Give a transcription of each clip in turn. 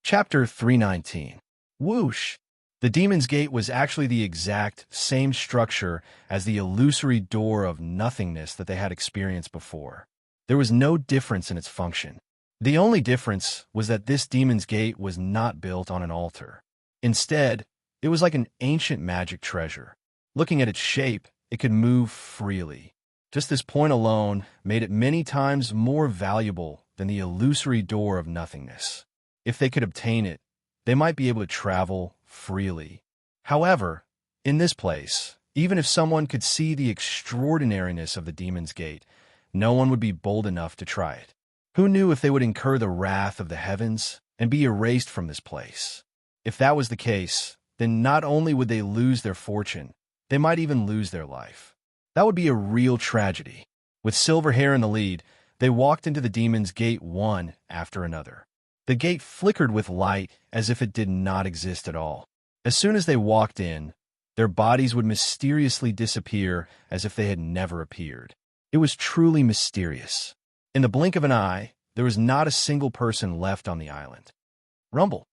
Chapter 319. Whoosh! The Demon's Gate was actually the exact same structure as the illusory door of nothingness that they had experienced before. There was no difference in its function. The only difference was that this Demon's Gate was not built on an altar. Instead, it was like an ancient magic treasure. Looking at its shape, it could move freely. Just this point alone made it many times more valuable than the illusory door of nothingness. If they could obtain it, they might be able to travel freely. However, in this place, even if someone could see the extraordinariness of the Demon's Gate, no one would be bold enough to try it. Who knew if they would incur the wrath of the heavens and be erased from this place? If that was the case, then not only would they lose their fortune, they might even lose their life. That would be a real tragedy. With Silverhair in the lead, they walked into the Demon's Gate one after another. The gate flickered with light as if it did not exist at all. As soon as they walked in, their bodies would mysteriously disappear as if they had never appeared. It was truly mysterious. In the blink of an eye, there was not a single person left on the island. Rumble.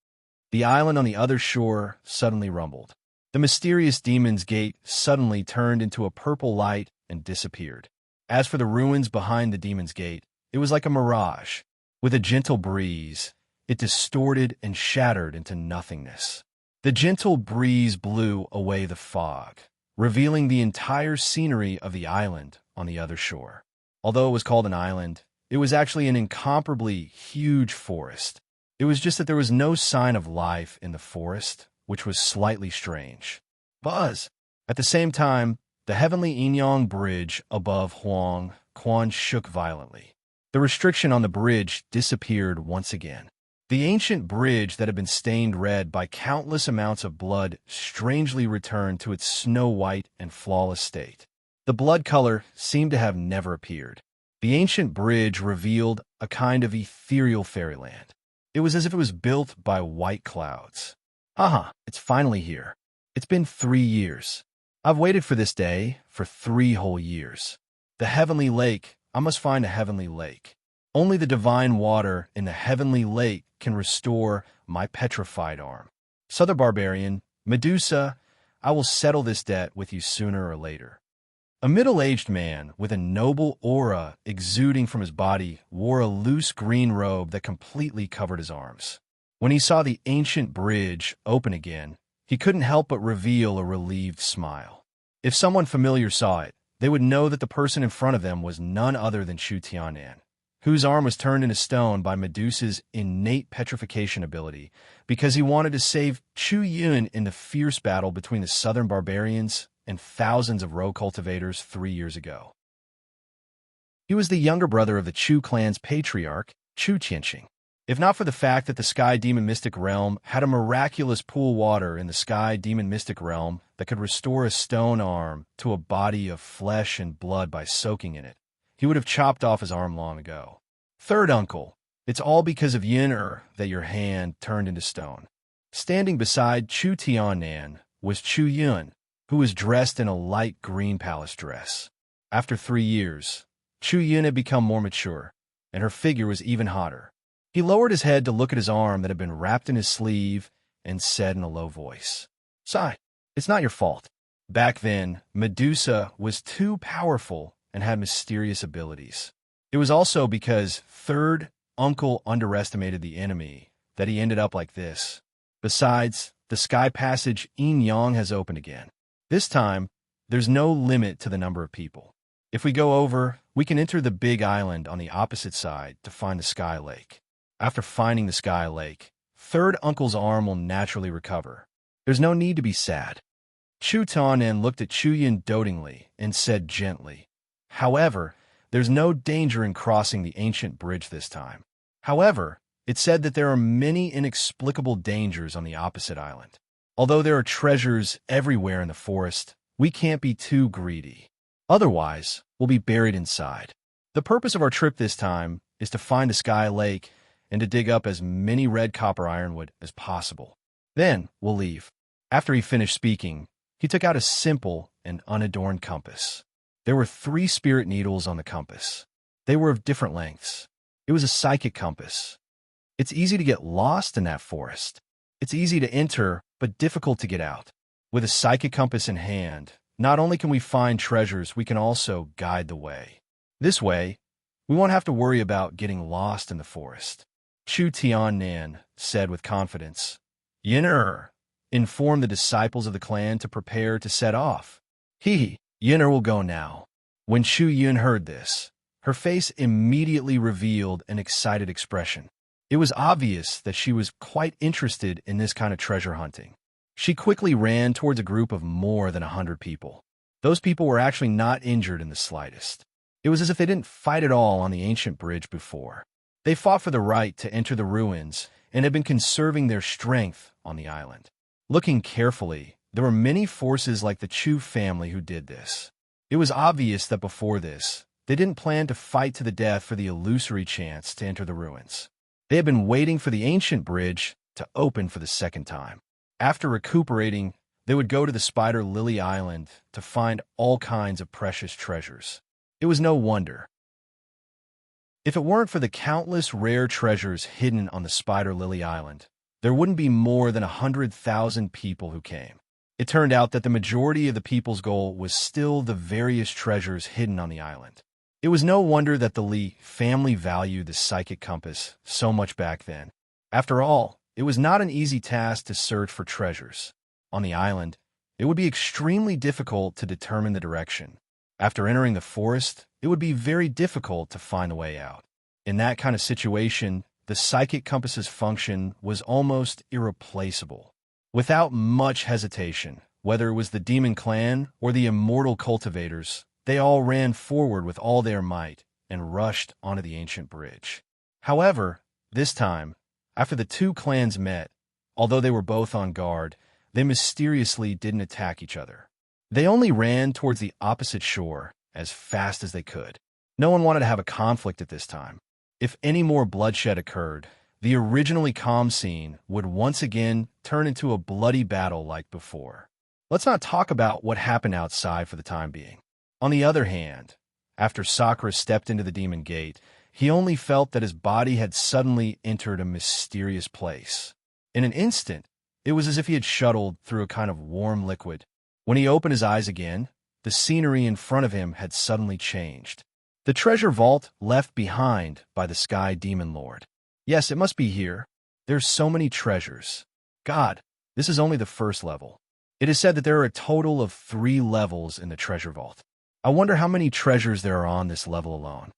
The island on the other shore suddenly rumbled. The mysterious Demon's Gate suddenly turned into a purple light and disappeared. As for the ruins behind the Demon's Gate, it was like a mirage. With a gentle breeze, it distorted and shattered into nothingness. The gentle breeze blew away the fog, revealing the entire scenery of the island on the other shore. Although it was called an island, it was actually an incomparably huge forest. It was just that there was no sign of life in the forest, which was slightly strange. Buzz! At the same time, the heavenly Inyang bridge above Huang Quan shook violently. The restriction on the bridge disappeared once again. The ancient bridge that had been stained red by countless amounts of blood strangely returned to its snow-white and flawless state. The blood color seemed to have never appeared. The ancient bridge revealed a kind of ethereal fairyland. It was as if it was built by white clouds. Haha, it's finally here. It's been 3 years. I've waited for this day for 3 whole years. The heavenly lake, I must find a heavenly lake. Only the divine water in the heavenly lake can restore my petrified arm. Southern barbarian, Medusa, I will settle this debt with you sooner or later. A middle-aged man with a noble aura exuding from his body wore a loose green robe that completely covered his arms. When he saw the ancient bridge open again, he couldn't help but reveal a relieved smile. If someone familiar saw it, they would know that the person in front of them was none other than Chu Tianan, whose arm was turned into stone by Medusa's innate petrification ability because he wanted to save Chu Yun in the fierce battle between the southern barbarians and thousands of row cultivators 3 years ago. He was the younger brother of the Chu clan's patriarch, Chu Qianqing. If not for the fact that the Sky Demon Mystic Realm had a miraculous pool water in the Sky Demon Mystic Realm that could restore a stone arm to a body of flesh and blood by soaking in it, he would have chopped off his arm long ago. Third uncle, it's all because of Yin that your hand turned into stone. Standing beside Chu Tianan was Chu Yun, who was dressed in a light green palace dress. After 3 years, Chu Yun had become more mature, and her figure was even hotter. He lowered his head to look at his arm that had been wrapped in his sleeve and said in a low voice, "Sai, it's not your fault." Back then, Medusa was too powerful and had mysterious abilities. It was also because third uncle underestimated the enemy that he ended up like this. Besides, the sky passage Yin Yang has opened again. This time, there's no limit to the number of people. If we go over, we can enter the big island on the opposite side to find the Sky Lake. After finding the Sky Lake, third uncle's arm will naturally recover. There's no need to be sad. Chu Tanan looked at Chu Yin dotingly and said gently, "However, there's no danger in crossing the ancient bridge this time." However, it said that there are many inexplicable dangers on the opposite island. Although there are treasures everywhere in the forest, we can't be too greedy. Otherwise, we'll be buried inside. The purpose of our trip this time is to find the Sky Lake and to dig up as many red copper ironwood as possible. Then we'll leave. After he finished speaking, he took out a simple and unadorned compass. There were 3 spirit needles on the compass. They were of different lengths. It was a psychic compass. It's easy to get lost in that forest. It's easy to enter, but difficult to get out. With a psychic compass in hand, not only can we find treasures, we can also guide the way. This way, we won't have to worry about getting lost in the forest. Chu Tian said with confidence. Yin'er informed the disciples of the clan to prepare to set off. Yin'er will go now. When Chu Yun heard this, her face immediately revealed an excited expression. It was obvious that she was quite interested in this kind of treasure hunting. She quickly ran towards a group of more than 100 people. Those people were actually not injured in the slightest. It was as if they didn't fight at all on the ancient bridge before. They fought for the right to enter the ruins and had been conserving their strength on the island. Looking carefully, there were many forces like the Chu family who did this. It was obvious that before this, they didn't plan to fight to the death for the illusory chance to enter the ruins. They had been waiting for the ancient bridge to open for the second time. After recuperating, they would go to the Spider Lily Island to find all kinds of precious treasures. It was no wonder. If it weren't for the countless rare treasures hidden on the Spider Lily Island, there wouldn't be more than 100,000 people who came. It turned out that the majority of the people's goal was still the various treasures hidden on the island. It was no wonder that the Li family valued the psychic compass so much back then. After all, it was not an easy task to search for treasures. On the island, it would be extremely difficult to determine the direction. After entering the forest, it would be very difficult to find the way out. In that kind of situation, the psychic compass's function was almost irreplaceable. Without much hesitation, whether it was the demon clan or the immortal cultivators, they all ran forward with all their might and rushed onto the ancient bridge. However, this time, after the two clans met, although they were both on guard, they mysteriously didn't attack each other. They only ran towards the opposite shore as fast as they could. No one wanted to have a conflict at this time. If any more bloodshed occurred, the originally calm scene would once again turn into a bloody battle like before. Let's not talk about what happened outside for the time being. On the other hand, after Sakura stepped into the demon gate, he only felt that his body had suddenly entered a mysterious place. In an instant, it was as if he had shuttled through a kind of warm liquid. When he opened his eyes again, the scenery in front of him had suddenly changed. The treasure vault left behind by the Sky Demon Lord. Yes, it must be here. There's so many treasures. God, this is only the first level. It is said that there are a total of 3 levels in the treasure vault. I wonder how many treasures there are on this level alone.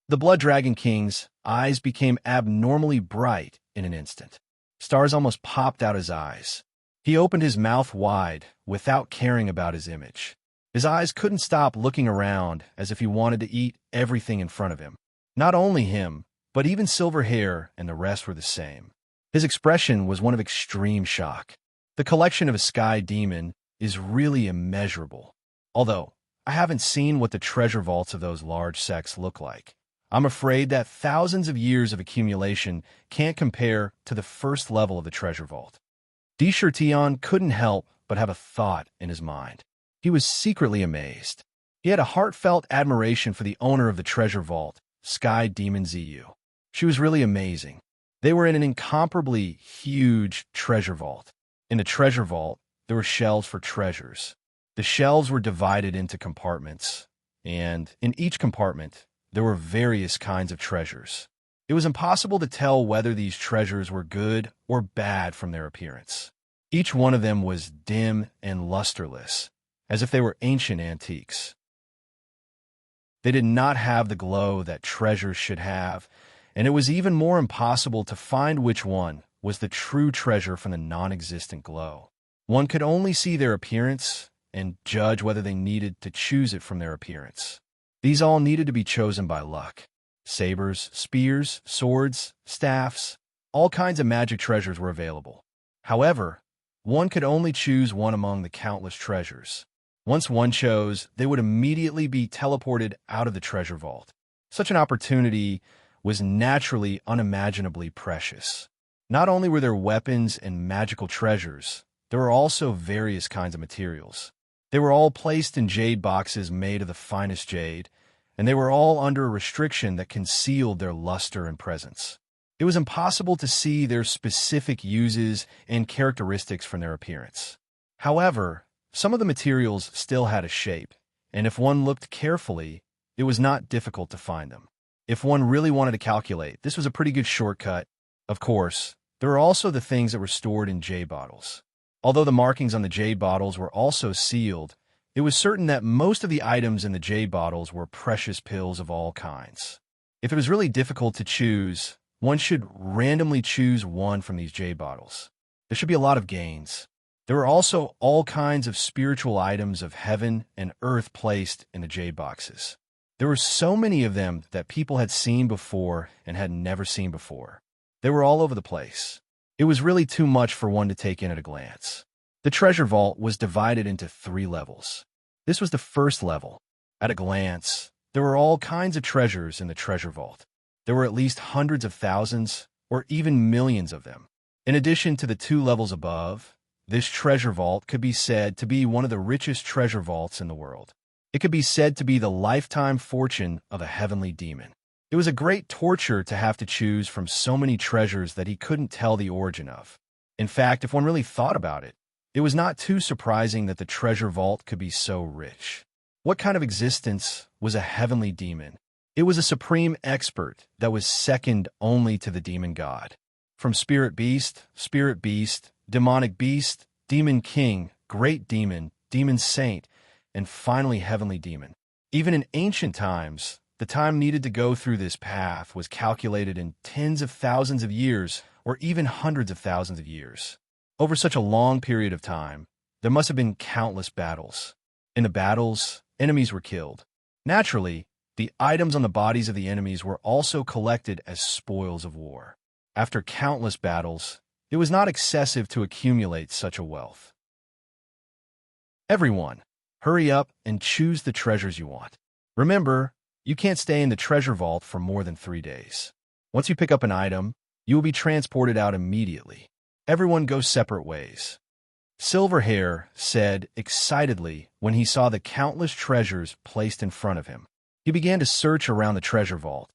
The Blood Dragon King's eyes became abnormally bright in an instant. Stars almost popped out his eyes. He opened his mouth wide without caring about his image. His eyes couldn't stop looking around as if he wanted to eat everything in front of him. Not only him, but even Silverhair and the rest were the same. His expression was one of extreme shock. The collection of a sky demon is really immeasurable. Although, I haven't seen what the treasure vaults of those large sects look like. I'm afraid that thousands of years of accumulation can't compare to the first level of the treasure vault. Deshirtion couldn't help but have a thought in his mind. He was secretly amazed. He had a heartfelt admiration for the owner of the treasure vault, Sky Demon Ziyu. She was really amazing. They were in an incomparably huge treasure vault. In the treasure vault, there were shelves for treasures. The shelves were divided into compartments, and in each compartment, there were various kinds of treasures. It was impossible to tell whether these treasures were good or bad from their appearance. Each one of them was dim and lusterless, as if they were ancient antiques. They did not have the glow that treasures should have, and it was even more impossible to find which one was the true treasure from the non-existent glow. One could only see their appearance and judge whether they needed to choose it from their appearance. These all needed to be chosen by luck. Sabers, spears, swords, staffs, all kinds of magic treasures were available. However, one could only choose one among the countless treasures. Once one chose, they would immediately be teleported out of the treasure vault. Such an opportunity was naturally unimaginably precious. Not only were there weapons and magical treasures, there were also various kinds of materials. They were all placed in jade boxes made of the finest jade, and they were all under a restriction that concealed their luster and presence. It was impossible to see their specific uses and characteristics from their appearance. However, some of the materials still had a shape, and if one looked carefully, it was not difficult to find them. If one really wanted to calculate, this was a pretty good shortcut. Of course, there were also the things that were stored in jade bottles. Although the markings on the jade bottles were also sealed, it was certain that most of the items in the jade bottles were precious pills of all kinds. If it was really difficult to choose, one should randomly choose one from these jade bottles. There should be a lot of gains. There were also all kinds of spiritual items of heaven and earth placed in the jade boxes. There were so many of them that people had seen before and had never seen before. They were all over the place. It was really too much for one to take in at a glance. The treasure vault was divided into 3 levels. This was the first level. At a glance, there were all kinds of treasures in the treasure vault. There were at least hundreds of thousands or even millions of them. In addition to the 2 levels above, this treasure vault could be said to be one of the richest treasure vaults in the world. It could be said to be the lifetime fortune of a heavenly demon. It was a great torture to have to choose from so many treasures that he couldn't tell the origin of. In fact, if one really thought about it, it was not too surprising that the treasure vault could be so rich. What kind of existence was a heavenly demon? It was a supreme expert that was second only to the demon god. From spirit beast, demonic beast, demon king, great demon, demon saint, and finally heavenly demon. Even in ancient times, the time needed to go through this path was calculated in tens of thousands of years or even hundreds of thousands of years. Over such a long period of time, there must have been countless battles. In the battles, enemies were killed. Naturally, the items on the bodies of the enemies were also collected as spoils of war. After countless battles, it was not excessive to accumulate such a wealth. Everyone, hurry up and choose the treasures you want. Remember, you can't stay in the treasure vault for more than 3 days. Once you pick up an item, you will be transported out immediately. Everyone go separate ways. Silverhair said excitedly when he saw the countless treasures placed in front of him. He began to search around the treasure vault,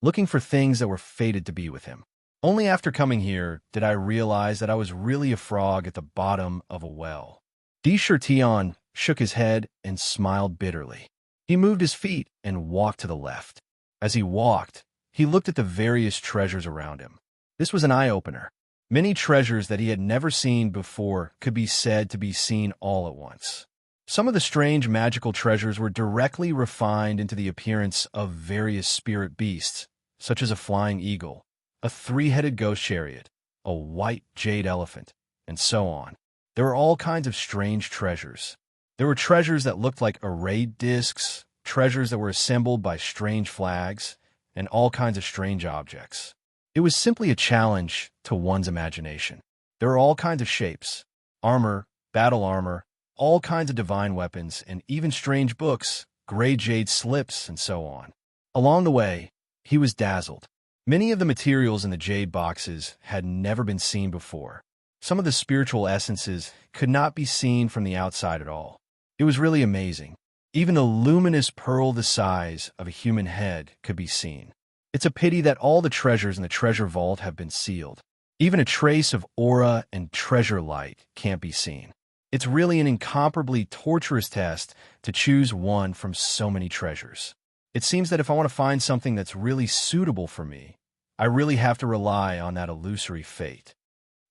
looking for things that were fated to be with him. Only after coming here did I realize that I was really a frog at the bottom of a well. Tion shook his head and smiled bitterly. He moved his feet and walked to the left. As he walked, he looked at the various treasures around him. This was an eye-opener. Many treasures that he had never seen before could be said to be seen all at once. Some of the strange magical treasures were directly refined into the appearance of various spirit beasts, such as a flying eagle, a 3-headed ghost chariot, a white jade elephant, and so on. There were all kinds of strange treasures. There were treasures that looked like arrayed discs, treasures that were assembled by strange flags, and all kinds of strange objects. It was simply a challenge to one's imagination. There were all kinds of shapes, armor, battle armor, all kinds of divine weapons, and even strange books, gray jade slips, and so on. Along the way, he was dazzled. Many of the materials in the jade boxes had never been seen before. Some of the spiritual essences could not be seen from the outside at all. It was really amazing. Even the luminous pearl the size of a human head could be seen. It's a pity that all the treasures in the treasure vault have been sealed. Even a trace of aura and treasure light can't be seen. It's really an incomparably torturous test to choose one from so many treasures. It seems that if I want to find something that's really suitable for me, I really have to rely on that illusory fate.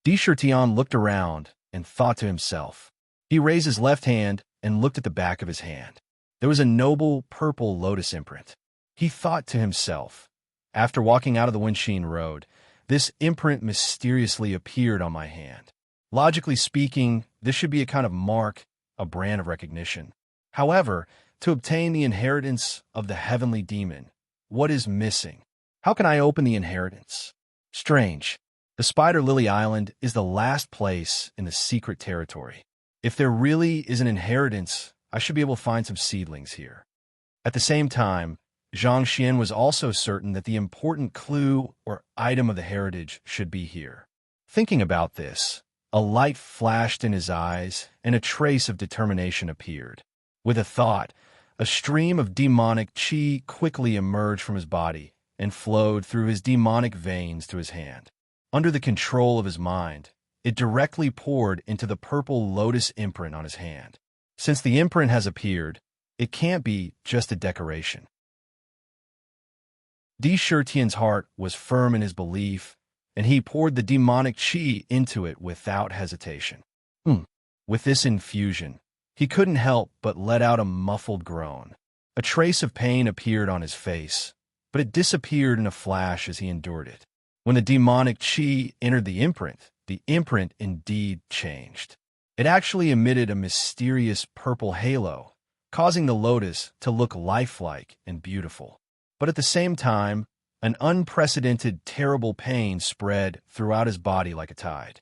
Tion looked around and thought to himself. He raised his left hand and looked at the back of his hand. There was a noble purple lotus imprint. He thought to himself, after walking out of the Wenxin Road, this imprint mysteriously appeared on my hand. Logically speaking, this should be a kind of mark, a brand of recognition. However, to obtain the inheritance of the heavenly demon, what is missing? How can I open the inheritance? Strange. The Spider Lily Island is the last place in the secret territory. If there really is an inheritance, I should be able to find some seedlings here. At the same time, Zhang Xian was also certain that the important clue or item of the heritage should be here. Thinking about this, a light flashed in his eyes and a trace of determination appeared. With a thought, a stream of demonic qi quickly emerged from his body and flowed through his demonic veins to his hand. Under the control of his mind, it directly poured into the purple lotus imprint on his hand. Since the imprint has appeared, it can't be just a decoration. Shirtian's heart was firm in his belief, and he poured the demonic chi into it without hesitation. With this infusion, he couldn't help but let out a muffled groan. A trace of pain appeared on his face, but it disappeared in a flash as he endured it. When the demonic chi entered the imprint indeed changed. It actually emitted a mysterious purple halo, causing the lotus to look lifelike and beautiful. But at the same time, an unprecedented, terrible pain spread throughout his body like a tide.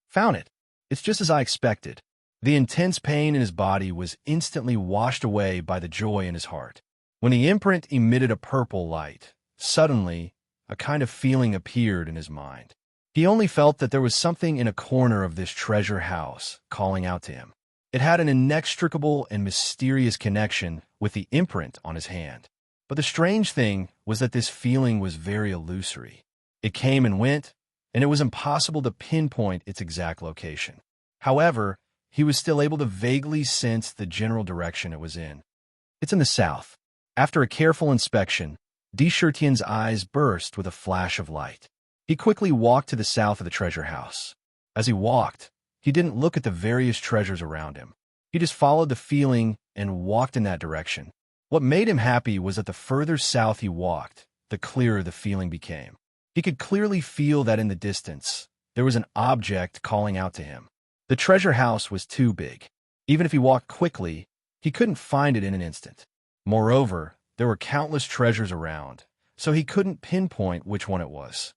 Found it. It's just as I expected. The intense pain in his body was instantly washed away by the joy in his heart. When the imprint emitted a purple light, suddenly, a kind of feeling appeared in his mind. He only felt that there was something in a corner of this treasure house calling out to him. It had an inextricable and mysterious connection with the imprint on his hand. But the strange thing was that this feeling was very illusory. It came and went, and it was impossible to pinpoint its exact location. However, he was still able to vaguely sense the general direction it was in. It's in the south. After a careful inspection, Shirtian's eyes burst with a flash of light. He quickly walked to the south of the treasure house. As he walked, he didn't look at the various treasures around him. He just followed the feeling and walked in that direction. What made him happy was that the further south he walked, the clearer the feeling became. He could clearly feel that in the distance, there was an object calling out to him. The treasure house was too big. Even if he walked quickly, he couldn't find it in an instant. Moreover, there were countless treasures around, so he couldn't pinpoint which one it was.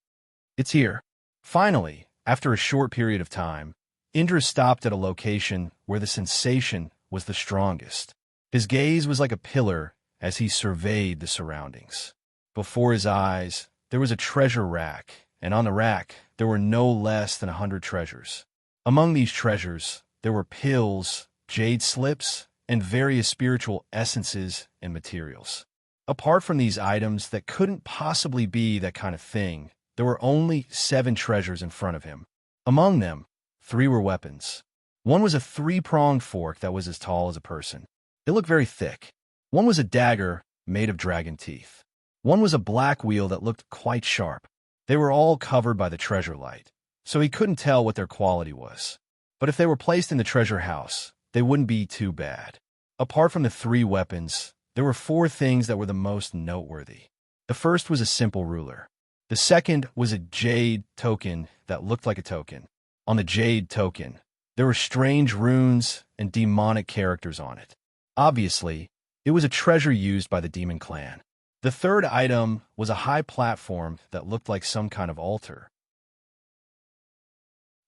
It's here. Finally, after a short period of time, Indra stopped at a location where the sensation was the strongest. His gaze was like a pillar as he surveyed the surroundings. Before his eyes, there was a treasure rack, and on the rack, there were no less than 100 treasures. Among these treasures, there were pills, jade slips, and various spiritual essences and materials. Apart from these items that couldn't possibly be that kind of thing, there were only 7 treasures in front of him. Among them, 3 were weapons. One was a 3-pronged fork that was as tall as a person. It looked very thick. One was a dagger made of dragon teeth. One was a black wheel that looked quite sharp. They were all covered by the treasure light, so he couldn't tell what their quality was. But if they were placed in the treasure house, they wouldn't be too bad. Apart from the 3 weapons, there were 4 things that were the most noteworthy. The first was a simple ruler. The second was a jade token that looked like a token. On the jade token, there were strange runes and demonic characters on it. Obviously, it was a treasure used by the demon clan. The third item was a high platform that looked like some kind of altar.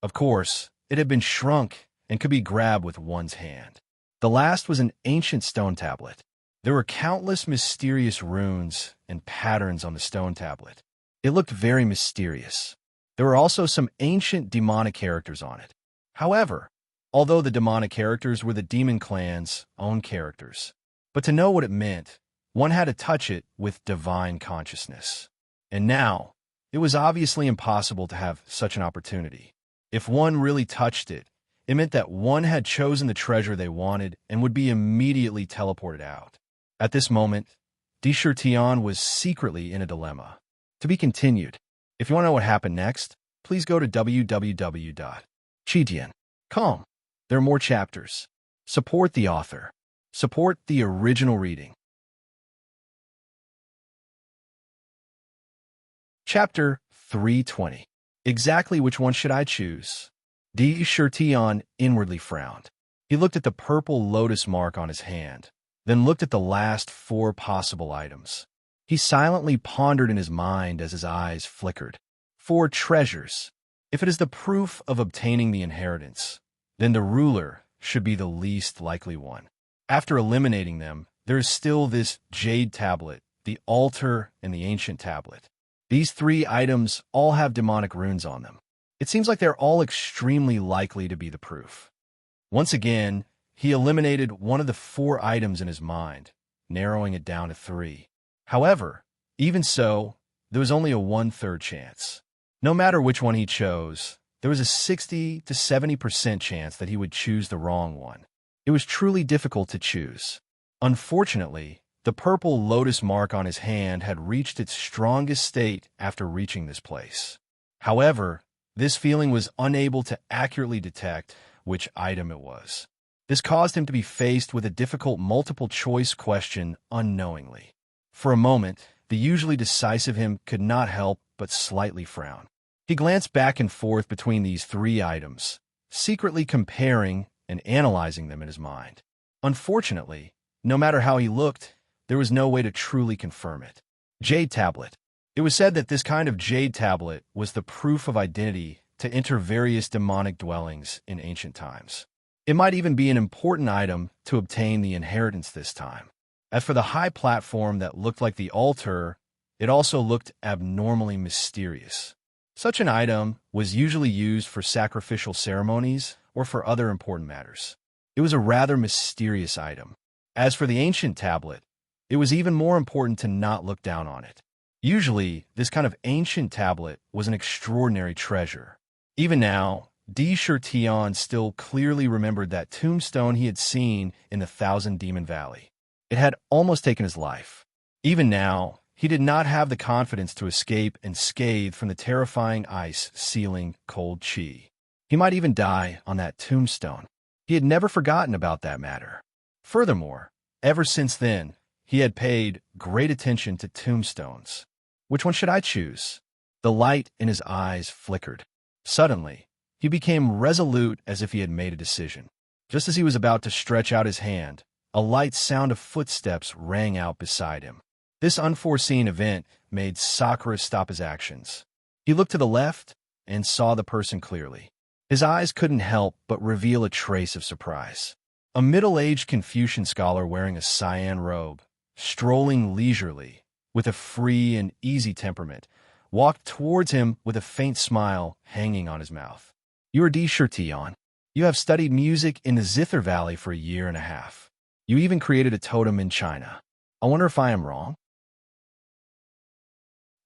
Of course, it had been shrunk and could be grabbed with one's hand. The last was an ancient stone tablet. There were countless mysterious runes and patterns on the stone tablet. It looked very mysterious. There were also some ancient demonic characters on it. However, although the demonic characters were the demon clan's own characters, but to know what it meant, one had to touch it with divine consciousness. And now, it was obviously impossible to have such an opportunity. If one really touched it, it meant that one had chosen the treasure they wanted and would be immediately teleported out. At this moment, Shirtian was secretly in a dilemma. To be continued. If you want to know what happened next, please go to www.chidian.com. There are more chapters. Support the author. Support the original reading. Chapter 320. Exactly which one should I choose? Shirtian inwardly frowned. He looked at the purple lotus mark on his hand, then looked at the last 4 possible items. He silently pondered in his mind as his eyes flickered. 4 treasures. If it is the proof of obtaining the inheritance, then the ruler should be the least likely one. After eliminating them, there is still this jade tablet, the altar, and the ancient tablet. These 3 items all have demonic runes on them. It seems like they're all extremely likely to be the proof. Once again, he eliminated one of the 4 items in his mind, narrowing it down to 3. However, even so, there was only a 1/3 chance. No matter which one he chose, there was a 60 to 70% chance that he would choose the wrong one. It was truly difficult to choose. Unfortunately, the purple lotus mark on his hand had reached its strongest state after reaching this place. However, this feeling was unable to accurately detect which item it was. This caused him to be faced with a difficult multiple-choice question unknowingly. For a moment, the usually decisive him could not help but slightly frown. He glanced back and forth between these three items, secretly comparing and analyzing them in his mind. Unfortunately, no matter how he looked, there was no way to truly confirm it. Jade tablet. It was said that this kind of jade tablet was the proof of identity to enter various demonic dwellings in ancient times. It might even be an important item to obtain the inheritance this time. As for the high platform that looked like the altar, it also looked abnormally mysterious. Such an item was usually used for sacrificial ceremonies or for other important matters. It was a rather mysterious item. As for the ancient tablet, it was even more important to not look down on it. Usually, this kind of ancient tablet was an extraordinary treasure. Even now, D. Shurtion still clearly remembered that tombstone he had seen in the Thousand Demon Valley. It had almost taken his life. Even now, he did not have the confidence to escape unscathed from the terrifying ice sealing cold chi. He might even die on that tombstone. He had never forgotten about that matter. Furthermore, ever since then, he had paid great attention to tombstones. Which one should I choose? The light in his eyes flickered. Suddenly, he became resolute as if he had made a decision. Just as he was about to stretch out his hand, a light sound of footsteps rang out beside him. This unforeseen event made Sakura stop his actions. He looked to the left and saw the person clearly. His eyes couldn't help but reveal a trace of surprise. A middle-aged Confucian scholar wearing a cyan robe, strolling leisurely, with a free and easy temperament, walked towards him with a faint smile hanging on his mouth. "You are D. Shurtion. You have studied music in the Zither Valley for a year and a half. You even created a totem in China. I wonder if I am wrong?"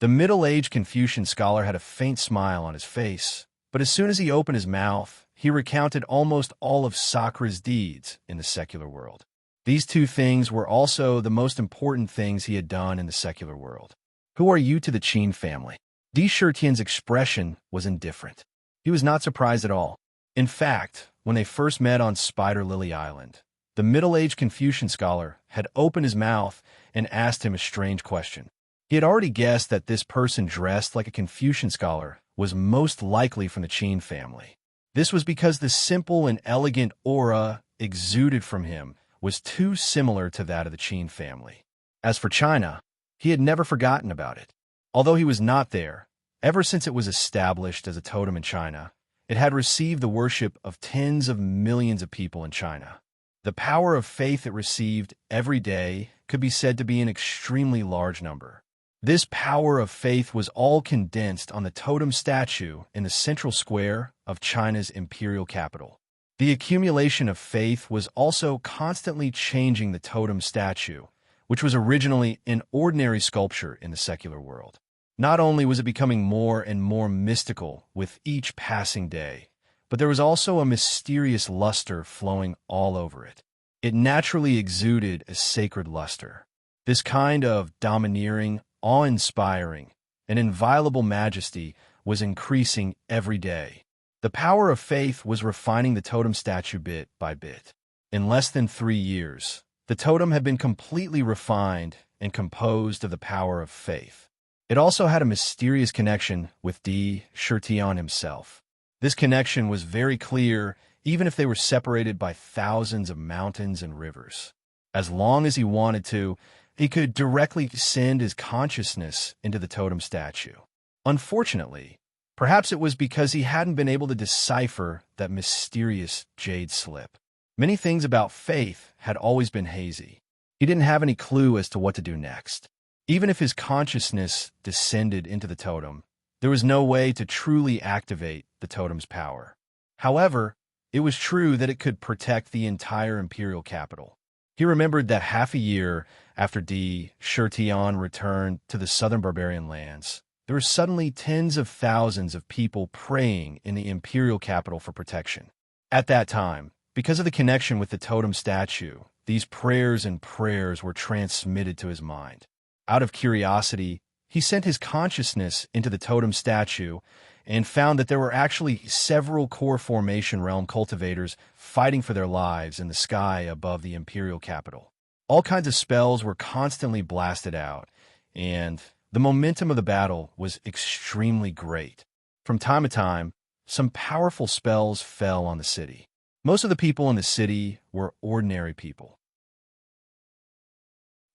The middle-aged Confucian scholar had a faint smile on his face, but as soon as he opened his mouth, he recounted almost all of Sakura's deeds in the secular world. These two things were also the most important things he had done in the secular world. "Who are you to the Qin family?" D. Shurtion's expression was indifferent. He was not surprised at all. In fact, when they first met on Spider Lily Island, the middle-aged Confucian scholar had opened his mouth and asked him a strange question. He had already guessed that this person dressed like a Confucian scholar was most likely from the Qin family. This was because the simple and elegant aura exuded from him was too similar to that of the Qin family. As for China, he had never forgotten about it. Although he was not there, ever since it was established as a totem in China, it had received the worship of tens of millions of people in China. The power of faith it received every day could be said to be an extremely large number. This power of faith was all condensed on the totem statue in the central square of China's imperial capital. The accumulation of faith was also constantly changing the totem statue, which was originally an ordinary sculpture in the secular world. Not only was it becoming more and more mystical with each passing day, but there was also a mysterious luster flowing all over it. It naturally exuded a sacred luster. This kind of domineering, awe-inspiring, and inviolable majesty was increasing every day. The power of faith was refining the totem statue bit by bit. In less than 3 years, the totem had been completely refined and composed of the power of faith. It also had a mysterious connection with D. Shurtion himself. This connection was very clear, even if they were separated by thousands of mountains and rivers. As long as he wanted to, he could directly send his consciousness into the totem statue. Unfortunately, perhaps it was because he hadn't been able to decipher that mysterious jade slip. Many things about faith had always been hazy. He didn't have any clue as to what to do next. Even if his consciousness descended into the totem, there was no way to truly activate the totem's power. However, it was true that it could protect the entire imperial capital. He remembered that half a year after Di Shurtion returned to the southern barbarian lands, there were suddenly tens of thousands of people praying in the imperial capital for protection. At that time, because of the connection with the totem statue, these prayers were transmitted to his mind. Out of curiosity, he sent his consciousness into the totem statue and found that there were actually several core formation realm cultivators fighting for their lives in the sky above the imperial capital. All kinds of spells were constantly blasted out, and the momentum of the battle was extremely great. From time to time, some powerful spells fell on the city. Most of the people in the city were ordinary people.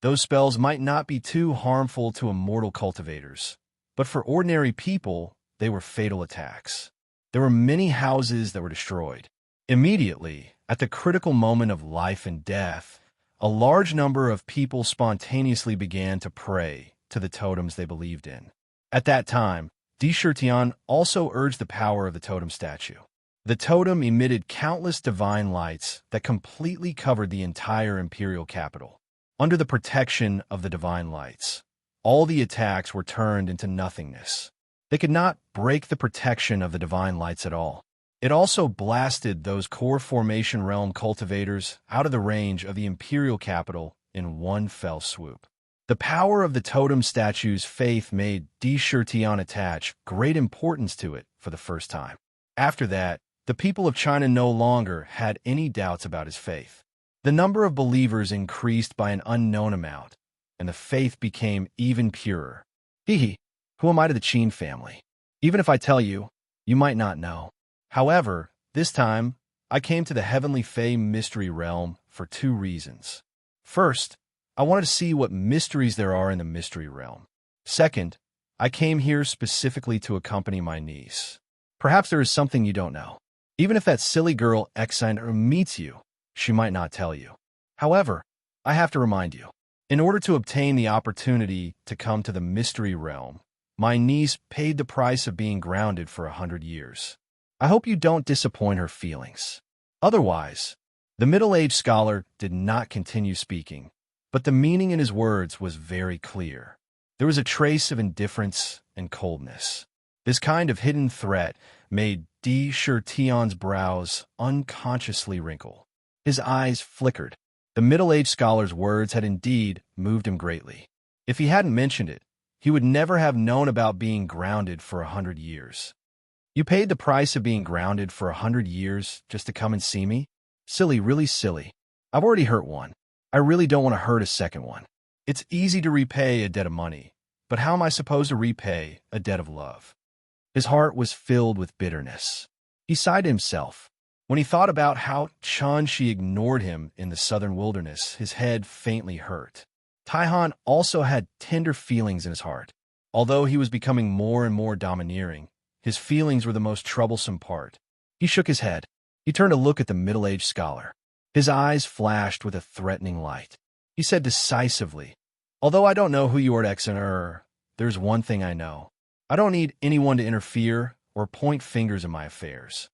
Those spells might not be too harmful to immortal cultivators, but for ordinary people, they were fatal attacks. There were many houses that were destroyed. Immediately, at the critical moment of life and death, a large number of people spontaneously began to pray to the totems they believed in. At that time, Di Shurtion also urged the power of the totem statue. The totem emitted countless divine lights that completely covered the entire imperial capital. Under the protection of the divine lights, all the attacks were turned into nothingness. They could not break the protection of the divine lights at all. It also blasted those core formation realm cultivators out of the range of the imperial capital in one fell swoop. The power of the totem statue's faith made Di Shurtion attach great importance to it for the first time. After that, the people of China no longer had any doubts about his faith. The number of believers increased by an unknown amount, and the faith became even purer. Who am I to the Qin family? Even if I tell you, you might not know. However, this time, I came to the heavenly Fey mystery realm for two reasons. First, I wanted to see what mysteries there are in the mystery realm. Second, I came here specifically to accompany my niece. Perhaps there is something you don't know. Even if that silly girl Ancestor meets you, she might not tell you. However, I have to remind you, in order to obtain the opportunity to come to the mystery realm, my niece paid the price of being grounded for 100 years. I hope you don't disappoint her feelings. Otherwise, the middle-aged scholar did not continue speaking, but the meaning in his words was very clear. There was a trace of indifference and coldness. This kind of hidden threat made Di Shurtion's brows unconsciously wrinkle. His eyes flickered. The middle-aged scholar's words had indeed moved him greatly. If he hadn't mentioned it, he would never have known about being grounded for 100 years. You paid the price of being grounded for 100 years just to come and see me? Silly, really silly. I've already hurt one. I really don't want to hurt a second one. It's easy to repay a debt of money, but how am I supposed to repay a debt of love? His heart was filled with bitterness. He sighed to himself. When he thought about how Shi ignored him in the southern wilderness, his head faintly hurt. Taihan also had tender feelings in his heart. Although he was becoming more and more domineering, his feelings were the most troublesome part. He shook his head. He turned to look at the middle-aged scholar. His eyes flashed with a threatening light. He said decisively, "Although I don't know who you are, Ancestor, there's one thing I know. I don't need anyone to interfere or point fingers in my affairs."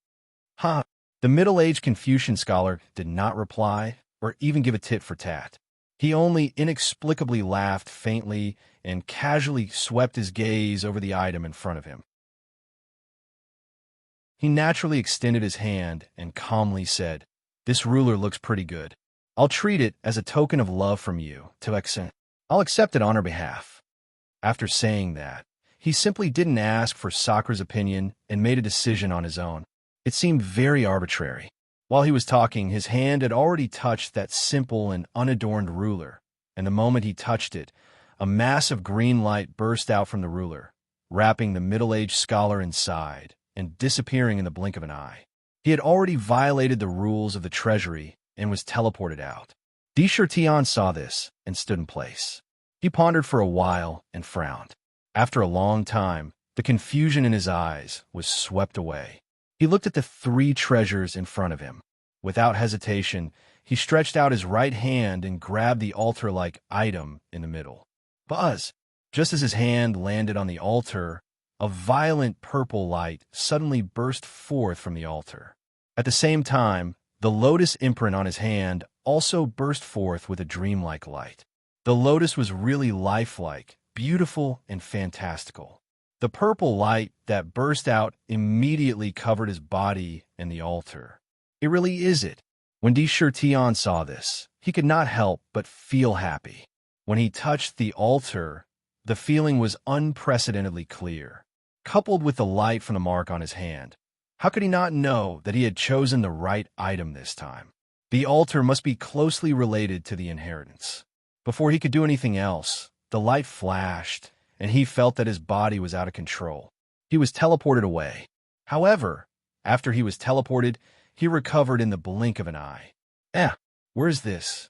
The middle-aged Confucian scholar did not reply or even give a tit for tat. He only inexplicably laughed faintly and casually swept his gaze over the item in front of him. He naturally extended his hand and calmly said, "This ruler looks pretty good. I'll treat it as a token of love from you to Ancestor. I'll accept it on her behalf." After saying that, he simply didn't ask for Sakura's opinion and made a decision on his own. It seemed very arbitrary. While he was talking, his hand had already touched that simple and unadorned ruler, and the moment he touched it, a mass of green light burst out from the ruler, wrapping the middle-aged scholar inside and disappearing in the blink of an eye. He had already violated the rules of the treasury and was teleported out. Di Shurtion saw this and stood in place. He pondered for a while and frowned. After a long time, the confusion in his eyes was swept away. He looked at the three treasures in front of him. Without hesitation, he stretched out his right hand and grabbed the altar-like item in the middle. Buzz! Just as his hand landed on the altar, a violent purple light suddenly burst forth from the altar. At the same time, the lotus imprint on his hand also burst forth with a dreamlike light. The lotus was really lifelike, beautiful, and fantastical. The purple light that burst out immediately covered his body and the altar. It really is it. When Tion saw this, he could not help but feel happy. When he touched the altar, the feeling was unprecedentedly clear, coupled with the light from the mark on his hand. How could he not know that he had chosen the right item this time? The altar must be closely related to the inheritance. Before he could do anything else, the light flashed, and he felt that his body was out of control. He was teleported away. However, after he was teleported, he recovered in the blink of an eye. Where's this?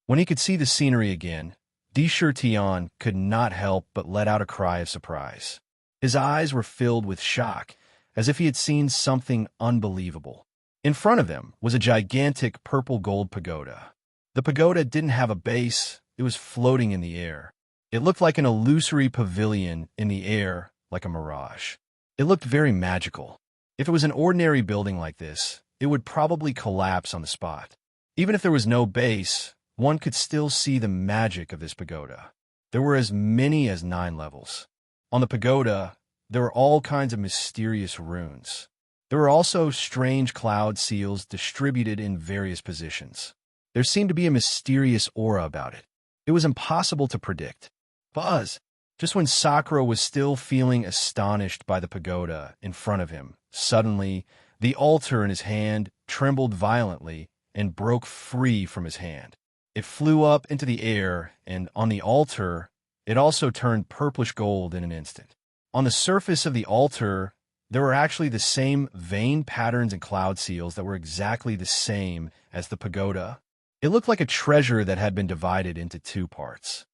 When he could see the scenery again, Tion could not help but let out a cry of surprise. His eyes were filled with shock, as if he had seen something unbelievable. In front of him was a gigantic purple-gold pagoda. The pagoda didn't have a base, it was floating in the air. It looked like an illusory pavilion in the air, like a mirage. It looked very magical. If it was an ordinary building like this, it would probably collapse on the spot. Even if there was no base, one could still see the magic of this pagoda. There were as many as 9 levels. On the pagoda, there were all kinds of mysterious runes. There were also strange cloud seals distributed in various positions. There seemed to be a mysterious aura about it. It was impossible to predict. Buzz! Just when Sakura was still feeling astonished by the pagoda in front of him, suddenly, the altar in his hand trembled violently and broke free from his hand. It flew up into the air, and on the altar, it also turned purplish gold in an instant. On the surface of the altar, there were actually the same vein patterns and cloud seals that were exactly the same as the pagoda. It looked like a treasure that had been divided into 2 parts.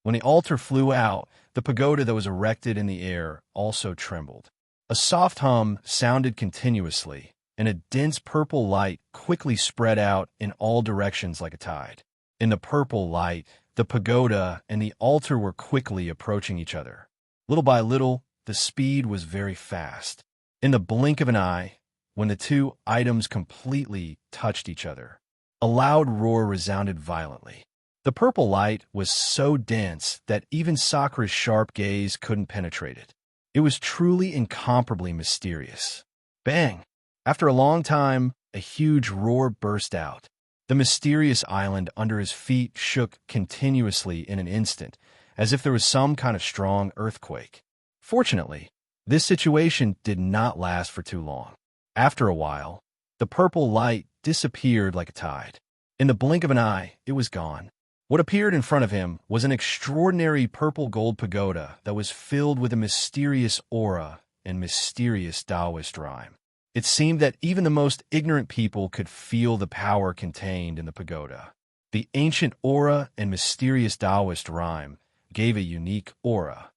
When the altar flew out, the pagoda that was erected in the air also trembled. A soft hum sounded continuously, and a dense purple light quickly spread out in all directions like a tide. In the purple light, the pagoda and the altar were quickly approaching each other. Little by little, the speed was very fast. In the blink of an eye, when the 2 items completely touched each other, a loud roar resounded violently. The purple light was so dense that even Sakura's sharp gaze couldn't penetrate it. It was truly incomparably mysterious. Bang! After a long time, a huge roar burst out. The mysterious island under his feet shook continuously in an instant, as if there was some kind of strong earthquake. Fortunately, this situation did not last for too long. After a while, the purple light disappeared like a tide. In the blink of an eye, it was gone. What appeared in front of him was an extraordinary purple-gold pagoda that was filled with a mysterious aura and mysterious Taoist rhyme. It seemed that even the most ignorant people could feel the power contained in the pagoda. The ancient aura and mysterious Taoist rhyme gave a unique aura.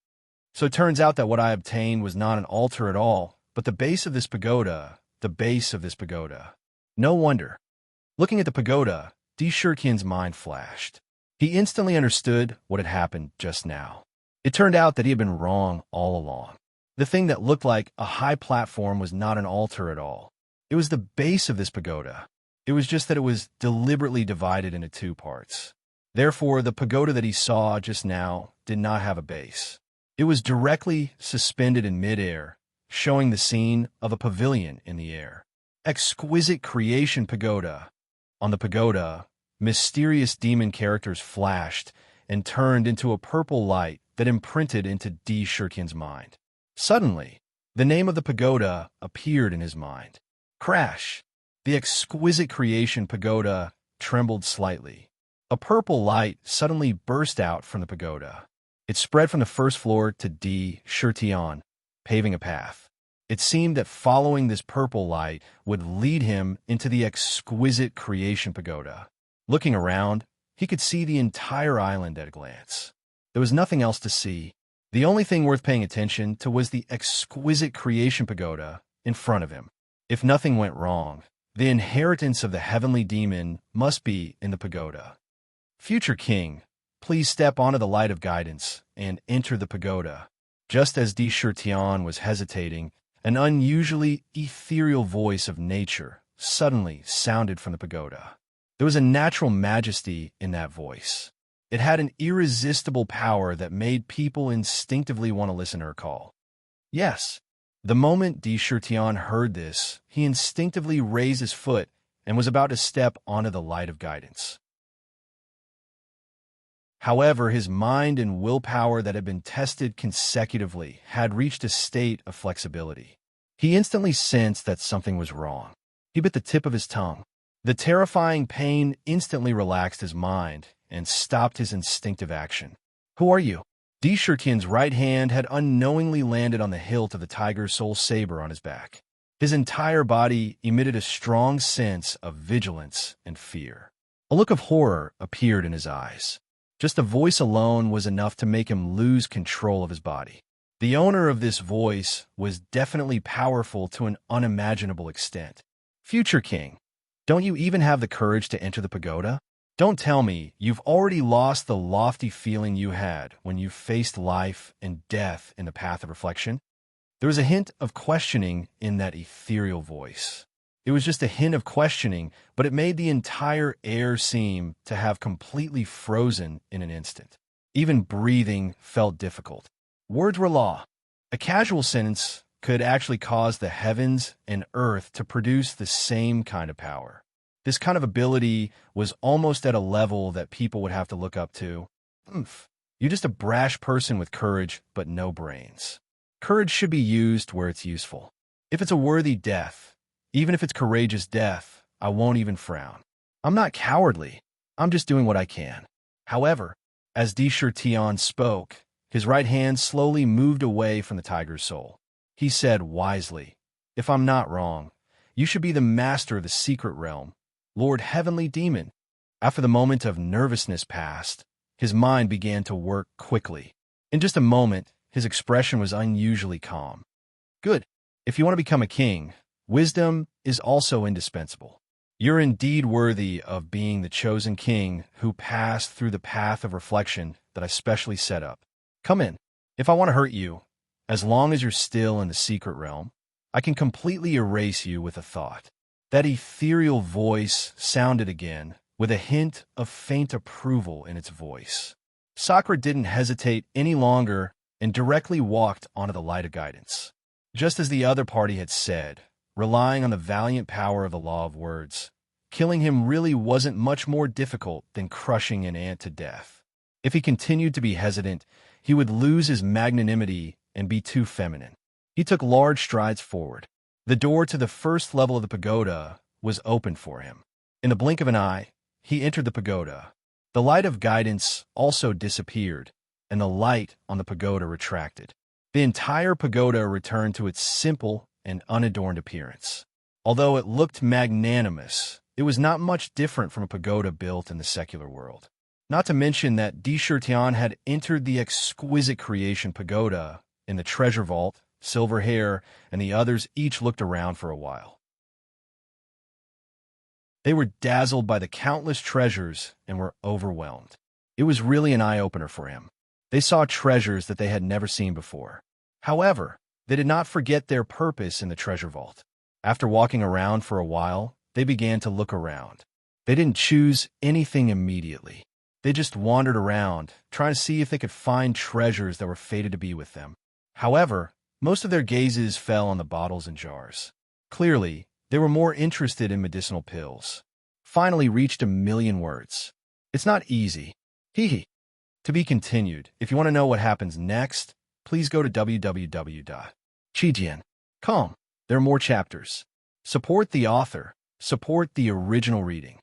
So it turns out that what I obtained was not an altar at all, but the base of this pagoda, No wonder. Looking at the pagoda, Tion's mind flashed. He instantly understood what had happened just now. It turned out that he had been wrong all along. The thing that looked like a high platform was not an altar at all. It was the base of this pagoda. It was just that it was deliberately divided into 2 parts. Therefore, the pagoda that he saw just now did not have a base. It was directly suspended in midair, showing the scene of a pavilion in the air. Exquisite creation pagoda. On the pagoda, mysterious demon characters flashed and turned into a purple light that imprinted into Tion's mind. Suddenly, the name of the pagoda appeared in his mind. Crash! The exquisite creation pagoda trembled slightly. A purple light suddenly burst out from the pagoda. It spread from the first floor to Tion, paving a path. It seemed that following this purple light would lead him into the exquisite creation pagoda. Looking around, he could see the entire island at a glance. There was nothing else to see. The only thing worth paying attention to was the exquisite creation pagoda in front of him. If nothing went wrong, the inheritance of the heavenly demon must be in the pagoda. Future king, please step onto the light of guidance and enter the pagoda. Just as Tion was hesitating, an unusually ethereal voice of nature suddenly sounded from the pagoda. There was a natural majesty in that voice. It had an irresistible power that made people instinctively want to listen to her call. Yes, the moment Di Shirtian heard this, he instinctively raised his foot and was about to step onto the light of guidance. However, his mind and willpower that had been tested consecutively had reached a state of flexibility. He instantly sensed that something was wrong. He bit the tip of his tongue. The terrifying pain instantly relaxed his mind and stopped his instinctive action. "Who are you?" Di Shirtian's right hand had unknowingly landed on the hilt of the tiger's soul saber on his back. His entire body emitted a strong sense of vigilance and fear. A look of horror appeared in his eyes. Just the voice alone was enough to make him lose control of his body. The owner of this voice was definitely powerful to an unimaginable extent. "Future King, don't you even have the courage to enter the pagoda? Don't tell me you've already lost the lofty feeling you had when you faced life and death in the path of reflection?" There was a hint of questioning in that ethereal voice. It was just a hint of questioning, but it made the entire air seem to have completely frozen in an instant. Even breathing felt difficult. Words were law. A casual sentence could actually cause the heavens and earth to produce the same kind of power. This kind of ability was almost at a level that people would have to look up to. You're just a brash person with courage, but no brains. Courage should be used where it's useful. If it's a worthy death, even if it's courageous death, I won't even frown. I'm not cowardly. I'm just doing what I can. However, as Di Shirtian spoke, his right hand slowly moved away from the tiger's soul. He said wisely, "If I'm not wrong, you should be the master of the secret realm, Lord Heavenly Demon." After the moment of nervousness passed, his mind began to work quickly. In just a moment, his expression was unusually calm. "Good. If you want to become a king, wisdom is also indispensable. You're indeed worthy of being the chosen king who passed through the path of reflection that I specially set up. Come in. If I want to hurt you, as long as you're still in the secret realm, I can completely erase you with a thought." That ethereal voice sounded again, with a hint of faint approval in its voice. Sakura didn't hesitate any longer and directly walked onto the light of guidance. Just as the other party had said, relying on the valiant power of the law of words, killing him really wasn't much more difficult than crushing an ant to death. If he continued to be hesitant, he would lose his magnanimity and be too feminine. He took large strides forward. The door to the first level of the pagoda was open for him. In the blink of an eye, he entered the pagoda. The light of guidance also disappeared, and the light on the pagoda retracted. The entire pagoda returned to its simple and unadorned appearance. Although it looked magnanimous, it was not much different from a pagoda built in the secular world. Not to mention that Di Shirtian had entered the exquisite creation pagoda in the treasure vault. Silver Hair and the others each looked around for a while. They were dazzled by the countless treasures and were overwhelmed. It was really an eye-opener for him. They saw treasures that they had never seen before. However, they did not forget their purpose in the treasure vault. After walking around for a while, they began to look around. They didn't choose anything immediately. They just wandered around, trying to see if they could find treasures that were fated to be with them. However, most of their gazes fell on the bottles and jars. Clearly, they were more interested in medicinal pills. Finally reached 1,000,000 words. It's not easy. Hee. To be continued. If you want to know what happens next, please go to www.chijian.com. There are more chapters. Support the author. Support the original reading.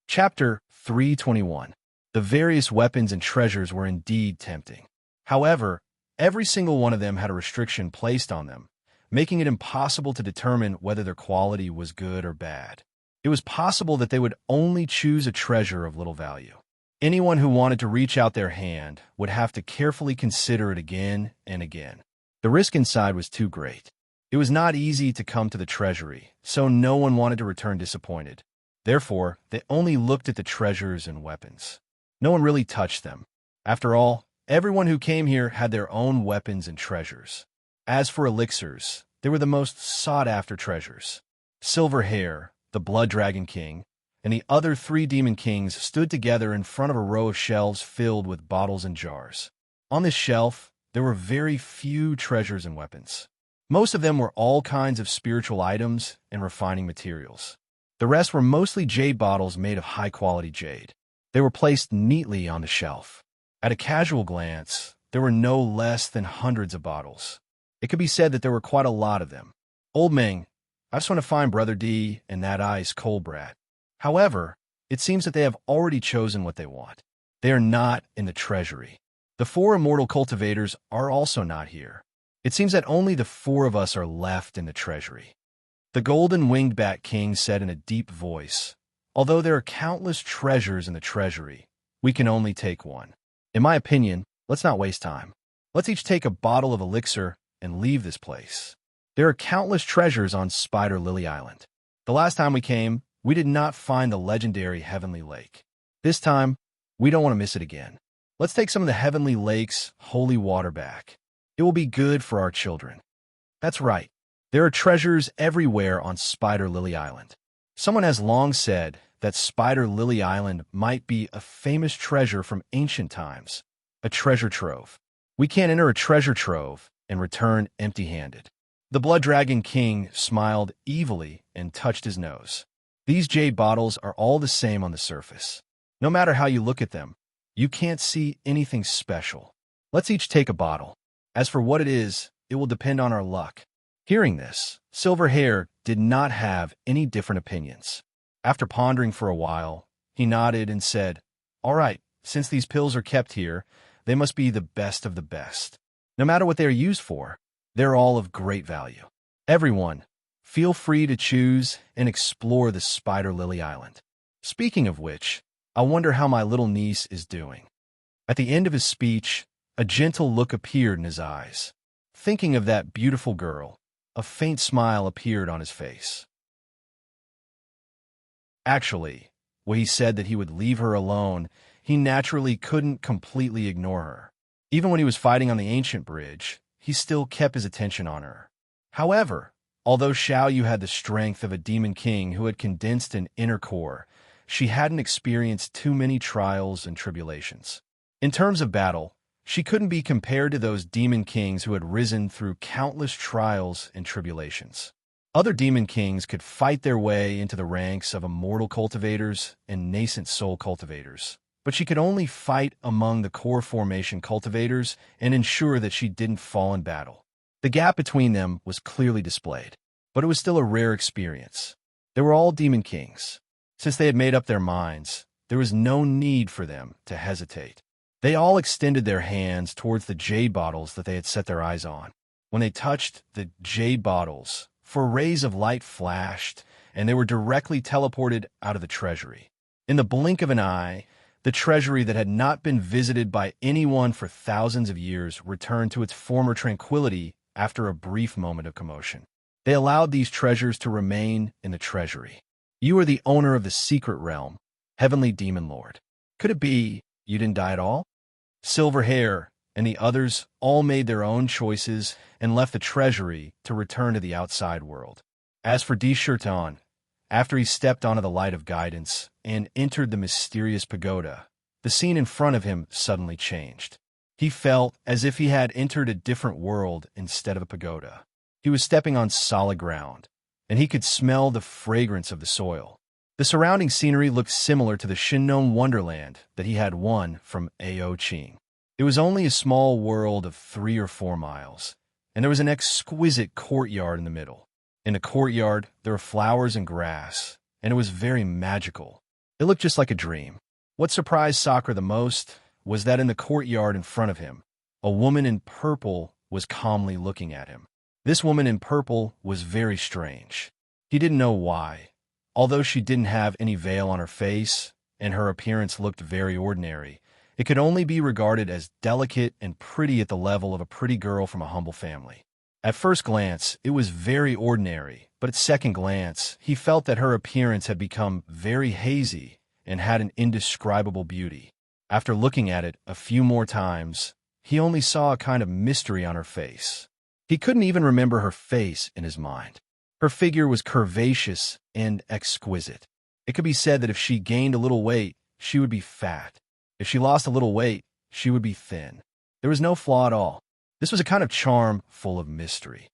Chapter 321. The various weapons and treasures were indeed tempting. However, every single one of them had a restriction placed on them, making it impossible to determine whether their quality was good or bad. It was possible that they would only choose a treasure of little value. Anyone who wanted to reach out their hand would have to carefully consider it again and again. The risk inside was too great. It was not easy to come to the treasury, so no one wanted to return disappointed. Therefore, they only looked at the treasures and weapons. No one really touched them. After all, everyone who came here had their own weapons and treasures. As for elixirs, they were the most sought-after treasures. Silver Hair, the Blood Dragon King, and the other 3 demon kings stood together in front of a row of shelves filled with bottles and jars. On this shelf, there were very few treasures and weapons. Most of them were all kinds of spiritual items and refining materials. The rest were mostly jade bottles made of high-quality jade. They were placed neatly on the shelf. At a casual glance, there were no less than hundreds of bottles. It could be said that there were quite a lot of them. Old Ming, I just want to find Brother D and that ice cold brat. However, it seems that they have already chosen what they want. They are not in the treasury. The 4 immortal cultivators are also not here. It seems that only the 4 of us are left in the treasury. The golden-winged bat king said in a deep voice, although there are countless treasures in the treasury, we can only take one. In my opinion, let's not waste time. Let's each take a bottle of elixir and leave this place. There are countless treasures on Spider Lily Island. The last time we came, we did not find the legendary Heavenly Lake. This time, we don't want to miss it again. Let's take some of the Heavenly Lake's holy water back. It will be good for our children. That's right. There are treasures everywhere on Spider Lily Island. Someone has long said that Spider Lily Island might be a famous treasure from ancient times, a treasure trove. We can't enter a treasure trove and return empty-handed. The Blood Dragon King smiled evilly and touched his nose. These jade bottles are all the same on the surface. No matter how you look at them, you can't see anything special. Let's each take a bottle. As for what it is, it will depend on our luck. Hearing this, Silver Hair did not have any different opinions. After pondering for a while, he nodded and said, "All right, since these pills are kept here, they must be the best of the best. No matter what they are used for, they're all of great value. Everyone, feel free to choose and explore the Spider Lily Island. Speaking of which, I wonder how my little niece is doing." At the end of his speech, a gentle look appeared in his eyes. Thinking of that beautiful girl, a faint smile appeared on his face. Actually, when he said that he would leave her alone, he naturally couldn't completely ignore her. Even when he was fighting on the ancient bridge, he still kept his attention on her. However, although Xiao Yu had the strength of a demon king who had condensed an inner core, she hadn't experienced too many trials and tribulations. In terms of battle, she couldn't be compared to those demon kings who had risen through countless trials and tribulations. Other demon kings could fight their way into the ranks of immortal cultivators and nascent soul cultivators, but she could only fight among the core formation cultivators and ensure that she didn't fall in battle. The gap between them was clearly displayed, but it was still a rare experience. They were all demon kings. Since they had made up their minds, there was no need for them to hesitate. They all extended their hands towards the jade bottles that they had set their eyes on. When they touched the jade bottles, 4 rays of light flashed, and they were directly teleported out of the treasury. In the blink of an eye, the treasury that had not been visited by anyone for thousands of years returned to its former tranquility after a brief moment of commotion. They allowed these treasures to remain in the treasury. You are the owner of the secret realm, Heavenly Demon Lord. Could it be you didn't die at all? Silver Hair and the others all made their own choices and left the treasury to return to the outside world. As for D. Shirtan, after he stepped onto the light of guidance and entered the mysterious pagoda, the scene in front of him suddenly changed. He felt as if he had entered a different world instead of a pagoda. He was stepping on solid ground, and he could smell the fragrance of the soil. The surrounding scenery looked similar to the Shinnon Wonderland that he had won from Ao Ching. It was only a small world of 3 or 4 miles, and there was an exquisite courtyard in the middle. In the courtyard, there were flowers and grass, and it was very magical. It looked just like a dream. What surprised Sakura the most was that in the courtyard in front of him, a woman in purple was calmly looking at him. This woman in purple was very strange. He didn't know why. Although she didn't have any veil on her face, and her appearance looked very ordinary, it could only be regarded as delicate and pretty at the level of a pretty girl from a humble family. At first glance, it was very ordinary, but at second glance, he felt that her appearance had become very hazy and had an indescribable beauty. After looking at it a few more times, he only saw a kind of mystery on her face. He couldn't even remember her face in his mind. Her figure was curvaceous and exquisite. It could be said that if she gained a little weight, she would be fat. If she lost a little weight, she would be thin. There was no flaw at all. This was a kind of charm full of mystery.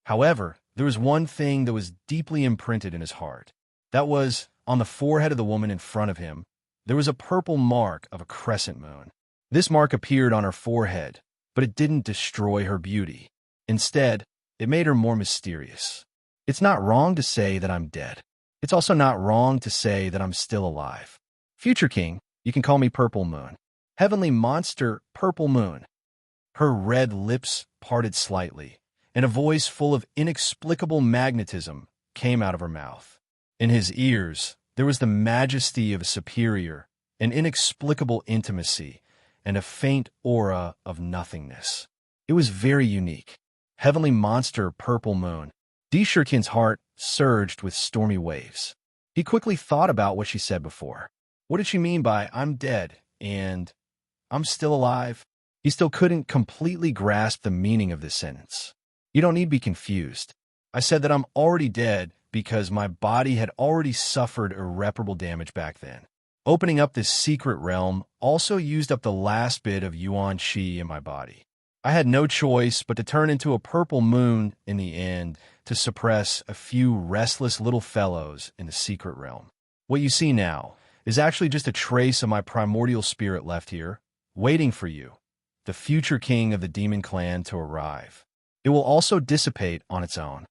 However, there was one thing that was deeply imprinted in his heart. That was, on the forehead of the woman in front of him, there was a purple mark of a crescent moon. This mark appeared on her forehead, but it didn't destroy her beauty. Instead, it made her more mysterious. It's not wrong to say that I'm dead. It's also not wrong to say that I'm still alive. Future King, you can call me Purple Moon. Heavenly monster, Purple Moon. Her red lips parted slightly, and a voice full of inexplicable magnetism came out of her mouth. In his ears, there was the majesty of a superior, an inexplicable intimacy, and a faint aura of nothingness. It was very unique. Heavenly monster, Purple Moon. Di Shurtian's heart surged with stormy waves. He quickly thought about what she said before. What did she mean by, I'm dead, and I'm still alive? He still couldn't completely grasp the meaning of this sentence. You don't need to be confused. I said that I'm already dead because my body had already suffered irreparable damage back then. Opening up this secret realm also used up the last bit of yuan qi in my body. I had no choice but to turn into a purple moon in the end to suppress a few restless little fellows in the secret realm. What you see now is actually just a trace of my primordial spirit left here, waiting for you, the future king of the demon clan, to arrive. It will also dissipate on its own.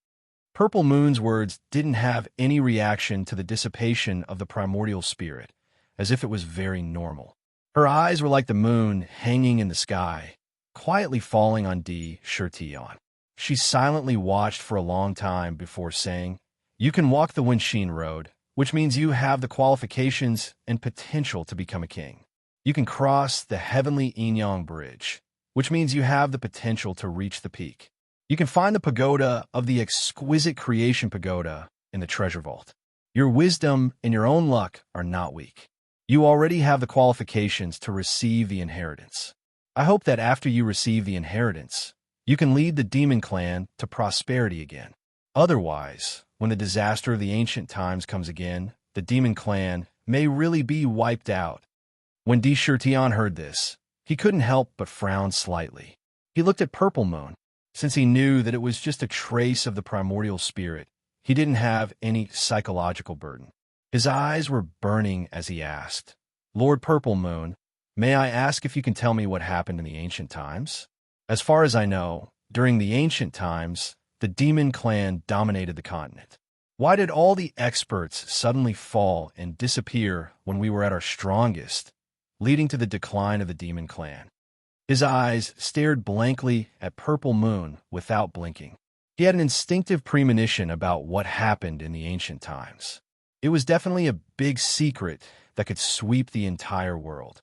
Purple Moon's words didn't have any reaction to the dissipation of the primordial spirit, as if it was very normal. Her eyes were like the moon hanging in the sky, quietly falling on Di Shurtian. She silently watched for a long time before saying, You can walk the Wenxin road, which means you have the qualifications and potential to become a king. You can cross the heavenly Yinyang Bridge, which means you have the potential to reach the peak. You can find the pagoda of the exquisite creation pagoda in the treasure vault. Your wisdom and your own luck are not weak. You already have the qualifications to receive the inheritance. I hope that after you receive the inheritance, you can lead the demon clan to prosperity again. Otherwise, when the disaster of the ancient times comes again, the demon clan may really be wiped out. When Di Shurtian heard this, he couldn't help but frown slightly. He looked at Purple Moon. Since he knew that it was just a trace of the primordial spirit, he didn't have any psychological burden. His eyes were burning as he asked, Lord Purple Moon, may I ask if you can tell me what happened in the ancient times? As far as I know, during the ancient times, the demon clan dominated the continent. Why did all the experts suddenly fall and disappear when we were at our strongest, leading to the decline of the demon clan? His eyes stared blankly at Purple Moon without blinking. He had an instinctive premonition about what happened in the ancient times. It was definitely a big secret that could sweep the entire world.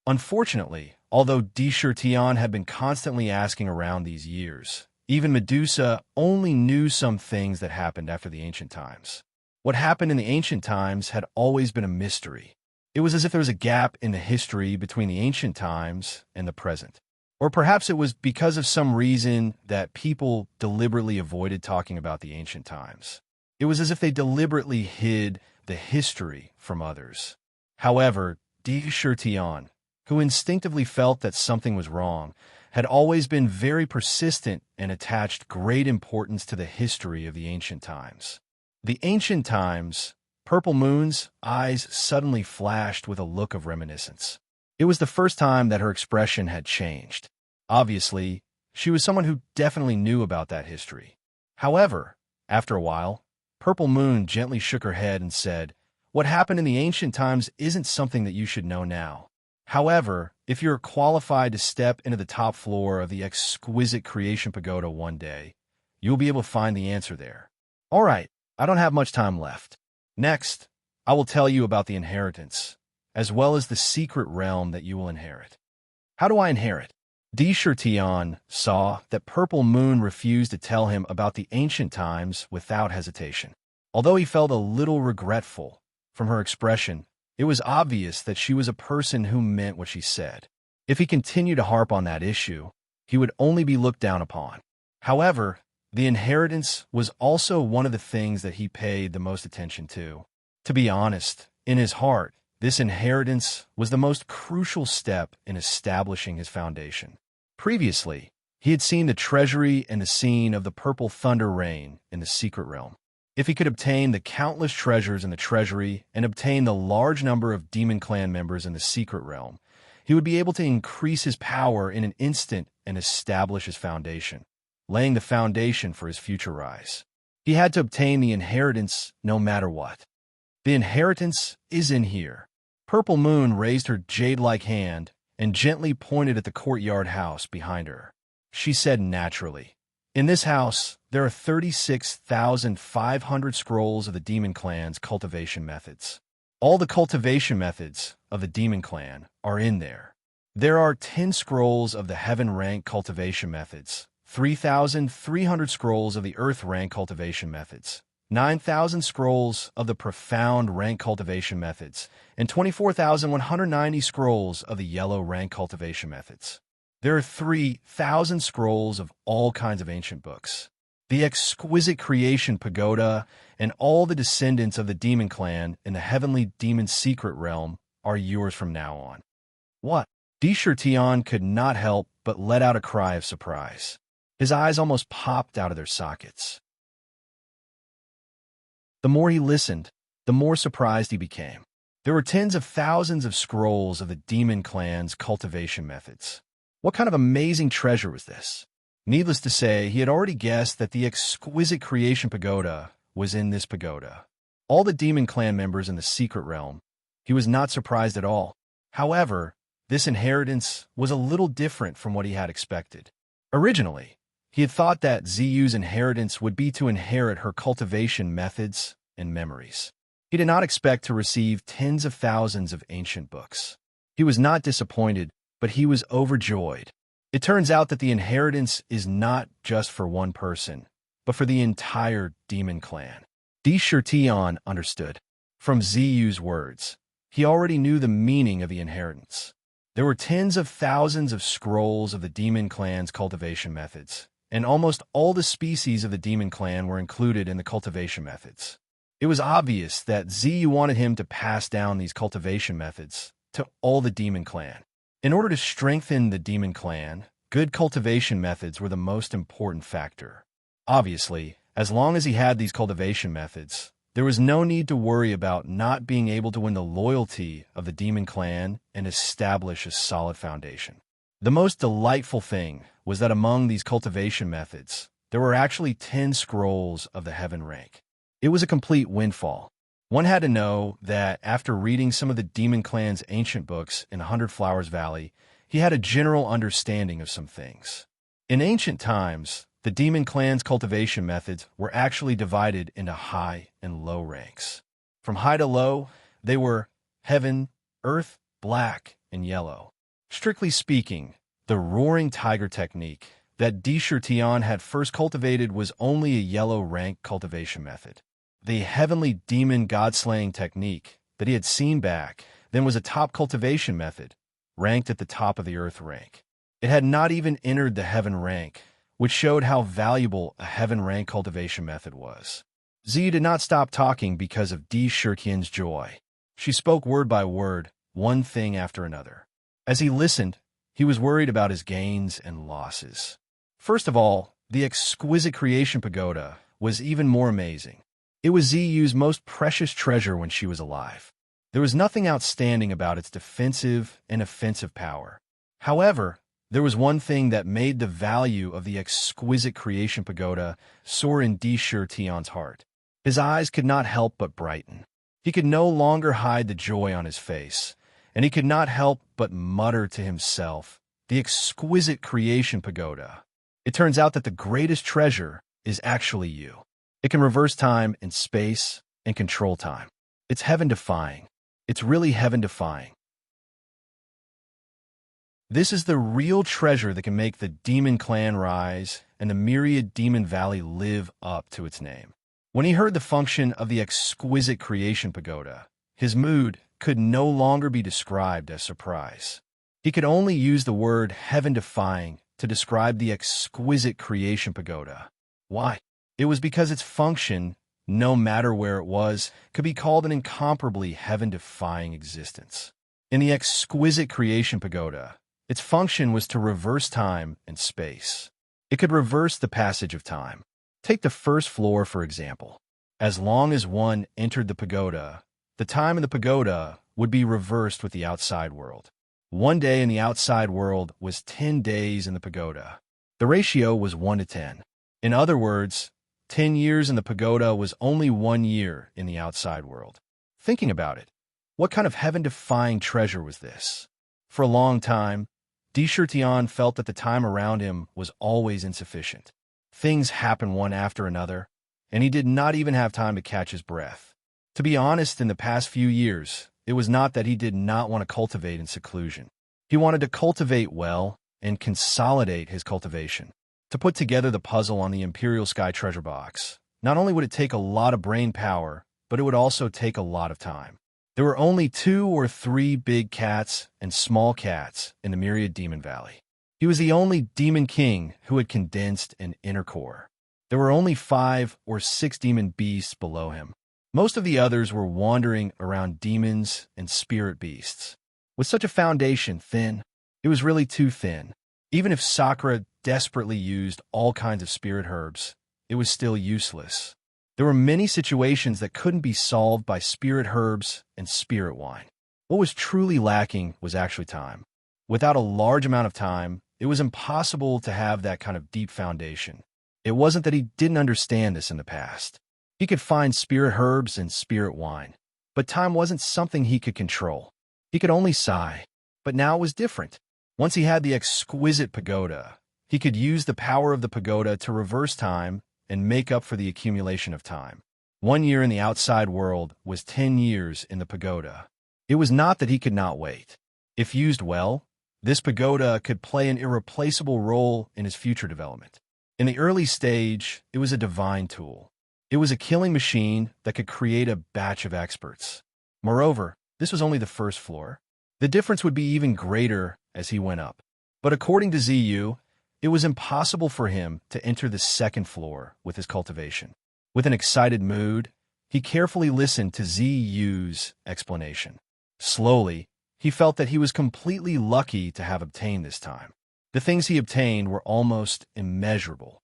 Unfortunately, although Di Shurtian had been constantly asking around these years, even Medusa only knew some things that happened after the ancient times. What happened in the ancient times had always been a mystery. It was as if there was a gap in the history between the ancient times and the present. Or perhaps it was because of some reason that people deliberately avoided talking about the ancient times. It was as if they deliberately hid the history from others. However, Di Shurtian, who instinctively felt that something was wrong, had always been very persistent and attached great importance to the history of the ancient times. The ancient times, Purple Moon's eyes suddenly flashed with a look of reminiscence. It was the first time that her expression had changed. Obviously, she was someone who definitely knew about that history. However, after a while, Purple Moon gently shook her head and said, What happened in the ancient times isn't something that you should know now. However, if you're qualified to step into the top floor of the exquisite creation pagoda one day, you'll be able to find the answer there. All right, I don't have much time left. Next, I will tell you about the inheritance, as well as the secret realm that you will inherit. How do I inherit? Di Shurtian saw that Purple Moon refused to tell him about the ancient times without hesitation. Although he felt a little regretful from her expression, it was obvious that she was a person who meant what she said. If he continued to harp on that issue, he would only be looked down upon. However, the inheritance was also one of the things that he paid the most attention to. To be honest, in his heart, this inheritance was the most crucial step in establishing his foundation. Previously, he had seen the treasury and the scene of the purple thunder rain in the secret realm. If he could obtain the countless treasures in the treasury and obtain the large number of demon clan members in the secret realm, he would be able to increase his power in an instant and establish his foundation, laying the foundation for his future rise. He had to obtain the inheritance no matter what. The inheritance is in here. Purple Moon raised her jade-like hand and gently pointed at the courtyard house behind her. She said naturally, "In this house, there are 36,500 scrolls of the Demon Clan's cultivation methods. All the cultivation methods of the Demon Clan are in there. There are 10 scrolls of the Heaven Rank cultivation methods, 3,300 scrolls of the Earth Rank cultivation methods, 9,000 scrolls of the Profound Rank cultivation methods, and 24,190 scrolls of the Yellow Rank cultivation methods. There are 3,000 scrolls of all kinds of ancient books. The exquisite creation pagoda and all the descendants of the Demon Clan in the heavenly demon secret realm are yours from now on." What? Tion could not help but let out a cry of surprise. His eyes almost popped out of their sockets. The more he listened, the more surprised he became. There were tens of thousands of scrolls of the Demon Clan's cultivation methods. What kind of amazing treasure was this? Needless to say, he had already guessed that the exquisite creation pagoda was in this pagoda. All the Demon Clan members in the secret realm. He was not surprised at all. However, this inheritance was a little different from what he had expected. Originally, he had thought that Ziyu's inheritance would be to inherit her cultivation methods and memories. He did not expect to receive tens of thousands of ancient books. He was not disappointed, but he was overjoyed. It turns out that the inheritance is not just for one person, but for the entire Demon Clan. Tion understood. From Ziyu's words, he already knew the meaning of the inheritance. There were tens of thousands of scrolls of the Demon Clan's cultivation methods, and almost all the species of the Demon Clan were included in the cultivation methods. It was obvious that Ziyu wanted him to pass down these cultivation methods to all the Demon Clan. In order to strengthen the Demon Clan, good cultivation methods were the most important factor. Obviously, as long as he had these cultivation methods, there was no need to worry about not being able to win the loyalty of the Demon Clan and establish a solid foundation. The most delightful thing was that among these cultivation methods, there were actually 10 scrolls of the Heaven Rank. It was a complete windfall. One had to know that after reading some of the Demon Clan's ancient books in 100 Flowers Valley, he had a general understanding of some things. In ancient times, the Demon Clan's cultivation methods were actually divided into high and low ranks. From high to low, they were Heaven, Earth, Black, and Yellow. Strictly speaking, the Roaring Tiger technique that Tion had first cultivated was only a yellow rank cultivation method. The Heavenly Demon God-slaying technique that he had seen back then was a top cultivation method, ranked at the top of the Earth rank. It had not even entered the Heaven rank, which showed how valuable a Heaven rank cultivation method was. Ziyu did not stop talking because of Tion's joy. She spoke word by word, one thing after another. As he listened, he was worried about his gains and losses. First of all, the exquisite creation pagoda was even more amazing. It was Ziyu's most precious treasure when she was alive. There was nothing outstanding about its defensive and offensive power. However, there was one thing that made the value of the exquisite creation pagoda soar in Tion's heart. His eyes could not help but brighten. He could no longer hide the joy on his face, and he could not help but mutter to himself, "The exquisite creation pagoda. It turns out that the greatest treasure is actually you. It can reverse time and space and control time. It's heaven-defying. It's really heaven-defying. This is the real treasure that can make the Demon Clan rise and the myriad Demon Valley live up to its name." When he heard the function of the exquisite creation pagoda, his mood could no longer be described as surprise. He could only use the word heaven-defying to describe the exquisite creation pagoda. Why? It was because its function, no matter where it was, could be called an incomparably heaven-defying existence. In the exquisite creation pagoda, its function was to reverse time and space. It could reverse the passage of time. Take the first floor, for example. As long as one entered the pagoda, the time in the pagoda would be reversed with the outside world. 1 day in the outside world was 10 days in the pagoda. The ratio was 1 to 10. In other words, 10 years in the pagoda was only 1 year in the outside world. Thinking about it, what kind of heaven-defying treasure was this? For a long time, Tian felt that the time around him was always insufficient. Things happened one after another, and he did not even have time to catch his breath. To be honest, in the past few years, it was not that he did not want to cultivate in seclusion. He wanted to cultivate well and consolidate his cultivation. To put together the puzzle on the Imperial Sky treasure box, not only would it take a lot of brain power, but it would also take a lot of time. There were only 2 or 3 big cats and small cats in the Myriad Demon Valley. He was the only demon king who had condensed an inner core. There were only 5 or 6 demon beasts below him. Most of the others were wandering around demons and spirit beasts. With such a foundation thin, it was really too thin. Even if Sakura desperately used all kinds of spirit herbs, it was still useless. There were many situations that couldn't be solved by spirit herbs and spirit wine. What was truly lacking was actually time. Without a large amount of time, it was impossible to have that kind of deep foundation. It wasn't that he didn't understand this in the past. He could find spirit herbs and spirit wine, but time wasn't something he could control. He could only sigh. But now it was different. Once he had the exquisite pagoda, he could use the power of the pagoda to reverse time and make up for the accumulation of time. 1 year in the outside world was 10 years in the pagoda. It was not that he could not wait. If used well, this pagoda could play an irreplaceable role in his future development. In the early stage, it was a divine tool. It was a killing machine that could create a batch of experts. Moreover, this was only the first floor. The difference would be even greater as he went up. But according to Ziyu, it was impossible for him to enter the second floor with his cultivation. With an excited mood, he carefully listened to Ziyu's explanation. Slowly, he felt that he was completely lucky to have obtained this time. The things he obtained were almost immeasurable.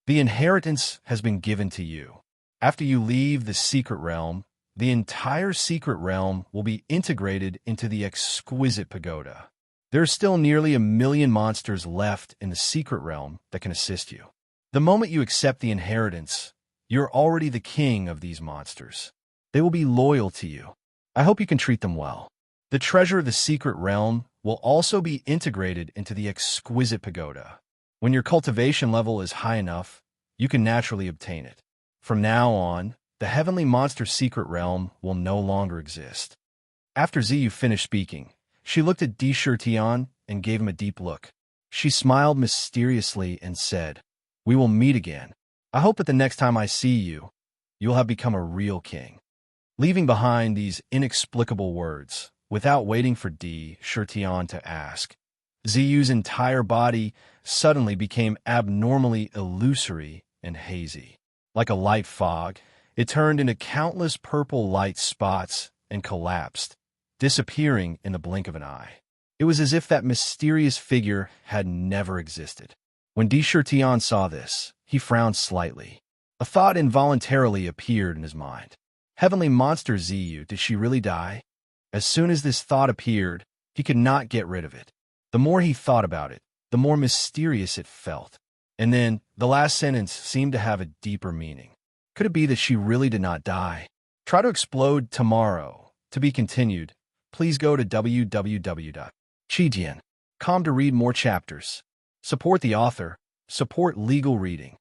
The inheritance has been given to you. After you leave the secret realm, the entire secret realm will be integrated into the exquisite pagoda. There are still nearly 1 million monsters left in the secret realm that can assist you. The moment you accept the inheritance, you're already the king of these monsters. They will be loyal to you. I hope you can treat them well. The treasure of the secret realm will also be integrated into the exquisite pagoda. When your cultivation level is high enough, you can naturally obtain it. From now on, the heavenly monster secret realm will no longer exist. After Ziyu finished speaking, she looked at Tian and gave him a deep look. She smiled mysteriously and said, "We will meet again. I hope that the next time I see you, you'll have become a real king." Leaving behind these inexplicable words, without waiting for Tian to ask, Ziyu's entire body suddenly became abnormally illusory and hazy. Like a light fog, it turned into countless purple light spots and collapsed, disappearing in the blink of an eye. It was as if that mysterious figure had never existed. When Tian saw this, he frowned slightly. A thought involuntarily appeared in his mind. Heavenly monster Ziyu, did she really die? As soon as this thought appeared, he could not get rid of it. The more he thought about it, the more mysterious it felt. And then, the last sentence seemed to have a deeper meaning. Could it be that she really did not die? Try to explode tomorrow. To be continued, please go to www.chijian.com to read more chapters. Support the author. Support legal reading.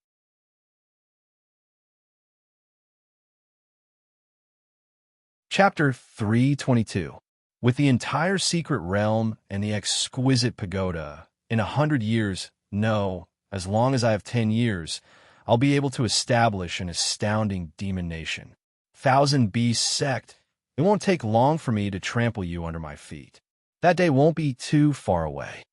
Chapter 322. With the entire secret realm and the exquisite pagoda, in 100 years, no, as long as I have 10 years, I'll be able to establish an astounding demon nation. 1,000 Beast Sect It won't take long for me to trample you under my feet. That day won't be too far away.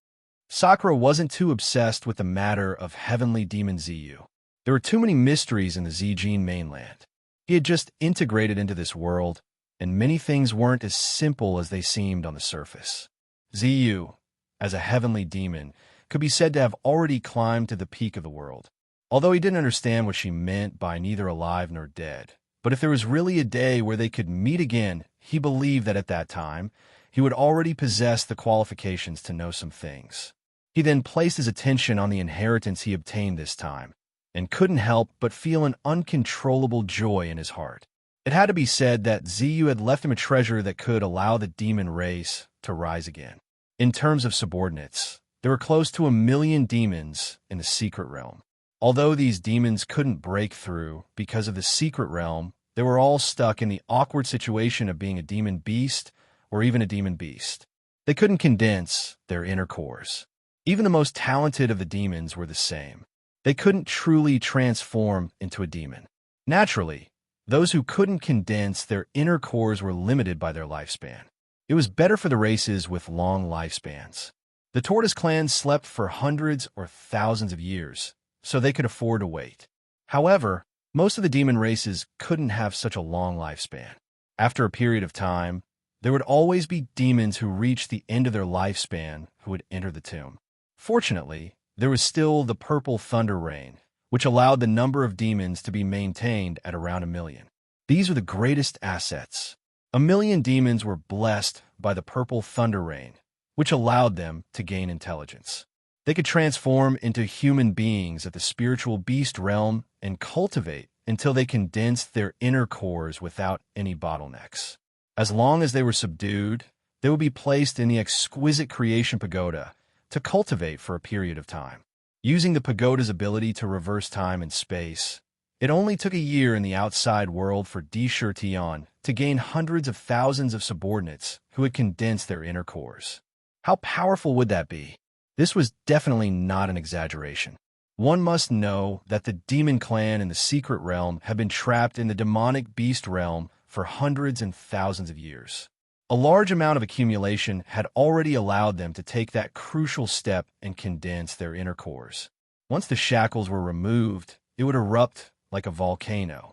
Sakura wasn't too obsessed with the matter of heavenly demon Ziyu. There were too many mysteries in the Zijin mainland. He had just integrated into this world, and many things weren't as simple as they seemed on the surface. Ziyu, as a heavenly demon, could be said to have already climbed to the peak of the world, although he didn't understand what she meant by neither alive nor dead. But if there was really a day where they could meet again, he believed that at that time, he would already possess the qualifications to know some things. He then placed his attention on the inheritance he obtained this time, and couldn't help but feel an uncontrollable joy in his heart. It had to be said that Ziyu had left him a treasure that could allow the demon race to rise again. In terms of subordinates, there were close to 1 million demons in the secret realm. Although these demons couldn't break through because of the secret realm, they were all stuck in the awkward situation of being a demon beast or even a demon beast. They couldn't condense their inner cores. Even the most talented of the demons were the same. They couldn't truly transform into a demon. Naturally, those who couldn't condense their inner cores were limited by their lifespan. It was better for the races with long lifespans. The Tortoise clan slept for hundreds or thousands of years, so they could afford to wait. However, most of the demon races couldn't have such a long lifespan. After a period of time, there would always be demons who reached the end of their lifespan who would enter the tomb. Fortunately, there was still the purple thunder rain, which allowed the number of demons to be maintained at around 1 million. These were the greatest assets. 1 million demons were blessed by the purple thunder rain, which allowed them to gain intelligence. They could transform into human beings at the spiritual beast realm and cultivate until they condensed their inner cores without any bottlenecks. As long as they were subdued, they would be placed in the exquisite creation pagoda to cultivate for a period of time. Using the pagoda's ability to reverse time and space, it only took a year in the outside world for Di Shirtion to gain hundreds of thousands of subordinates who had condensed their inner cores. How powerful would that be? This was definitely not an exaggeration. One must know that the demon clan in the secret realm had been trapped in the demonic beast realm for hundreds and thousands of years. A large amount of accumulation had already allowed them to take that crucial step and condense their inner cores. Once the shackles were removed, it would erupt like a volcano.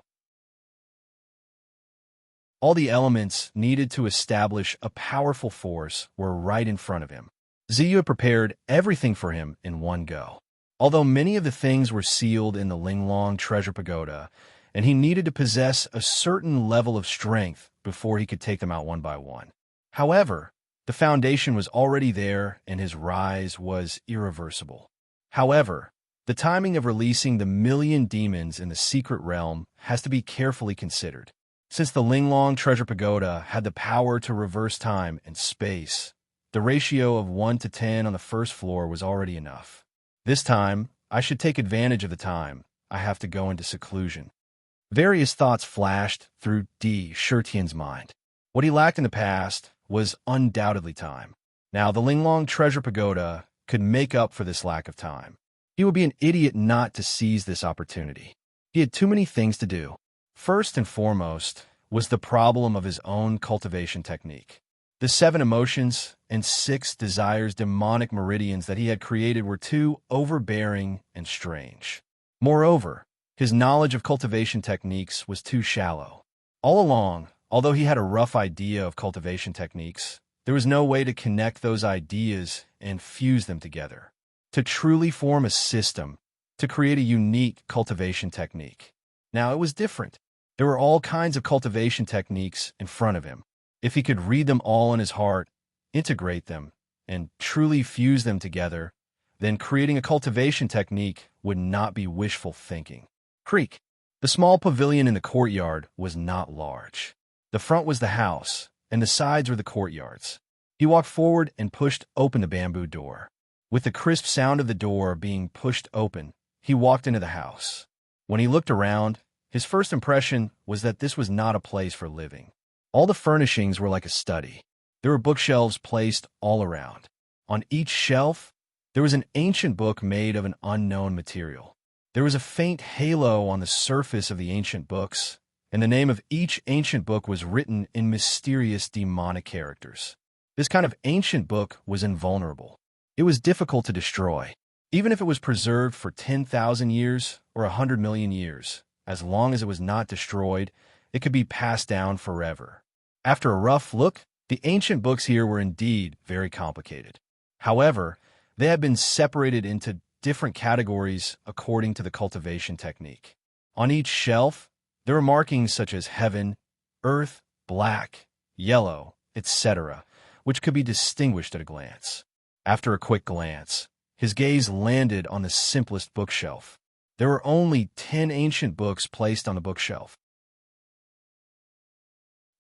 All the elements needed to establish a powerful force were right in front of him. Ziyu had prepared everything for him in one go. Although many of the things were sealed in the Linglong treasure pagoda, and he needed to possess a certain level of strength before he could take them out one by one. However, the foundation was already there and his rise was irreversible. However, the timing of releasing the 1 million demons in the secret realm has to be carefully considered. Since the Linglong treasure pagoda had the power to reverse time and space, the ratio of 1 to 10 on the first floor was already enough. This time, I should take advantage of the time I have to go into seclusion. Various thoughts flashed through Di Shirtian's mind. What he lacked in the past was undoubtedly time. Now, the Linglong treasure pagoda could make up for this lack of time. He would be an idiot not to seize this opportunity. He had too many things to do. First and foremost was the problem of his own cultivation technique. The 7 emotions and 6 desires demonic meridians that he had created were too overbearing and strange. Moreover, his knowledge of cultivation techniques was too shallow. All along, although he had a rough idea of cultivation techniques, there was no way to connect those ideas and fuse them together. To truly form a system, to create a unique cultivation technique. Now, it was different. There were all kinds of cultivation techniques in front of him. If he could read them all in his heart, integrate them, and truly fuse them together, then creating a cultivation technique would not be wishful thinking. Creek. The small pavilion in the courtyard was not large. The front was the house, and the sides were the courtyards. He walked forward and pushed open the bamboo door. With the crisp sound of the door being pushed open, he walked into the house. When he looked around, his first impression was that this was not a place for living. All the furnishings were like a study. There were bookshelves placed all around. On each shelf, there was an ancient book made of an unknown material. There was a faint halo on the surface of the ancient books, and the name of each ancient book was written in mysterious demonic characters. This kind of ancient book was invulnerable. It was difficult to destroy, even if it was preserved for 10,000 years or 100 million years. As long as it was not destroyed, it could be passed down forever. After a rough look, the ancient books here were indeed very complicated. However, they had been separated into different categories according to the cultivation technique. On each shelf, there were markings such as heaven, earth, black, yellow, etc., which could be distinguished at a glance. After a quick glance, his gaze landed on the simplest bookshelf. There were only 10 ancient books placed on the bookshelf.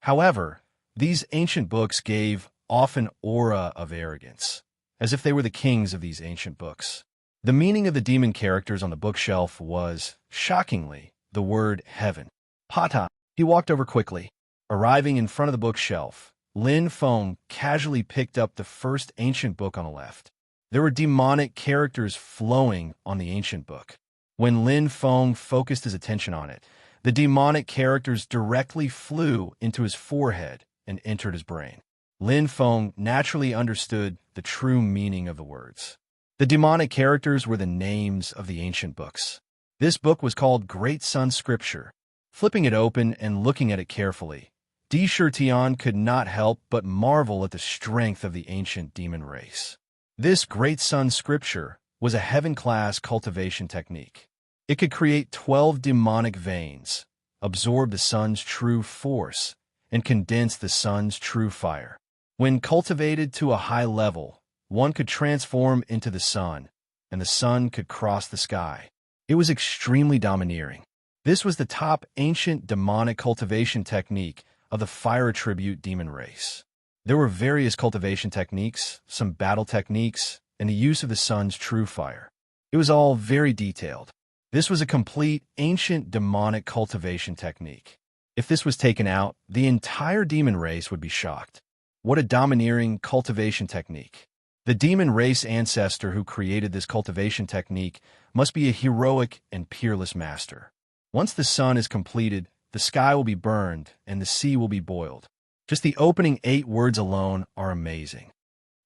However, these ancient books gave off an aura of arrogance, as if they were the kings of these ancient books. The meaning of the demon characters on the bookshelf was, shockingly, the word heaven. Pata. He walked over quickly. Arriving in front of the bookshelf, Lin Feng casually picked up the first ancient book on the left. There were demonic characters flowing on the ancient book. When Lin Feng focused his attention on it, the demonic characters directly flew into his forehead and entered his brain. Lin Feng naturally understood the true meaning of the words. The demonic characters were the names of the ancient books. This book was called Great Sun Scripture. Flipping it open and looking at it carefully, Di Shirtian could not help but marvel at the strength of the ancient demon race. This Great Sun Scripture was a heaven-class cultivation technique. It could create 12 demonic veins, absorb the sun's true force, and condense the sun's true fire. When cultivated to a high level, one could transform into the sun, and the sun could cross the sky. It was extremely domineering. This was the top ancient demonic cultivation technique of the fire attribute demon race. There were various cultivation techniques, some battle techniques, and the use of the sun's true fire. It was all very detailed. This was a complete ancient demonic cultivation technique. If this was taken out, the entire demon race would be shocked. What a domineering cultivation technique. The demon race ancestor who created this cultivation technique must be a heroic and peerless master. Once the sun is completed, the sky will be burned and the sea will be boiled. Just the opening 8 words alone are amazing.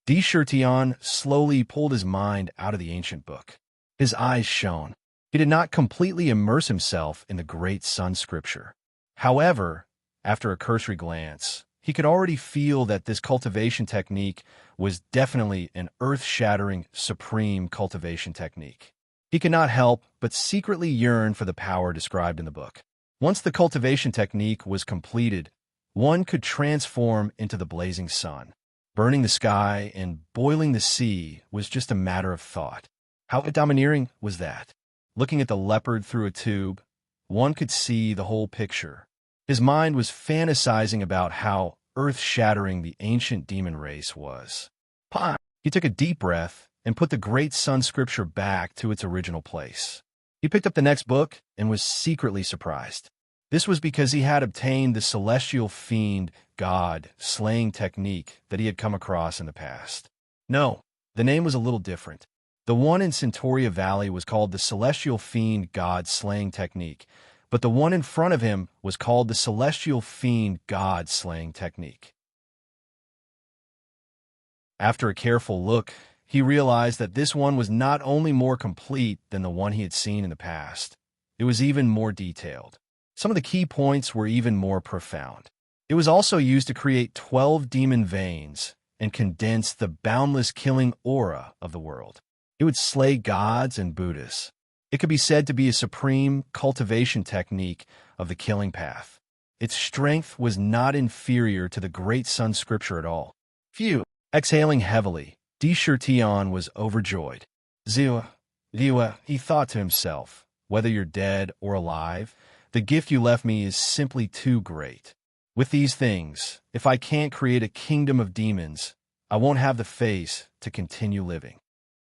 Di Shirtian slowly pulled his mind out of the ancient book. His eyes shone. He did not completely immerse himself in the Great Sun Scripture. However, after a cursory glance, he could already feel that this cultivation technique was definitely an earth-shattering, supreme cultivation technique. He could not help but secretly yearn for the power described in the book. Once the cultivation technique was completed, one could transform into the blazing sun. Burning the sky and boiling the sea was just a matter of thought. How domineering was that? Looking at the leopard through a tube, one could see the whole picture. His mind was fantasizing about how earth-shattering the ancient demon race was. He took a deep breath and put the Great Sun Scripture back to its original place. He picked up the next book and was secretly surprised. This was because he had obtained the celestial fiend god slaying technique that he had come across in the past. No, the name was a little different. The one in Centauria Valley was called the celestial fiend god slaying technique, but the one in front of him was called the celestial fiend god slaying technique. After a careful look, he realized that this one was not only more complete than the one he had seen in the past, it was even more detailed. Some of the key points were even more profound. It was also used to create 12 demon veins and condense the boundless killing aura of the world. It would slay gods and Buddhas. It could be said to be a supreme cultivation technique of the killing path. Its strength was not inferior to the Great Sun Scripture at all. Phew! Exhaling heavily, Di Shirtian was overjoyed. Liwa, he thought to himself, whether you're dead or alive, the gift you left me is simply too great. With these things, if I can't create a kingdom of demons, I won't have the face to continue living.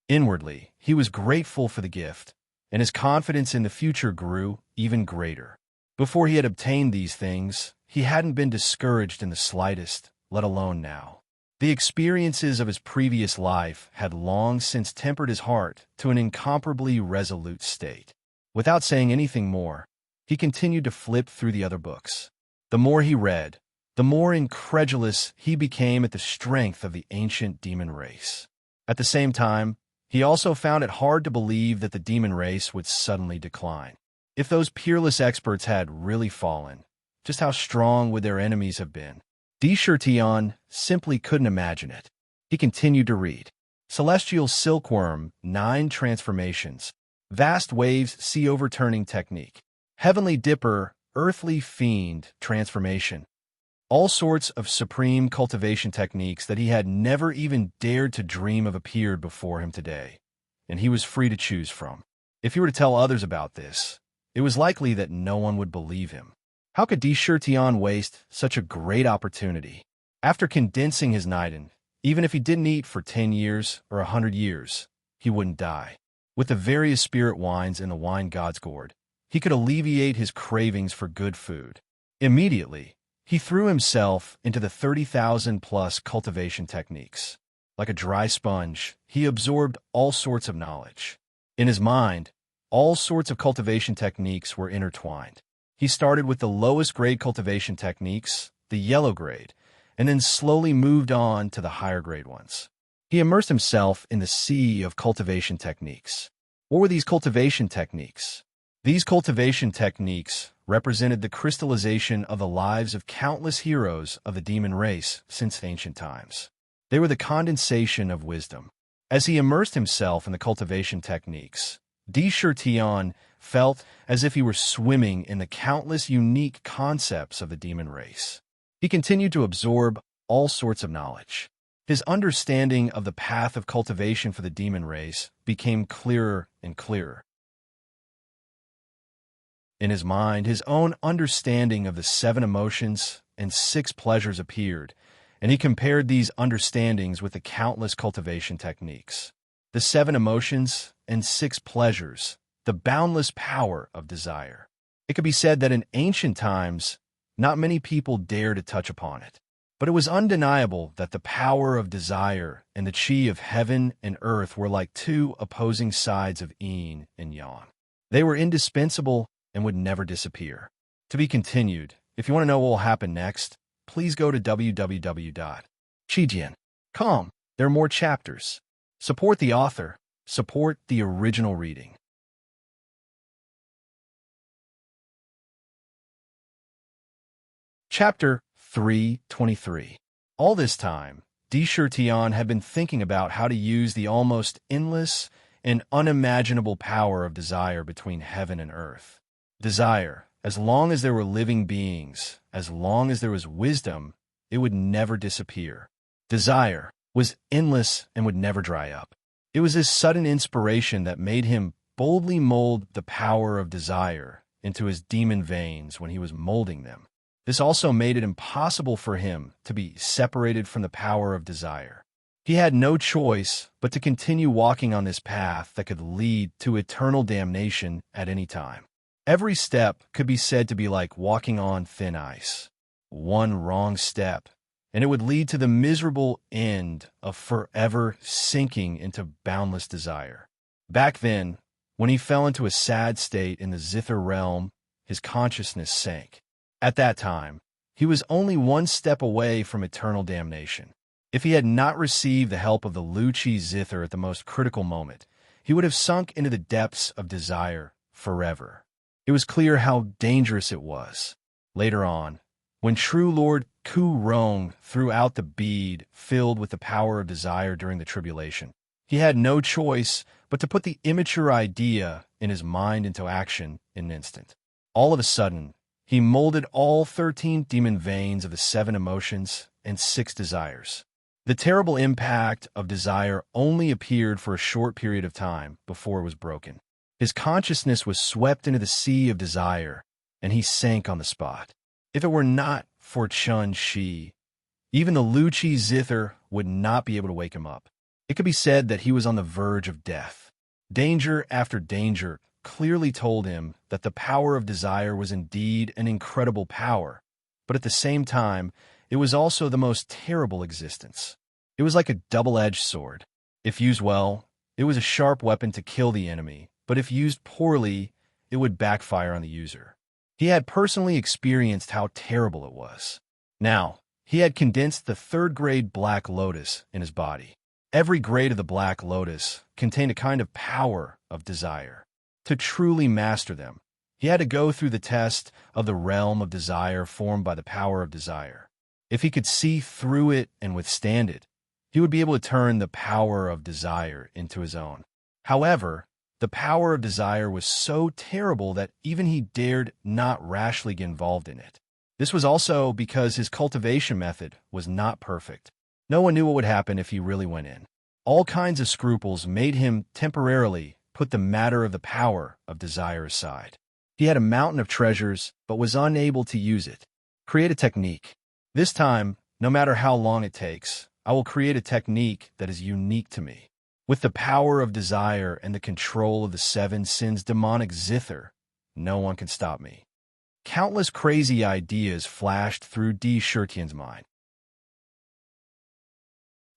Inwardly, he was grateful for the gift, and his confidence in the future grew even greater. Before he had obtained these things, he hadn't been discouraged in the slightest, let alone now. The experiences of his previous life had long since tempered his heart to an incomparably resolute state. Without saying anything more, he continued to flip through the other books. The more he read, the more incredulous he became at the strength of the ancient demon race. At the same time, he also found it hard to believe that the demon race would suddenly decline. If those peerless experts had really fallen, just how strong would their enemies have been? Tion simply couldn't imagine it. He continued to read. Celestial Silkworm, 9 transformations. Vast Waves, Sea Overturning Technique. Heavenly Dipper, Earthly Fiend, transformation. All sorts of supreme cultivation techniques that he had never even dared to dream of appeared before him today, and he was free to choose from. If he were to tell others about this, it was likely that no one would believe him. How could Tion waste such a great opportunity? After condensing his Niden, even if he didn't eat for 10 years or 100 years, he wouldn't die. With the various spirit wines in the wine god's gourd, he could alleviate his cravings for good food. Immediately, he threw himself into the 30,000-plus cultivation techniques. Like a dry sponge, he absorbed all sorts of knowledge. In his mind, all sorts of cultivation techniques were intertwined. He started with the lowest grade cultivation techniques, the yellow grade, and then slowly moved on to the higher grade ones. He immersed himself in the sea of cultivation techniques. What were these cultivation techniques? These cultivation techniques represented the crystallization of the lives of countless heroes of the demon race since ancient times. They were the condensation of wisdom. As he immersed himself in the cultivation techniques, Tion felt as if he were swimming in the countless unique concepts of the demon race. He continued to absorb all sorts of knowledge. His understanding of the path of cultivation for the demon race became clearer and clearer. In his mind, his own understanding of the 7 emotions and 6 pleasures appeared, and he compared these understandings with the countless cultivation techniques. The 7 emotions and 6 pleasures, the boundless power of desire. It could be said that in ancient times, not many people dared to touch upon it. But it was undeniable that the power of desire and the chi of heaven and earth were like 2 opposing sides of yin and yang. They were indispensable and would never disappear. To be continued. If you want to know what will happen next, please go to www.chijian.com. There are more chapters. Support the author. Support the original reading. Chapter 323. All this time, Tion had been thinking about how to use the almost endless and unimaginable power of desire between heaven and earth. Desire, as long as there were living beings, as long as there was wisdom, it would never disappear. Desire was endless and would never dry up. It was this sudden inspiration that made him boldly mold the power of desire into his demon veins when he was molding them. This also made it impossible for him to be separated from the power of desire. He had no choice but to continue walking on this path that could lead to eternal damnation at any time. Every step could be said to be like walking on thin ice. One wrong step, and it would lead to the miserable end of forever sinking into boundless desire. Back then, when he fell into a sad state in the Zither realm, his consciousness sank. At that time, he was only 1 step away from eternal damnation. If he had not received the help of the Luchi Zither at the most critical moment, he would have sunk into the depths of desire forever. It was clear how dangerous it was. Later on, when True Lord Ku Rong threw out the bead filled with the power of desire during the tribulation, he had no choice but to put the immature idea in his mind into action in an instant. All of a sudden, he molded all 13 demon veins of the 7 emotions and 6 desires. The terrible impact of desire only appeared for a short period of time before it was broken. His consciousness was swept into the sea of desire, and he sank on the spot. If it were not for Chun Shi, even the Luchi Zither would not be able to wake him up. It could be said that he was on the verge of death. Danger after danger clearly told him that the power of desire was indeed an incredible power, but at the same time, it was also the most terrible existence. It was like a double-edged sword. If used well, it was a sharp weapon to kill the enemy, but if used poorly, it would backfire on the user. He had personally experienced how terrible it was. Now, he had condensed the third-grade Black Lotus in his body. Every grade of the Black Lotus contained a kind of power of desire. To truly master them, he had to go through the test of the realm of desire formed by the power of desire. If he could see through it and withstand it, he would be able to turn the power of desire into his own. However, the power of desire was so terrible that even he dared not rashly get involved in it. This was also because his cultivation method was not perfect. No one knew what would happen if he really went in. All kinds of scruples made him temporarily put the matter of the power of desire aside. He had a mountain of treasures, but was unable to use it. Create a technique. This time, no matter how long it takes, I will create a technique that is unique to me. With the power of desire and the control of the 7 sins demonic zither, no one can stop me. Countless crazy ideas flashed through D. Shurtian's mind.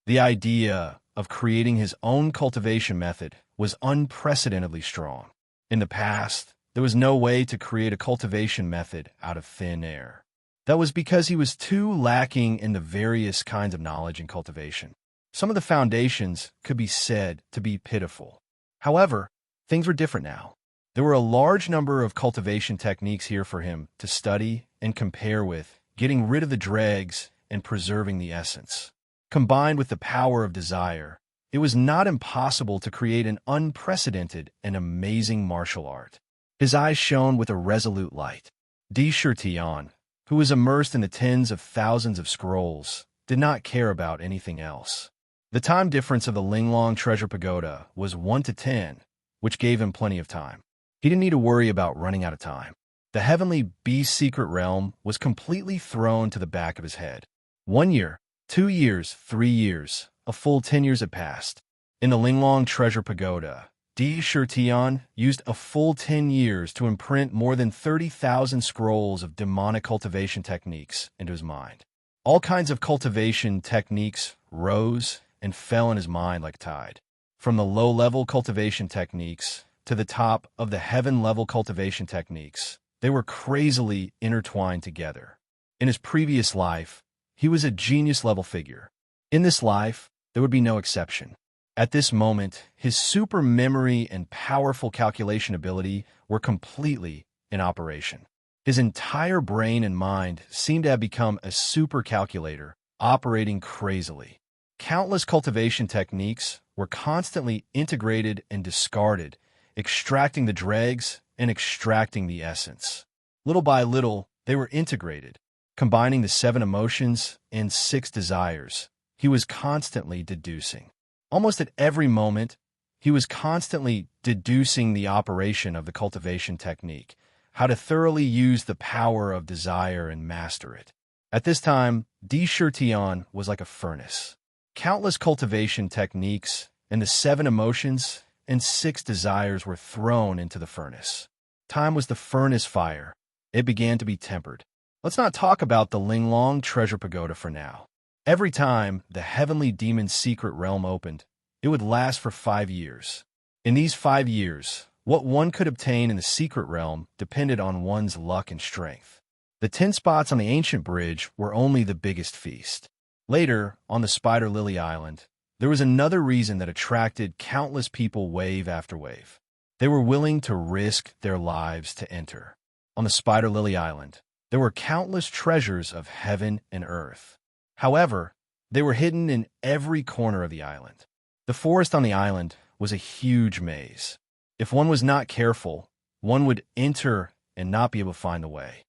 The idea of creating his own cultivation method was unprecedentedly strong. In the past, there was no way to create a cultivation method out of thin air. That was because he was too lacking in the various kinds of knowledge and cultivation. Some of the foundations could be said to be pitiful. However, things were different now. There were a large number of cultivation techniques here for him to study and compare with, getting rid of the dregs and preserving the essence. Combined with the power of desire, it was not impossible to create an unprecedented and amazing martial art. His eyes shone with a resolute light. D. Shurtian, who was immersed in the tens of thousands of scrolls, did not care about anything else. The time difference of the Linglong Treasure Pagoda was 1 to 10, which gave him plenty of time. He didn't need to worry about running out of time. The heavenly beast secret realm was completely thrown to the back of his head. 1 year, 2 years, 3 years, a full 10 years had passed. In the Linglong Treasure Pagoda, D. Shurtian used a full 10 years to imprint more than 30,000 scrolls of demonic cultivation techniques into his mind. All kinds of cultivation techniques rose and fell in his mind like tide. From the low-level cultivation techniques to the top of the heaven-level cultivation techniques, they were crazily intertwined together. In his previous life, he was a genius-level figure. In this life, there would be no exception. At this moment, his super memory and powerful calculation ability were completely in operation. His entire brain and mind seemed to have become a super calculator, operating crazily. Countless cultivation techniques were constantly integrated and discarded, extracting the dregs and extracting the essence. Little by little, they were integrated, combining the 7 emotions and 6 desires. He was constantly deducing. Almost at every moment, he was constantly deducing the operation of the cultivation technique, how to thoroughly use the power of desire and master it. At this time, D. Shurtian was like a furnace. Countless cultivation techniques and the 7 emotions and 6 desires were thrown into the furnace. Time was the furnace fire. It began to be tempered. Let's not talk about the Linglong Treasure Pagoda for now. Every time the heavenly demon's secret realm opened, it would last for 5 years. In these 5 years, what one could obtain in the secret realm depended on one's luck and strength. The 10 spots on the ancient bridge were only the biggest feast. Later, on the Spider Lily Island, there was another reason that attracted countless people wave after wave. They were willing to risk their lives to enter. On the Spider Lily Island, there were countless treasures of heaven and earth. However, they were hidden in every corner of the island. The forest on the island was a huge maze. If one was not careful, one would enter and not be able to find the way.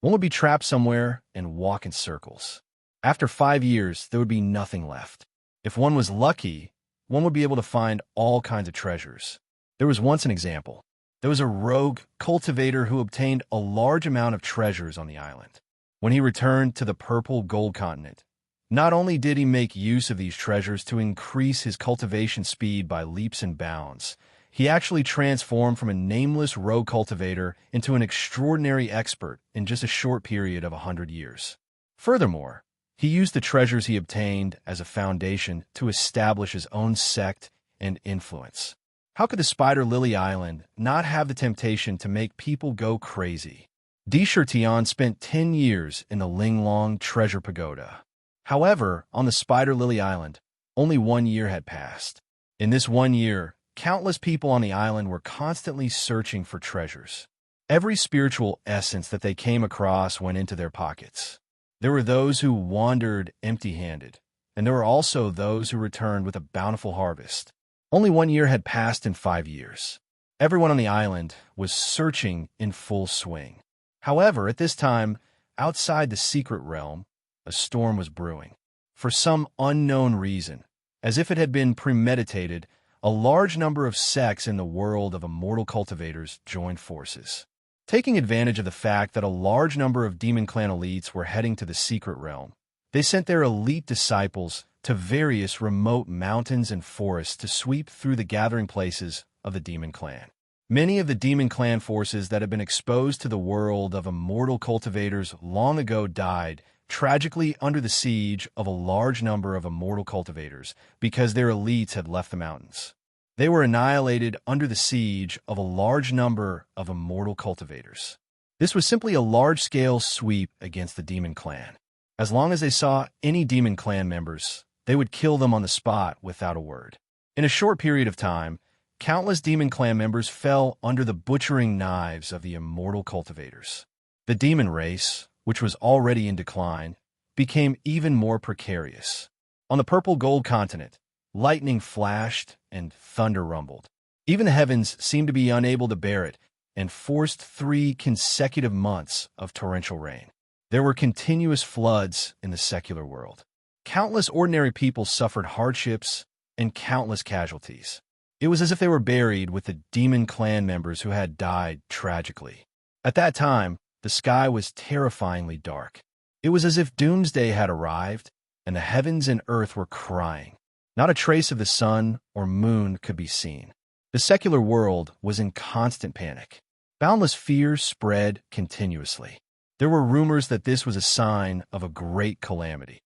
One would be trapped somewhere and walk in circles. After 5 years, there would be nothing left. If one was lucky, one would be able to find all kinds of treasures. There was once an example. There was a rogue cultivator who obtained a large amount of treasures on the island. When he returned to the purple gold continent, not only did he make use of these treasures to increase his cultivation speed by leaps and bounds, he actually transformed from a nameless rogue cultivator into an extraordinary expert in just a short period of 100 years. Furthermore, he used the treasures he obtained as a foundation to establish his own sect and influence. How could the Spider Lily Island not have the temptation to make people go crazy? Tion spent 10 years in the Linglong Treasure Pagoda. However, on the Spider Lily Island, only 1 year had passed. In this 1 year, countless people on the island were constantly searching for treasures. Every spiritual essence that they came across went into their pockets. There were those who wandered empty-handed, and there were also those who returned with a bountiful harvest. Only 1 year had passed in 5 years. Everyone on the island was searching in full swing. However, at this time, outside the secret realm, a storm was brewing. For some unknown reason, as if it had been premeditated, a large number of sects in the world of immortal cultivators joined forces. Taking advantage of the fact that a large number of Demon Clan elites were heading to the secret realm, they sent their elite disciples to various remote mountains and forests to sweep through the gathering places of the Demon Clan. Many of the Demon Clan forces that had been exposed to the world of immortal cultivators long ago died tragically under the siege of a large number of immortal cultivators because their elites had left the mountains. They were annihilated under the siege of a large number of immortal cultivators. This was simply a large-scale sweep against the Demon Clan. As long as they saw any Demon Clan members, they would kill them on the spot without a word. In a short period of time, countless Demon Clan members fell under the butchering knives of the immortal cultivators. The demon race, which was already in decline, became even more precarious. On the purple gold continent, lightning flashed and thunder rumbled. Even the heavens seemed to be unable to bear it and forced 3 consecutive months of torrential rain. There were continuous floods in the secular world. Countless ordinary people suffered hardships and countless casualties. It was as if they were buried with the Demon Clan members who had died tragically. At that time, the sky was terrifyingly dark. It was as if doomsday had arrived, and the heavens and earth were crying. Not a trace of the sun or moon could be seen. The secular world was in constant panic. Boundless fear spread continuously. There were rumors that this was a sign of a great calamity.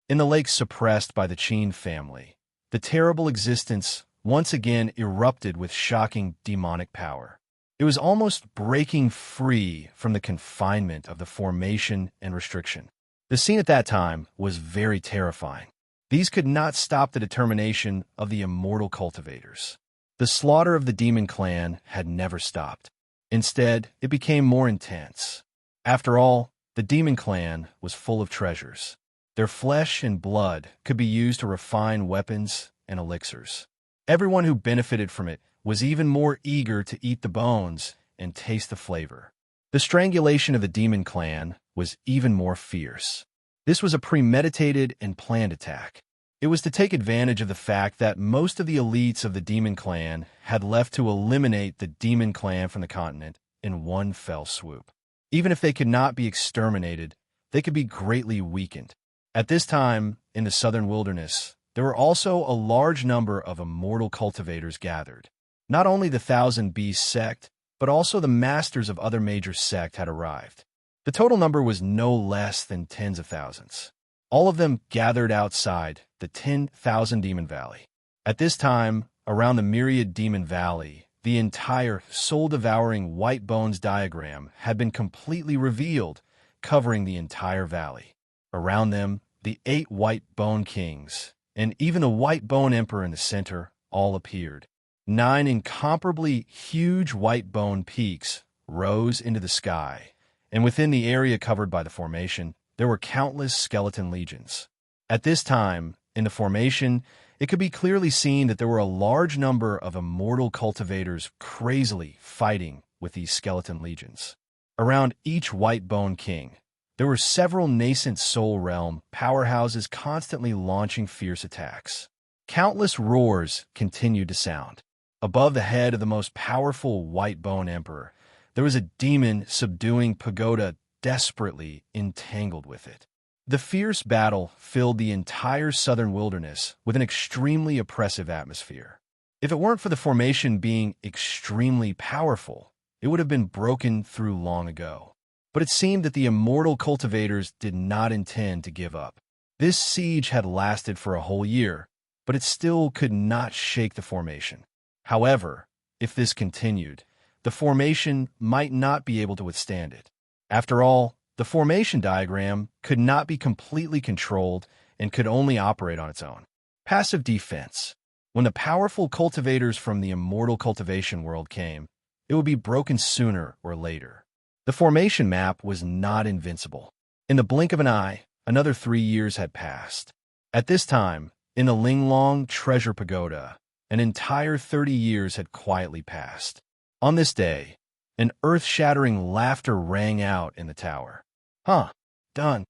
In the lake suppressed by the Qin family, the terrible existence once again erupted with shocking demonic power. It was almost breaking free from the confinement of the formation and restriction. The scene at that time was very terrifying. These could not stop the determination of the immortal cultivators. The slaughter of the Demon Clan had never stopped. Instead, it became more intense. After all, the Demon Clan was full of treasures. Their flesh and blood could be used to refine weapons and elixirs. Everyone who benefited from it was even more eager to eat the bones and taste the flavor. The strangulation of the Demon Clan was even more fierce. This was a premeditated and planned attack. It was to take advantage of the fact that most of the elites of the Demon Clan had left to eliminate the Demon Clan from the continent in one fell swoop. Even if they could not be exterminated, they could be greatly weakened. At this time, in the southern wilderness, there were also a large number of immortal cultivators gathered. Not only the Thousand Beasts sect, but also the masters of other major sects had arrived. The total number was no less than tens of thousands. All of them gathered outside the 10,000 Demon Valley. At this time, around the myriad Demon Valley, the entire soul-devouring white bones diagram had been completely revealed, covering the entire valley. Around them, the 8 white bone kings, and even the white bone emperor in the center, all appeared. 9 incomparably huge white bone peaks rose into the sky, and within the area covered by the formation, there were countless skeleton legions. At this time, in the formation, it could be clearly seen that there were a large number of immortal cultivators crazily fighting with these skeleton legions. Around each white bone king, there were several nascent soul realm powerhouses constantly launching fierce attacks. Countless roars continued to sound. Above the head of the most powerful white bone emperor, there was a demon subduing pagoda desperately entangled with it. The fierce battle filled the entire southern wilderness with an extremely oppressive atmosphere. If it weren't for the formation being extremely powerful, it would have been broken through long ago. But it seemed that the immortal cultivators did not intend to give up. This siege had lasted for a whole year, but but it still could not shake the formation. However, if this continued, the formation might not be able to withstand it. After all, the formation diagram could not be completely controlled and could only operate on its own. Passive defense. When the powerful cultivators from the immortal cultivation world came, it would be broken sooner or later. The formation map was not invincible. In the blink of an eye, another 3 years had passed. At this time, in the Linglong Treasure Pagoda, an entire 30 years had quietly passed. On this day, an earth-shattering laughter rang out in the tower. Done.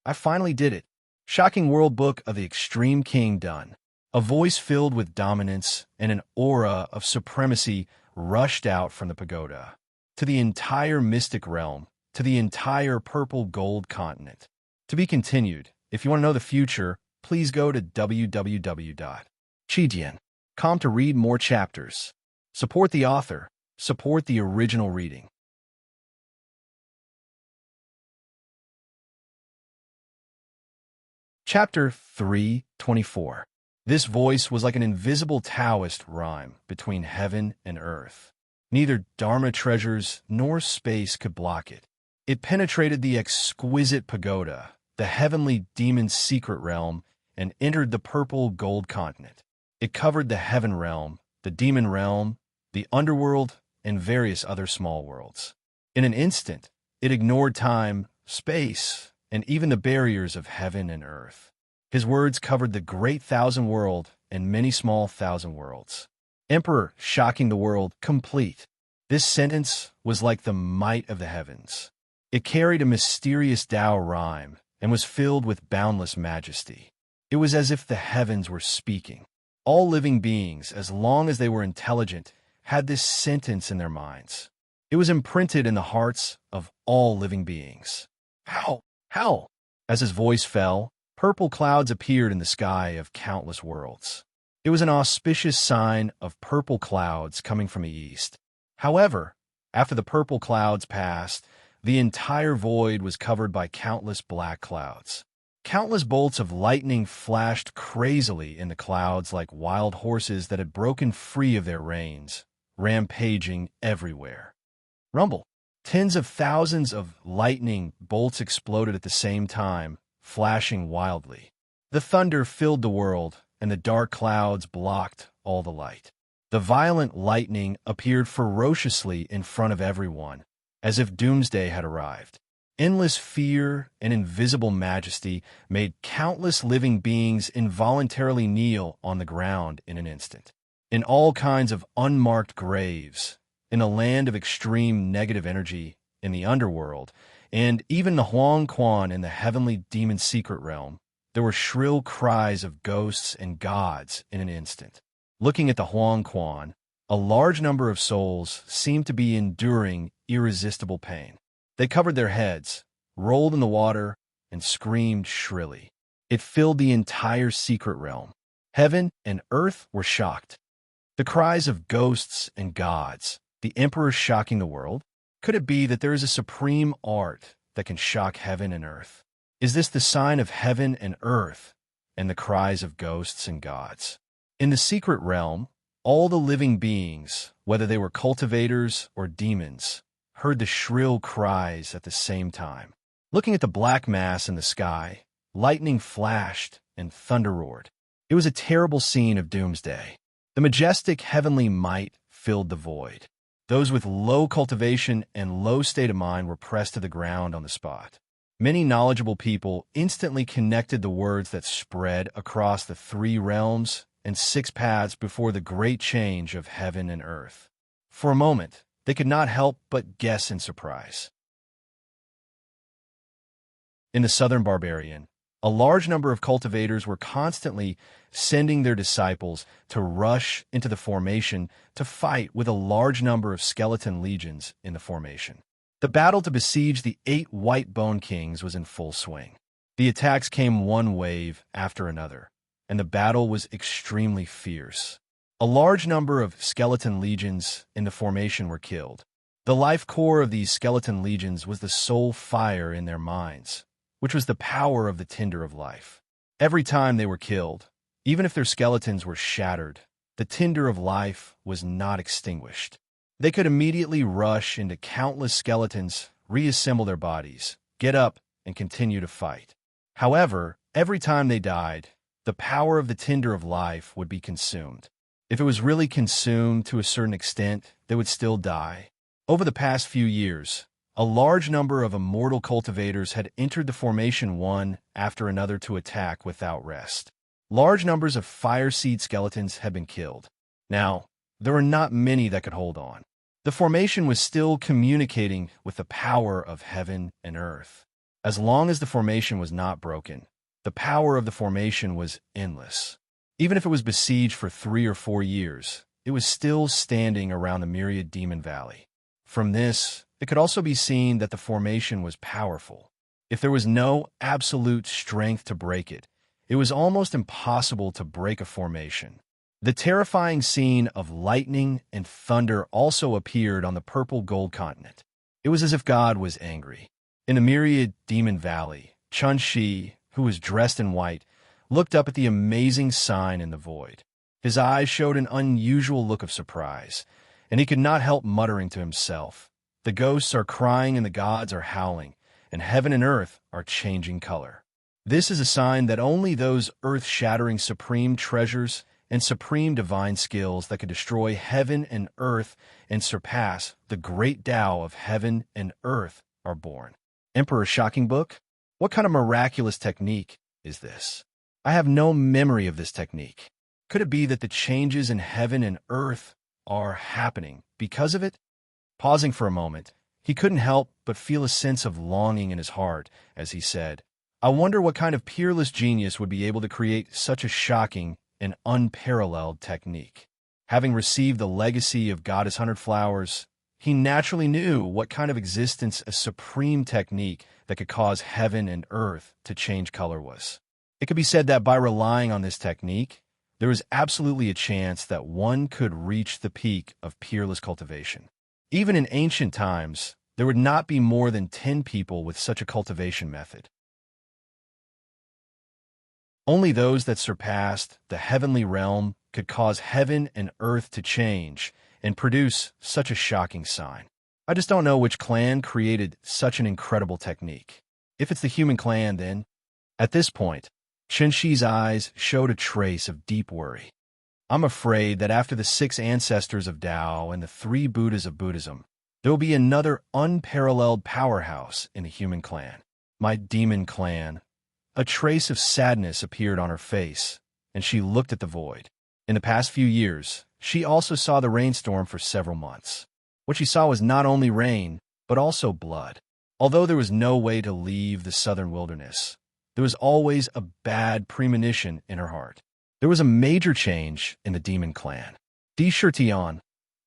I finally did it. Shocking World Book of the Extreme King done. A voice filled with dominance and an aura of supremacy rushed out from the pagoda. To the entire mystic realm, to the entire purple gold continent. To be continued. If you want to know the future, please go to www.chidian.com to read more chapters. Support the author. Support the original reading. Chapter 324. This voice was like an invisible Taoist rhyme between heaven and earth. Neither Dharma treasures nor space could block it. It penetrated the exquisite pagoda, the heavenly demon's secret realm, and entered the purple gold continent. It covered the heaven realm, the demon realm, the underworld, and various other small worlds. In an instant, it ignored time, space, and even the barriers of heaven and earth. His words covered the great thousand world and many small thousand worlds. Emperor, shocking the world, complete. This sentence was like the might of the heavens. It carried a mysterious Tao rhyme and was filled with boundless majesty. It was as if the heavens were speaking. All living beings, as long as they were intelligent, had this sentence in their minds. It was imprinted in the hearts of all living beings. How? As his voice fell, purple clouds appeared in the sky of countless worlds. It was an auspicious sign of purple clouds coming from the east. However, after the purple clouds passed, the entire void was covered by countless black clouds. Countless bolts of lightning flashed crazily in the clouds like wild horses that had broken free of their reins, rampaging everywhere. Rumble. Tens of thousands of lightning bolts exploded at the same time, flashing wildly. The thunder filled the world, and the dark clouds blocked all the light. The violent lightning appeared ferociously in front of everyone, as if doomsday had arrived. Endless fear and invisible majesty made countless living beings involuntarily kneel on the ground in an instant. In all kinds of unmarked graves, in a land of extreme negative energy, in the underworld, and even the Huang Quan in the heavenly demon secret realm, there were shrill cries of ghosts and gods in an instant. Looking at the Huang Quan, a large number of souls seemed to be enduring irresistible pain. They covered their heads, rolled in the water, and screamed shrilly. It filled the entire secret realm. Heaven and earth were shocked. The cries of ghosts and gods, the emperor shocking the world? Could it be that there is a supreme art that can shock heaven and earth? Is this the sign of heaven and earth and the cries of ghosts and gods? In the secret realm, all the living beings, whether they were cultivators or demons, heard the shrill cries at the same time. Looking at the black mass in the sky, lightning flashed and thunder roared. It was a terrible scene of doomsday. The majestic heavenly might filled the void. Those with low cultivation and low state of mind were pressed to the ground on the spot. Many knowledgeable people instantly connected the words that spread across the 3 realms and 6 paths before the great change of heaven and earth. For a moment, they could not help but guess in surprise. In the southern Barbarian, a large number of cultivators were constantly sending their disciples to rush into the formation to fight with a large number of skeleton legions in the formation. The battle to besiege the 8 white bone kings was in full swing. The attacks came one wave after another, and the battle was extremely fierce. A large number of skeleton legions in the formation were killed. The life core of these skeleton legions was the soul fire in their minds, which was the power of the tinder of life. Every time they were killed, even if their skeletons were shattered, the tinder of life was not extinguished. They could immediately rush into countless skeletons, reassemble their bodies, get up, and continue to fight. However, every time they died, the power of the tinder of life would be consumed. If it was really consumed to a certain extent, they would still die. Over the past few years, a large number of immortal cultivators had entered the formation one after another to attack without rest. Large numbers of fire seed skeletons had been killed. Now, there were not many that could hold on. The formation was still communicating with the power of heaven and earth. As long as the formation was not broken, the power of the formation was endless. Even if it was besieged for 3 or 4 years, it was still standing around the myriad demon valley. From this, it could also be seen that the formation was powerful. If there was no absolute strength to break it, it was almost impossible to break a formation. The terrifying scene of lightning and thunder also appeared on the purple gold continent. It was as if God was angry. In the myriad demon valley, Chun-Shi, who was dressed in white, looked up at the amazing sign in the void. His eyes showed an unusual look of surprise, and he could not help muttering to himself, "The ghosts are crying and the gods are howling, and heaven and earth are changing color." This is a sign that only those earth-shattering supreme treasures and supreme divine skills that could destroy heaven and earth and surpass the great Tao of heaven and earth are born. Emperor's shocking book? What kind of miraculous technique is this? I have no memory of this technique. Could it be that the changes in heaven and earth are happening because of it? Pausing for a moment, he couldn't help but feel a sense of longing in his heart as he said, "I wonder what kind of peerless genius would be able to create such a shocking and unparalleled technique." Having received the legacy of Goddess 100 Flowers, he naturally knew what kind of existence a supreme technique that could cause heaven and earth to change color was. It could be said that by relying on this technique, there was absolutely a chance that one could reach the peak of peerless cultivation. Even in ancient times, there would not be more than 10 people with such a cultivation method. Only those that surpassed the heavenly realm could cause heaven and earth to change and produce such a shocking sign. I just don't know which clan created such an incredible technique. If it's the human clan, then, at this point, Chun-Shi's eyes showed a trace of deep worry. "I'm afraid that after the 6 ancestors of Tao and the 3 Buddhas of Buddhism, there will be another unparalleled powerhouse in the human clan. My demon clan." A trace of sadness appeared on her face, and she looked at the void. In the past few years, she also saw the rainstorm for several months. What she saw was not only rain, but also blood. Although there was no way to leave the southern wilderness, there was always a bad premonition in her heart. There was a major change in the demon clan. Di-Shirtion,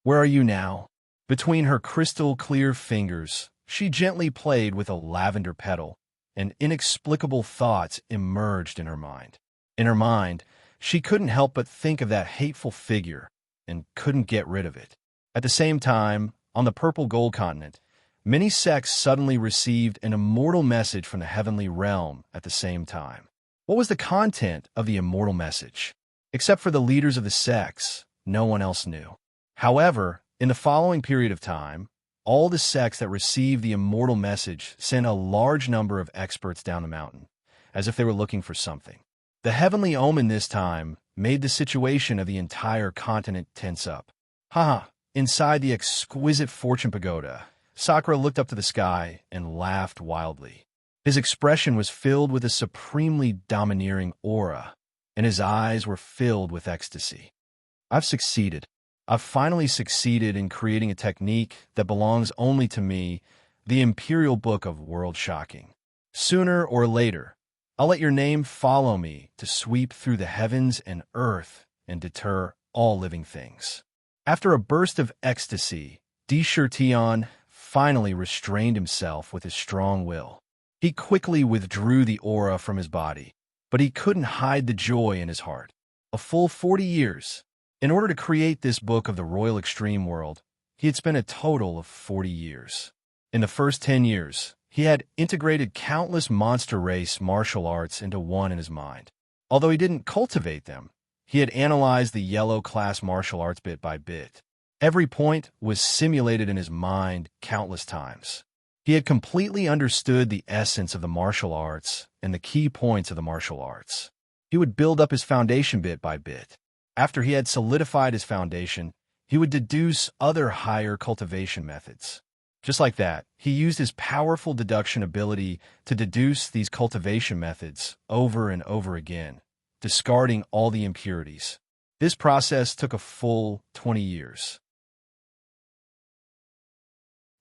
where are you now? Between her crystal-clear fingers, she gently played with a lavender petal, and inexplicable thoughts emerged in her mind. In her mind, she couldn't help but think of that hateful figure and couldn't get rid of it. At the same time, on the purple gold continent, many sects suddenly received an immortal message from the heavenly realm at the same time. What was the content of the immortal message? Except for the leaders of the sects, no one else knew. However, in the following period of time, all the sects that received the immortal message sent a large number of experts down the mountain, as if they were looking for something. The heavenly omen this time made the situation of the entire continent tense up. Inside the exquisite fortune pagoda, Sakura looked up to the sky and laughed wildly. His expression was filled with a supremely domineering aura, and his eyes were filled with ecstasy. "I've succeeded. I've finally succeeded in creating a technique that belongs only to me, the Imperial Book of World Shocking. Sooner or later, I'll let your name follow me to sweep through the heavens and earth and deter all living things." After a burst of ecstasy, Di-Shirtion finally restrained himself with his strong will. He quickly withdrew the aura from his body, but he couldn't hide the joy in his heart. A full 40 years. In order to create this book of the Royal Extreme World, he had spent a total of 40 years. In the first 10 years, he had integrated countless monster race martial arts into one in his mind. Although he didn't cultivate them, he had analyzed the yellow class martial arts bit by bit. Every point was simulated in his mind countless times. He had completely understood the essence of the martial arts and the key points of the martial arts. He would build up his foundation bit by bit. After he had solidified his foundation, he would deduce other higher cultivation methods. Just like that, he used his powerful deduction ability to deduce these cultivation methods over and over again, discarding all the impurities. This process took a full 20 years.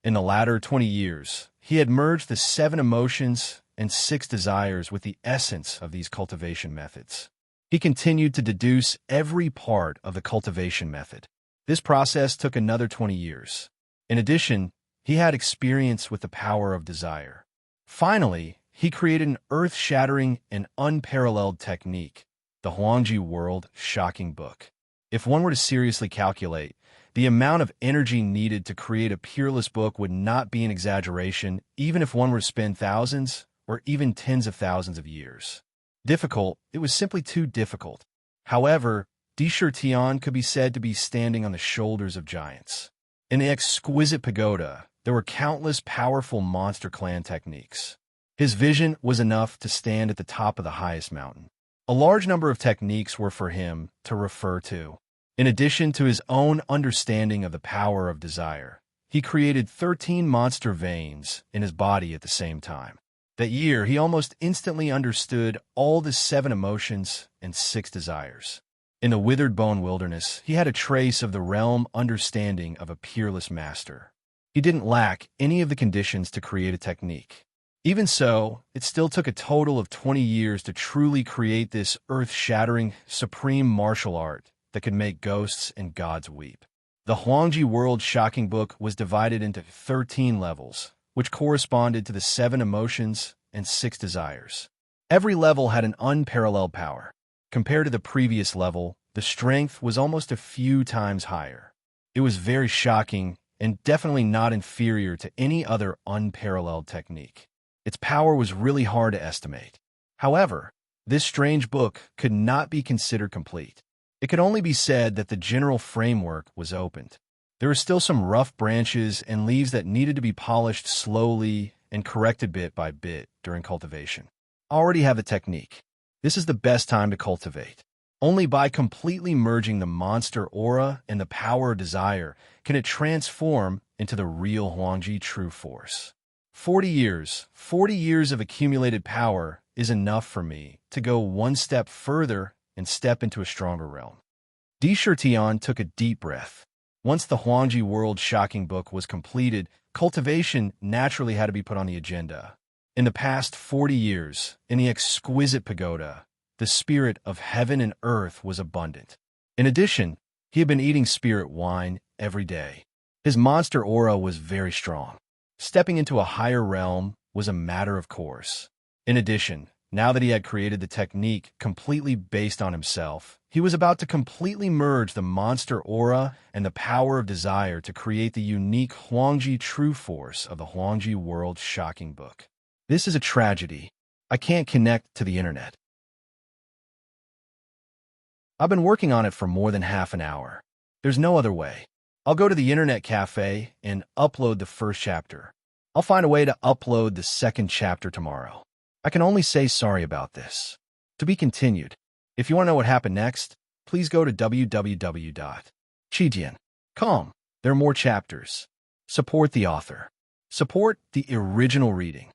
In the latter 20 years, he had merged the 7 emotions and 6 desires with the essence of these cultivation methods. He continued to deduce every part of the cultivation method. This process took another 20 years. In addition, he had experience with the power of desire. Finally, he created an earth-shattering and unparalleled technique, the Huangji World Shocking Book. If one were to seriously calculate, the amount of energy needed to create a peerless book would not be an exaggeration, even if one were to spend thousands or even tens of thousands of years. Difficult, it was simply too difficult. However, Tian could be said to be standing on the shoulders of giants. In the exquisite pagoda, there were countless powerful monster clan techniques. His vision was enough to stand at the top of the highest mountain. A large number of techniques were for him to refer to. In addition to his own understanding of the power of desire, he created 13 monster veins in his body at the same time. That year, he almost instantly understood all the 7 emotions and 6 desires. In the withered bone wilderness, he had a trace of the realm understanding of a peerless master. He didn't lack any of the conditions to create a technique. Even so, it still took a total of 20 years to truly create this earth-shattering, supreme martial art that could make ghosts and gods weep. The Huangji World Shocking Book was divided into 13 levels, which corresponded to the 7 emotions and 6 desires. Every level had an unparalleled power. Compared to the previous level, the strength was almost a few times higher. It was very shocking and definitely not inferior to any other unparalleled technique. Its power was really hard to estimate. However, this strange book could not be considered complete. It could only be said that the general framework was opened. There were still some rough branches and leaves that needed to be polished slowly and corrected bit by bit during cultivation. I already have the technique. This is the best time to cultivate. Only by completely merging the monster aura and the power of desire can it transform into the real Huangji true force. 40 years of accumulated power is enough for me to go one step further and step into a stronger realm. Tian took a deep breath. Once the Huangji World Shocking Book was completed, cultivation naturally had to be put on the agenda. In the past 40 years, in the exquisite pagoda, the spirit of heaven and earth was abundant. In addition, he had been eating spirit wine every day. His monster aura was very strong. Stepping into a higher realm was a matter of course. In addition, now that he had created the technique completely based on himself, he was about to completely merge the monster aura and the power of desire to create the unique Huangji true force of the Huangji World Shocking Book. This is a tragedy. I can't connect to the internet. I've been working on it for more than half an hour. There's no other way. I'll go to the internet cafe and upload the first chapter. I'll find a way to upload the second chapter tomorrow. I can only say sorry about this. To be continued. If you want to know what happened next, please go to www.chijian.com. There are more chapters. Support the author. Support the original reading.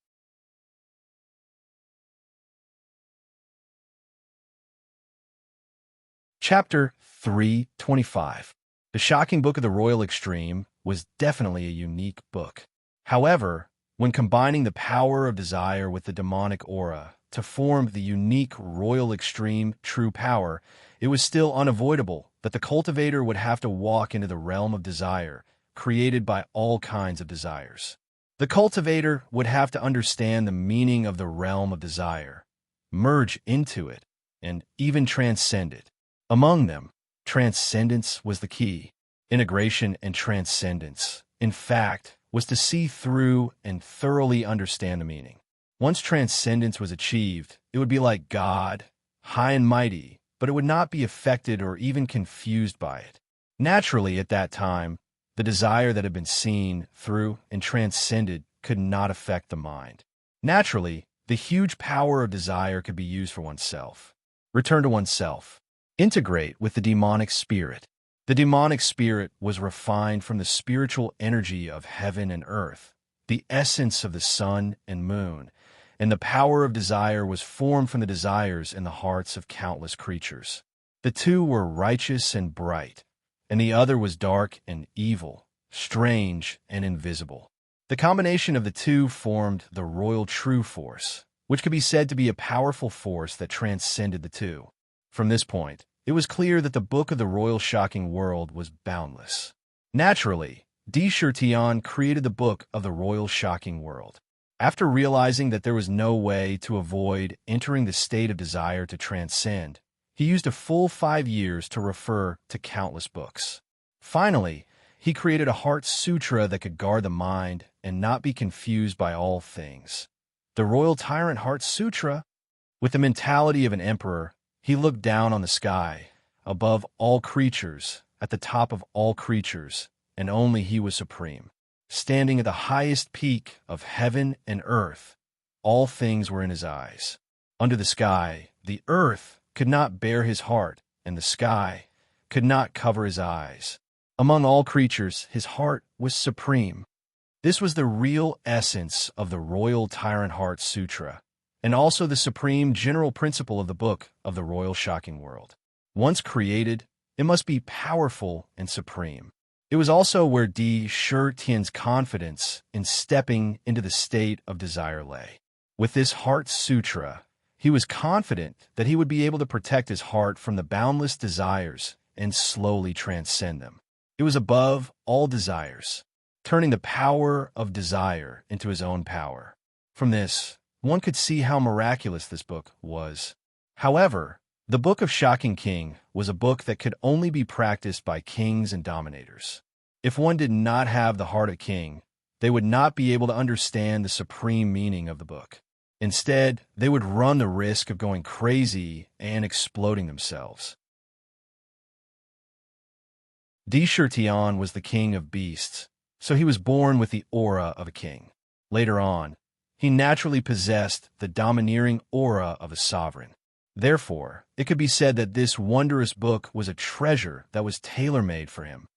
Chapter 325. The Shocking Book of the Royal Extreme was definitely a unique book. However, when combining the power of desire with the demonic aura to form the unique Royal Extreme true power, it was still unavoidable that the cultivator would have to walk into the realm of desire, created by all kinds of desires. The cultivator would have to understand the meaning of the realm of desire, merge into it, and even transcend it. Among them, transcendence was the key. Integration and transcendence, in fact, was to see through and thoroughly understand the meaning. Once transcendence was achieved, it would be like God, high and mighty, but it would not be affected or even confused by it. Naturally, at that time, the desire that had been seen through and transcended could not affect the mind. Naturally, the huge power of desire could be used for oneself. Return to oneself. Integrate with the demonic spirit. The demonic spirit was refined from the spiritual energy of heaven and earth, the essence of the sun and moon, and the power of desire was formed from the desires in the hearts of countless creatures. The two were righteous and bright, and the other was dark and evil, strange and invisible. The combination of the two formed the royal true force, which could be said to be a powerful force that transcended the two. From this point, it was clear that the book of the royal shocking world was boundless. Naturally, De Chertion created the book of the royal shocking world. After realizing that there was no way to avoid entering the state of desire to transcend, he used a full 5 years to refer to countless books. Finally, he created a heart sutra that could guard the mind and not be confused by all things. The Royal Tyrant Heart Sutra. With the mentality of an emperor, he looked down on the sky, above all creatures, at the top of all creatures, and only he was supreme. Standing at the highest peak of heaven and earth, all things were in his eyes. Under the sky, the earth could not bear his heart, and the sky could not cover his eyes. Among all creatures, his heart was supreme. This was the real essence of the Royal Tyrant Heart Sutra, and also the supreme general principle of the book of the Royal Shocking World. Once created, it must be powerful and supreme. It was also where De Chertion's confidence in stepping into the state of desire lay. With this Heart Sutra, he was confident that he would be able to protect his heart from the boundless desires and slowly transcend them. It was above all desires, turning the power of desire into his own power. From this, one could see how miraculous this book was. However, the Book of Shocking King was a book that could only be practiced by kings and dominators. If one did not have the heart of a king, they would not be able to understand the supreme meaning of the book. Instead, they would run the risk of going crazy and exploding themselves. De Chertion was the king of beasts, so he was born with the aura of a king. Later on, he naturally possessed the domineering aura of a sovereign. Therefore, it could be said that this wondrous book was a treasure that was tailor-made for him.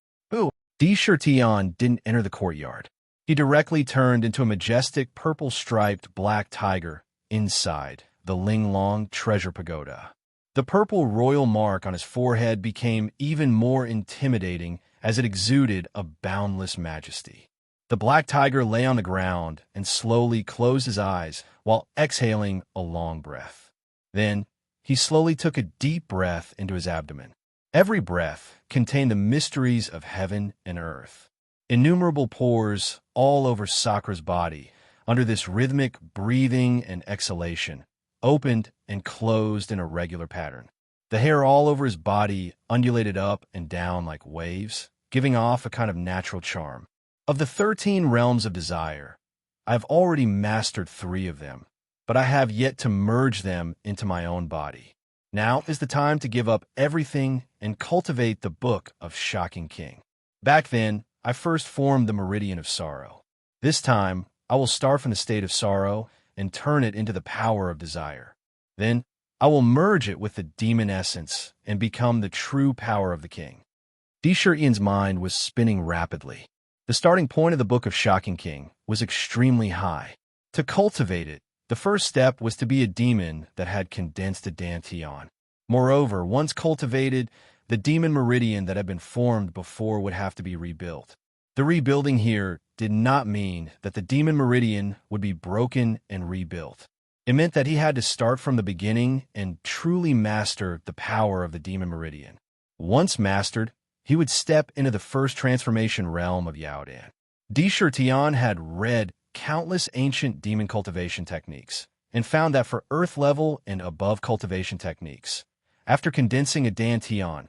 De Chertion didn't enter the courtyard. He directly turned into a majestic purple-striped black tiger inside the Linglong Treasure Pagoda. The purple royal mark on his forehead became even more intimidating as it exuded a boundless majesty. The black tiger lay on the ground and slowly closed his eyes while exhaling a long breath. Then, he slowly took a deep breath into his abdomen. Every breath contained the mysteries of heaven and earth. Innumerable pores all over Sakra's body, under this rhythmic breathing and exhalation, opened and closed in a regular pattern. The hair all over his body undulated up and down like waves, giving off a kind of natural charm. Of the 13 realms of desire, I have already mastered 3 of them, but I have yet to merge them into my own body. Now is the time to give up everything and cultivate the Book of Shocking King. Back then, I first formed the Meridian of Sorrow. This time, I will start from the state of sorrow and turn it into the power of desire. Then, I will merge it with the demon essence and become the true power of the king. De Chertion's mind was spinning rapidly. The starting point of the Book of Shocking King was extremely high. To cultivate it, the first step was to be a demon that had condensed a dantian. Moreover, once cultivated, the demon meridian that had been formed before would have to be rebuilt. The rebuilding here did not mean that the demon meridian would be broken and rebuilt. It meant that he had to start from the beginning and truly master the power of the demon meridian. Once mastered, he would step into the first transformation realm of Yaodan. De Chertion had read countless ancient demon cultivation techniques and found that for earth level and above cultivation techniques, after condensing a dantian,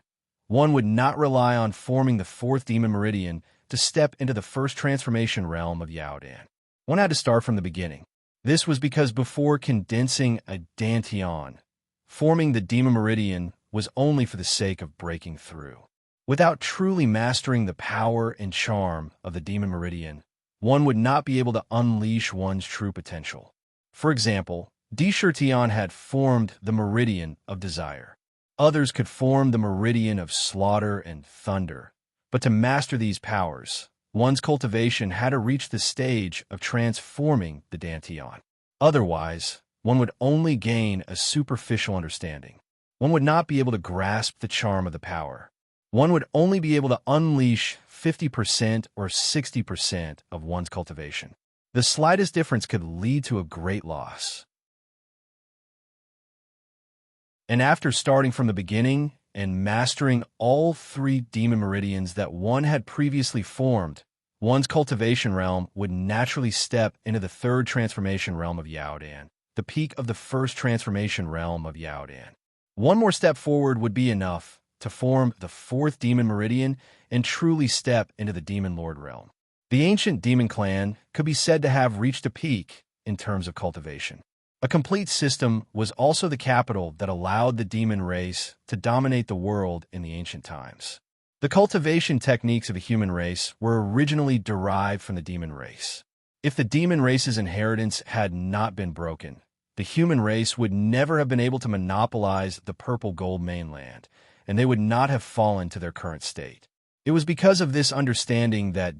one would not rely on forming the 4th demon meridian to step into the first transformation realm of Yaodan. One had to start from the beginning. This was because before condensing a dantian, forming the demon meridian was only for the sake of breaking through. Without truly mastering the power and charm of the demon meridian, one would not be able to unleash one's true potential. For example, Tion had formed the meridian of desire. Others could form the meridian of slaughter and thunder. But to master these powers, one's cultivation had to reach the stage of transforming the Dantian. Otherwise, one would only gain a superficial understanding. One would not be able to grasp the charm of the power. One would only be able to unleash 50% or 60% of one's cultivation. The slightest difference could lead to a great loss. And after starting from the beginning and mastering all 3 demon meridians that one had previously formed, one's cultivation realm would naturally step into the 3rd transformation realm of Yaodan, the peak of the 1st transformation realm of Yaodan. One more step forward would be enough to form the 4th demon meridian and truly step into the demon lord realm. The ancient demon clan could be said to have reached a peak in terms of cultivation. A complete system was also the capital that allowed the demon race to dominate the world in the ancient times. The cultivation techniques of the human race were originally derived from the demon race. If the demon race's inheritance had not been broken, the human race would never have been able to monopolize the purple gold mainland, and they would not have fallen to their current state. It was because of this understanding that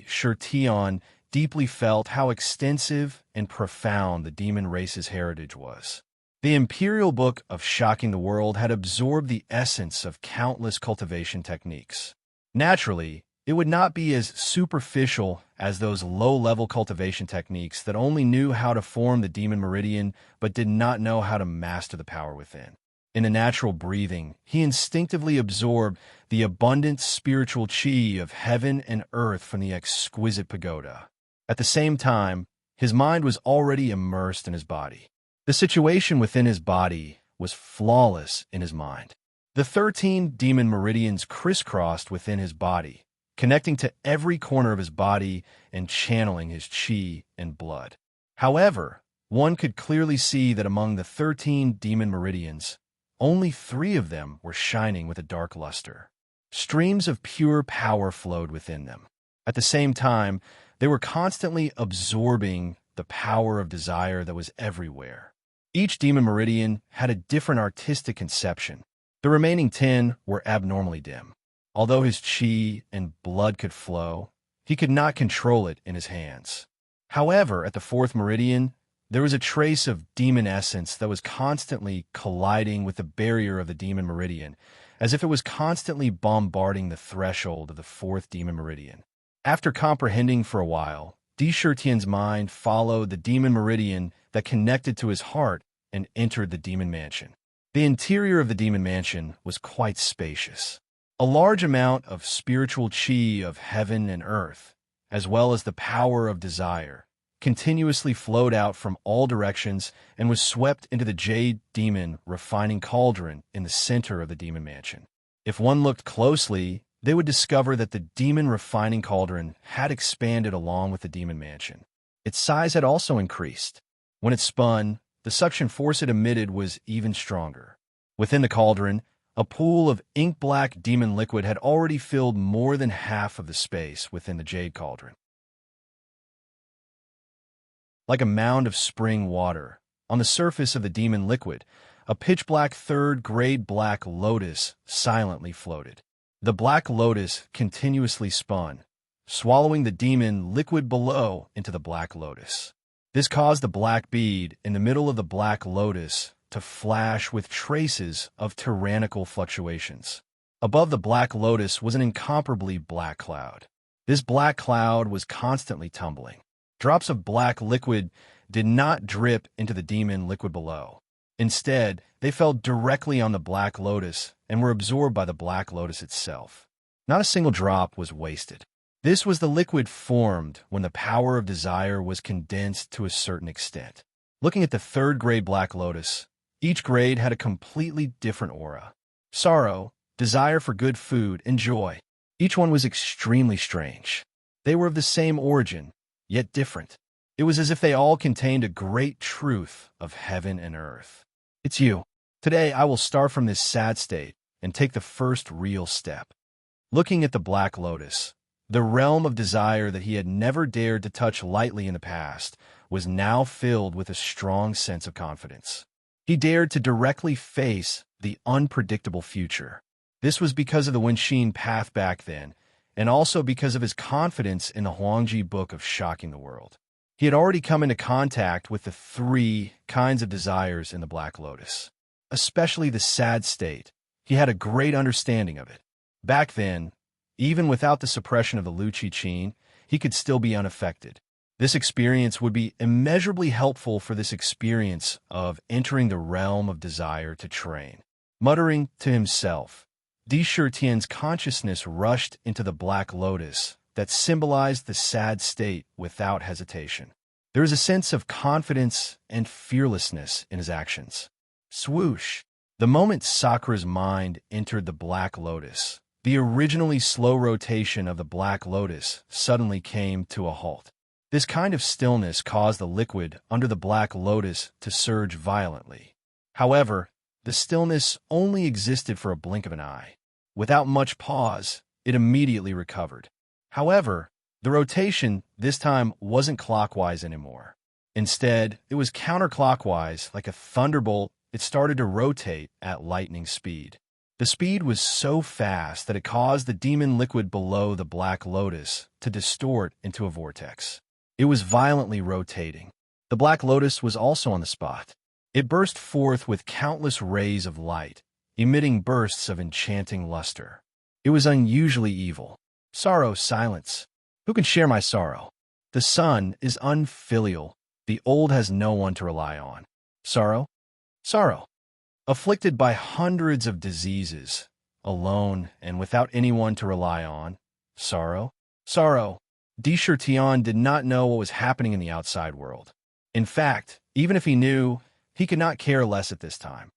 Tion deeply felt how extensive and profound the demon race's heritage was. The imperial book of Shocking the World had absorbed the essence of countless cultivation techniques. Naturally, it would not be as superficial as those low-level cultivation techniques that only knew how to form the demon meridian but did not know how to master the power within. In a natural breathing, he instinctively absorbed the abundant spiritual chi of heaven and earth from the exquisite pagoda. At the same time, his mind was already immersed in his body. The situation within his body was flawless in his mind. The 13 demon meridians crisscrossed within his body, connecting to every corner of his body and channeling his chi and blood. However, one could clearly see that among the 13 demon meridians, only 3 of them were shining with a dark luster. Streams of pure power flowed within them. At the same time, they were constantly absorbing the power of desire that was everywhere. Each demon meridian had a different artistic conception. The remaining 10 were abnormally dim. Although his chi and blood could flow, he could not control it in his hands. However, at the 4th meridian, there was a trace of demon essence that was constantly colliding with the barrier of the demon meridian, as if it was constantly bombarding the threshold of the 4th demon meridian. After comprehending for a while, Tian's mind followed the demon meridian that connected to his heart and entered the demon mansion. The interior of the demon mansion was quite spacious. A large amount of spiritual chi of heaven and earth, as well as the power of desire, continuously flowed out from all directions and was swept into the jade demon refining cauldron in the center of the demon mansion. If one looked closely, they would discover that the demon refining cauldron had expanded along with the demon mansion. Its size had also increased. When it spun, the suction force it emitted was even stronger. Within the cauldron, a pool of ink-black demon liquid had already filled more than half of the space within the jade cauldron. Like a mound of spring water, on the surface of the demon liquid, a pitch-black 3rd-grade black lotus silently floated. The black lotus continuously spun, swallowing the demon liquid below into the black lotus. This caused the black bead in the middle of the black lotus to flash with traces of tyrannical fluctuations. Above the black lotus was an incomparably black cloud. This black cloud was constantly tumbling. Drops of black liquid did not drip into the demon liquid below. Instead, they fell directly on the black lotus and were absorbed by the black lotus itself. Not a single drop was wasted. This was the liquid formed when the power of desire was condensed to a certain extent. Looking at the 3rd-grade black lotus, each grade had a completely different aura. Sorrow, desire for good food, and joy. Each one was extremely strange. They were of the same origin, yet different. It was as if they all contained a great truth of heaven and earth. It's you. Today, I will start from this sad state and take the first real step. Looking at the Black Lotus, the realm of desire that he had never dared to touch lightly in the past was now filled with a strong sense of confidence. He dared to directly face the unpredictable future. This was because of the Wenxin path back then, and also because of his confidence in the Huangji book of Shocking the World. He had already come into contact with the three kinds of desires in the Black Lotus, especially the sad state. He had a great understanding of it. Back then, even without the suppression of the Lu Qi, he could still be unaffected. This experience would be immeasurably helpful for this experience of entering the realm of desire to train. Muttering to himself, Di Shitian's consciousness rushed into the Black Lotus that symbolized the sad state without hesitation. There is a sense of confidence and fearlessness in his actions. Swoosh! The moment Sakura's mind entered the Black Lotus, the originally slow rotation of the Black Lotus suddenly came to a halt. This kind of stillness caused the liquid under the Black Lotus to surge violently. However, the stillness only existed for a blink of an eye. Without much pause, it immediately recovered. However, the rotation this time wasn't clockwise anymore. Instead, it was counterclockwise. Like a thunderbolt, it started to rotate at lightning speed. The speed was so fast that it caused the demon liquid below the Black Lotus to distort into a vortex. It was violently rotating. The Black Lotus was also on the spot. It burst forth with countless rays of light, emitting bursts of enchanting luster. It was unusually evil. Sorrow, silence. Who can share my sorrow? The son is unfilial. The old has no one to rely on. Sorrow? Sorrow. Afflicted by hundreds of diseases, alone and without anyone to rely on. Sorrow? Sorrow. Di Shitian did not know what was happening in the outside world. In fact, even if he knew, he could not care less at this time.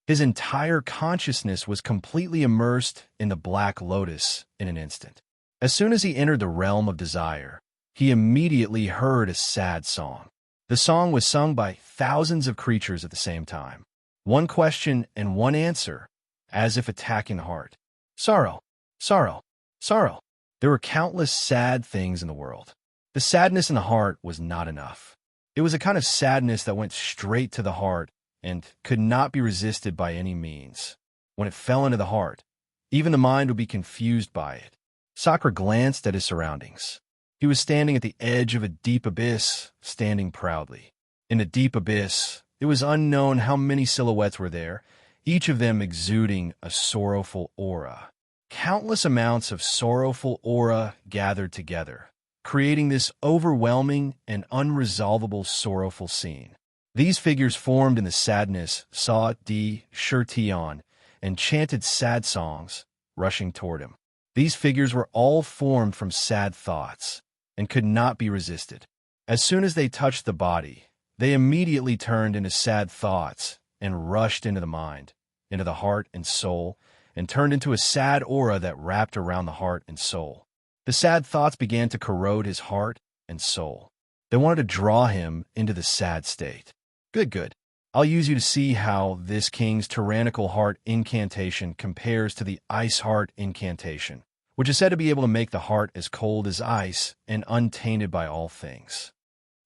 His entire consciousness was completely immersed in the Black Lotus in an instant. As soon as he entered the realm of desire, he immediately heard a sad song. The song was sung by thousands of creatures at the same time. One question and one answer, as if attacking the heart. Sorrow, sorrow, sorrow. There were countless sad things in the world. The sadness in the heart was not enough. It was a kind of sadness that went straight to the heart and could not be resisted by any means. When it fell into the heart, even the mind would be confused by it. Sakura glanced at his surroundings. He was standing at the edge of a deep abyss, standing proudly. In the deep abyss, it was unknown how many silhouettes were there, each of them exuding a sorrowful aura. Countless amounts of sorrowful aura gathered together, creating this overwhelming and unresolvable sorrowful scene. These figures formed in the sadness saw Di Shitian and chanted sad songs, rushing toward him. These figures were all formed from sad thoughts and could not be resisted. As soon as they touched the body, they immediately turned into sad thoughts and rushed into the mind, into the heart and soul, and turned into a sad aura that wrapped around the heart and soul. The sad thoughts began to corrode his heart and soul. They wanted to draw him into the sad state. Good. I'll use you to see how this king's tyrannical heart incantation compares to the ice heart incantation, which is said to be able to make the heart as cold as ice and untainted by all things.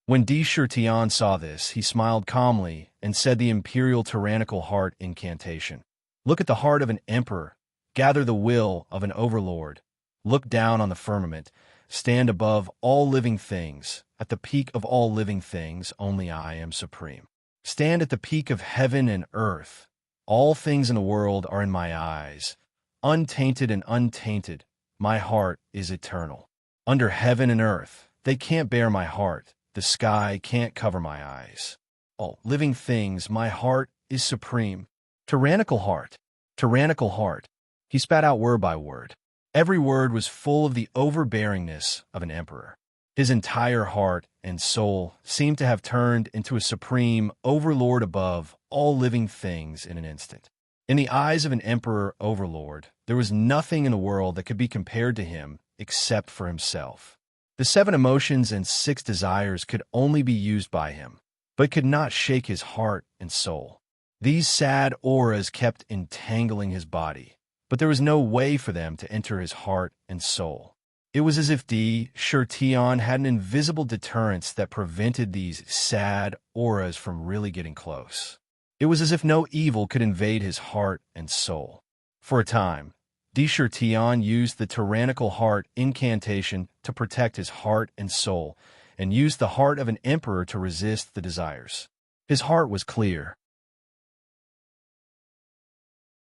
When Di Shitian saw this, he smiled calmly and said the imperial tyrannical heart incantation. Look at the heart of an emperor, gather the will of an overlord, look down on the firmament, stand above all living things, at the peak of all living things, only I am supreme. Stand at the peak of heaven and earth. All things in the world are in my eyes. Untainted and untainted, my heart is eternal. Under heaven and earth, they can't bear my heart. The sky can't cover my eyes. All living things, my heart is supreme. Tyrannical heart, tyrannical heart. He spat out word by word. Every word was full of the overbearingness of an emperor. His entire heart and soul seemed to have turned into a supreme overlord above all living things in an instant. In the eyes of an emperor overlord, there was nothing in the world that could be compared to him except for himself. The 7 emotions and 6 desires could only be used by him. but could not shake his heart and soul. These sad auras kept entangling his body, but there was no way for them to enter his heart and soul. It was as if Tion had an invisible deterrence that prevented these sad auras from really getting close. It was as if no evil could invade his heart and soul. For a time, Tion used the tyrannical heart incantation to protect his heart and soul, and used the heart of an emperor to resist the desires. His heart was clear.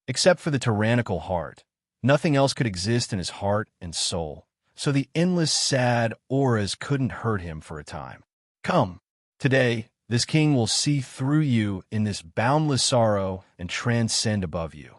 Except for the tyrannical heart, nothing else could exist in his heart and soul, so the endless sad auras couldn't hurt him for a time. Come, today, this king will see through you in this boundless sorrow and transcend above you.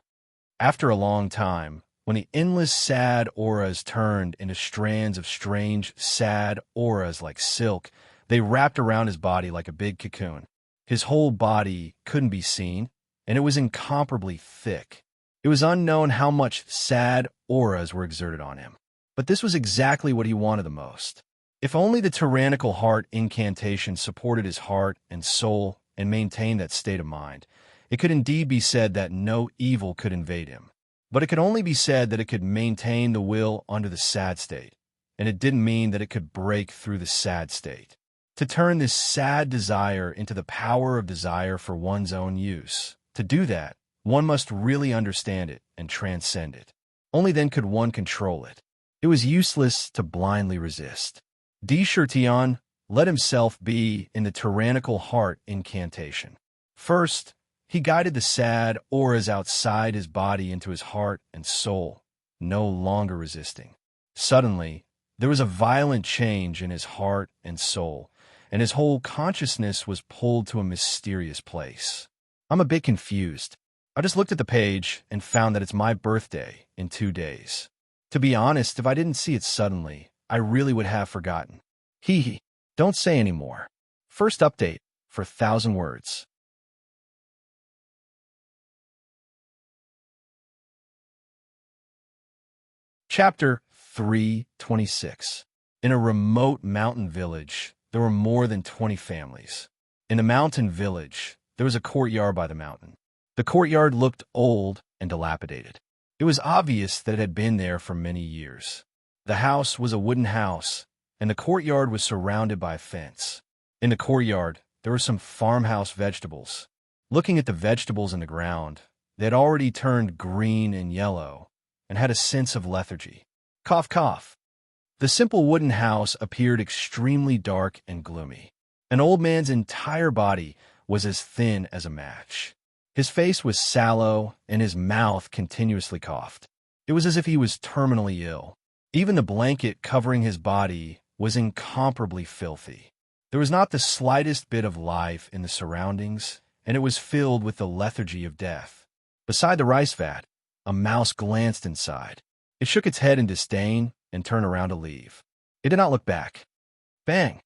After a long time, when the endless sad auras turned into strands of strange, sad auras like silk, they wrapped around his body like a big cocoon. His whole body couldn't be seen, and it was incomparably thick. It was unknown how much sad auras were exerted on him. But this was exactly what he wanted the most. If only the tyrannical heart incantation supported his heart and soul and maintained that state of mind, it could indeed be said that no evil could invade him. But it could only be said that it could maintain the will under the sad state, and it didn't mean that it could break through the sad state. To turn this sad desire into the power of desire for one's own use, to do that, one must really understand it and transcend it. Only then could one control it. It was useless to blindly resist. Tion let himself be in the tyrannical heart incantation. First, he guided the sad auras outside his body into his heart and soul, no longer resisting. Suddenly, there was a violent change in his heart and soul, and his whole consciousness was pulled to a mysterious place. I'm a bit confused. I just looked at the page and found that it's my birthday in 2 days. To be honest, if I didn't see it suddenly, I really would have forgotten. Hee. Don't say any more. First update for 1,000 words. Chapter 326. In a remote mountain village, there were more than 20 families. In the mountain village, there was a courtyard by the mountain. The courtyard looked old and dilapidated. It was obvious that it had been there for many years. The house was a wooden house, and the courtyard was surrounded by a fence. In the courtyard, there were some farmhouse vegetables. Looking at the vegetables in the ground, they had already turned green and yellow, and had a sense of lethargy. Cough, cough. The simple wooden house appeared extremely dark and gloomy. An old man's entire body was as thin as a match. His face was sallow, and his mouth continuously coughed. It was as if he was terminally ill. Even the blanket covering his body was incomparably filthy. There was not the slightest bit of life in the surroundings, and it was filled with the lethargy of death. Beside the rice vat, a mouse glanced inside. It shook its head in disdain and turned around to leave. It did not look back. Bang!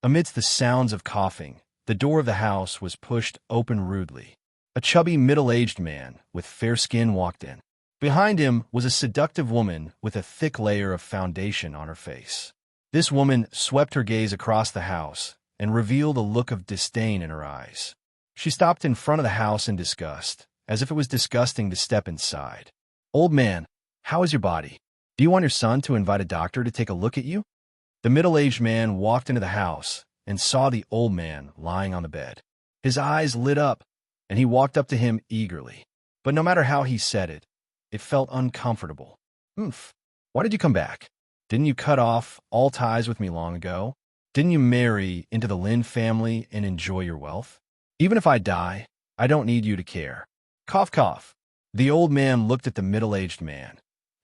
Amidst the sounds of coughing, the door of the house was pushed open rudely. A chubby middle-aged man with fair skin walked in. Behind him was a seductive woman with a thick layer of foundation on her face. This woman swept her gaze across the house and revealed a look of disdain in her eyes. She stopped in front of the house in disgust, as if it was disgusting to step inside. "Old man, how is your body? Do you want your son to invite a doctor to take a look at you?" The middle-aged man walked into the house and saw the old man lying on the bed. His eyes lit up, and he walked up to him eagerly. But no matter how he said it, it felt uncomfortable. Why did you come back? Didn't you cut off all ties with me long ago? Didn't you marry into the Lin family and enjoy your wealth? Even if I die, I don't need you to care. Cough, cough. The old man looked at the middle-aged man,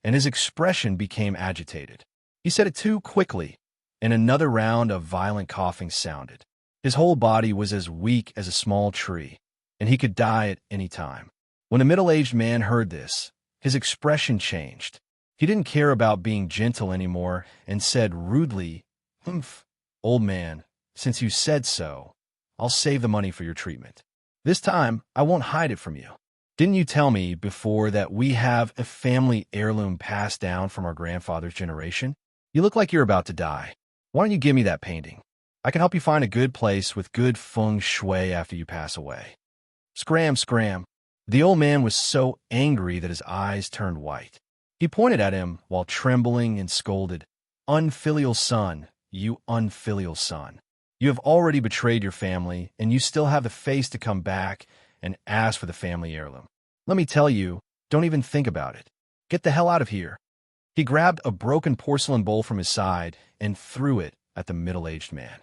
and his expression became agitated. He said it too quickly, and another round of violent coughing sounded. His whole body was as weak as a small tree, and he could die at any time. When the middle-aged man heard this, his expression changed. He didn't care about being gentle anymore and said rudely, "Old man, since you said so, I'll save the money for your treatment. This time, I won't hide it from you. Didn't you tell me before that we have a family heirloom passed down from our grandfather's generation? You look like you're about to die. Why don't you give me that painting?" I can help you find a good place with good feng shui after you pass away. Scram, scram. The old man was so angry that his eyes turned white. He pointed at him while trembling and scolded, "Unfilial son, you unfilial son. You have already betrayed your family, and you still have the face to come back and ask for the family heirloom. Let me tell you, don't even think about it. Get the hell out of here." He grabbed a broken porcelain bowl from his side and threw it at the middle-aged man.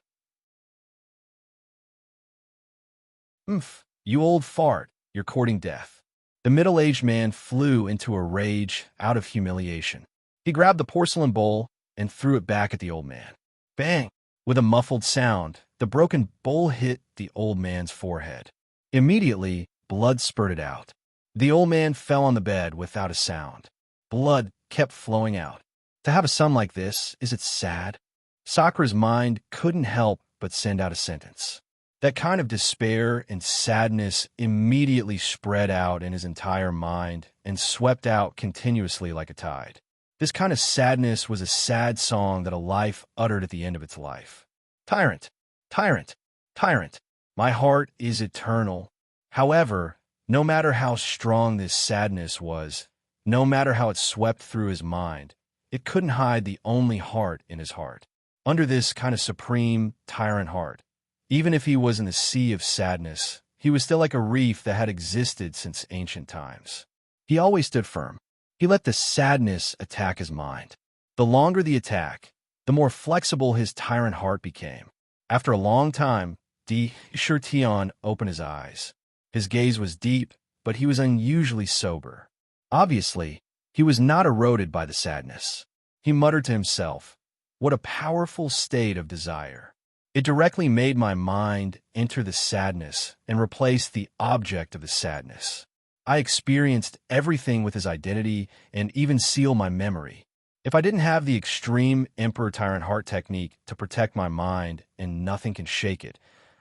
"Oomph, you old fart, you're courting death." The middle-aged man flew into a rage out of humiliation. He grabbed the porcelain bowl and threw it back at the old man. Bang! With a muffled sound, the broken bowl hit the old man's forehead. Immediately, blood spurted out. The old man fell on the bed without a sound. Blood kept flowing out. To have a son like this, is it sad? Sakura's mind couldn't help but send out a sentence. That kind of despair and sadness immediately spread out in his entire mind and swept out continuously like a tide. This kind of sadness was a sad song that a life uttered at the end of its life. Tyrant, tyrant, tyrant, my heart is eternal. However, no matter how strong this sadness was, no matter how it swept through his mind, it couldn't hide the only heart in his heart. Under this kind of supreme, tyrant heart, even if he was in the sea of sadness, he was still like a reef that had existed since ancient times. He always stood firm. He let the sadness attack his mind. The longer the attack, the more flexible his tyrant heart became. After a long time, Di Shirtion opened his eyes. His gaze was deep, but he was unusually sober. Obviously, he was not eroded by the sadness. He muttered to himself, "What a powerful state of desire. It directly made my mind enter the sadness and replace the object of the sadness. I experienced everything with his identity and even seal my memory. If I didn't have the extreme Emperor Tyrant Heart technique to protect my mind and nothing can shake it,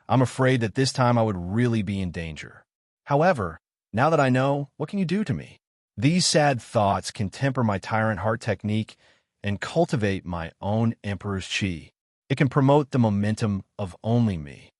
I'm afraid that this time I would really be in danger. However, now that I know, what can you do to me? These sad thoughts can temper my Tyrant Heart technique and cultivate my own Emperor's Chi. It can promote the momentum of only me."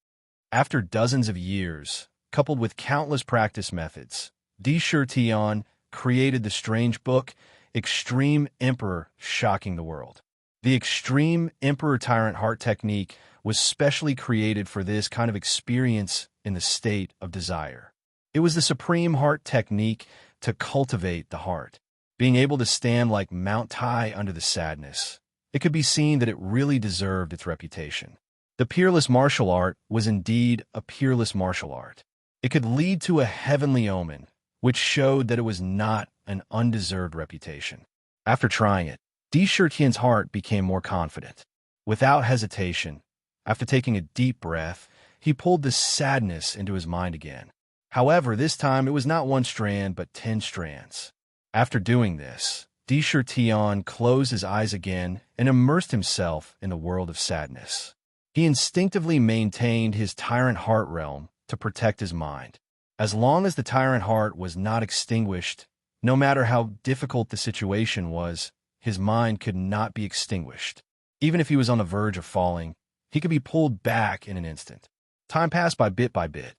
After dozens of years, coupled with countless practice methods, Di Shirtion created the strange book, Extreme Emperor Shocking the World. The Extreme Emperor Tyrant Heart technique was specially created for this kind of experience in the state of desire. It was the supreme heart technique to cultivate the heart, being able to stand like Mount Tai under the sadness. It could be seen that it really deserved its reputation. The peerless martial art was indeed a peerless martial art. It could lead to a heavenly omen, which showed that it was not an undeserved reputation. After trying it, Di Shirtian's heart became more confident. Without hesitation, after taking a deep breath, he pulled the sadness into his mind again. However, this time it was not one strand, but 10 strands. After doing this, Di Shirtion closed his eyes again and immersed himself in the world of sadness. He instinctively maintained his tyrant heart realm to protect his mind. As long as the tyrant heart was not extinguished, no matter how difficult the situation was, his mind could not be extinguished. Even if he was on the verge of falling, he could be pulled back in an instant. Time passed by bit.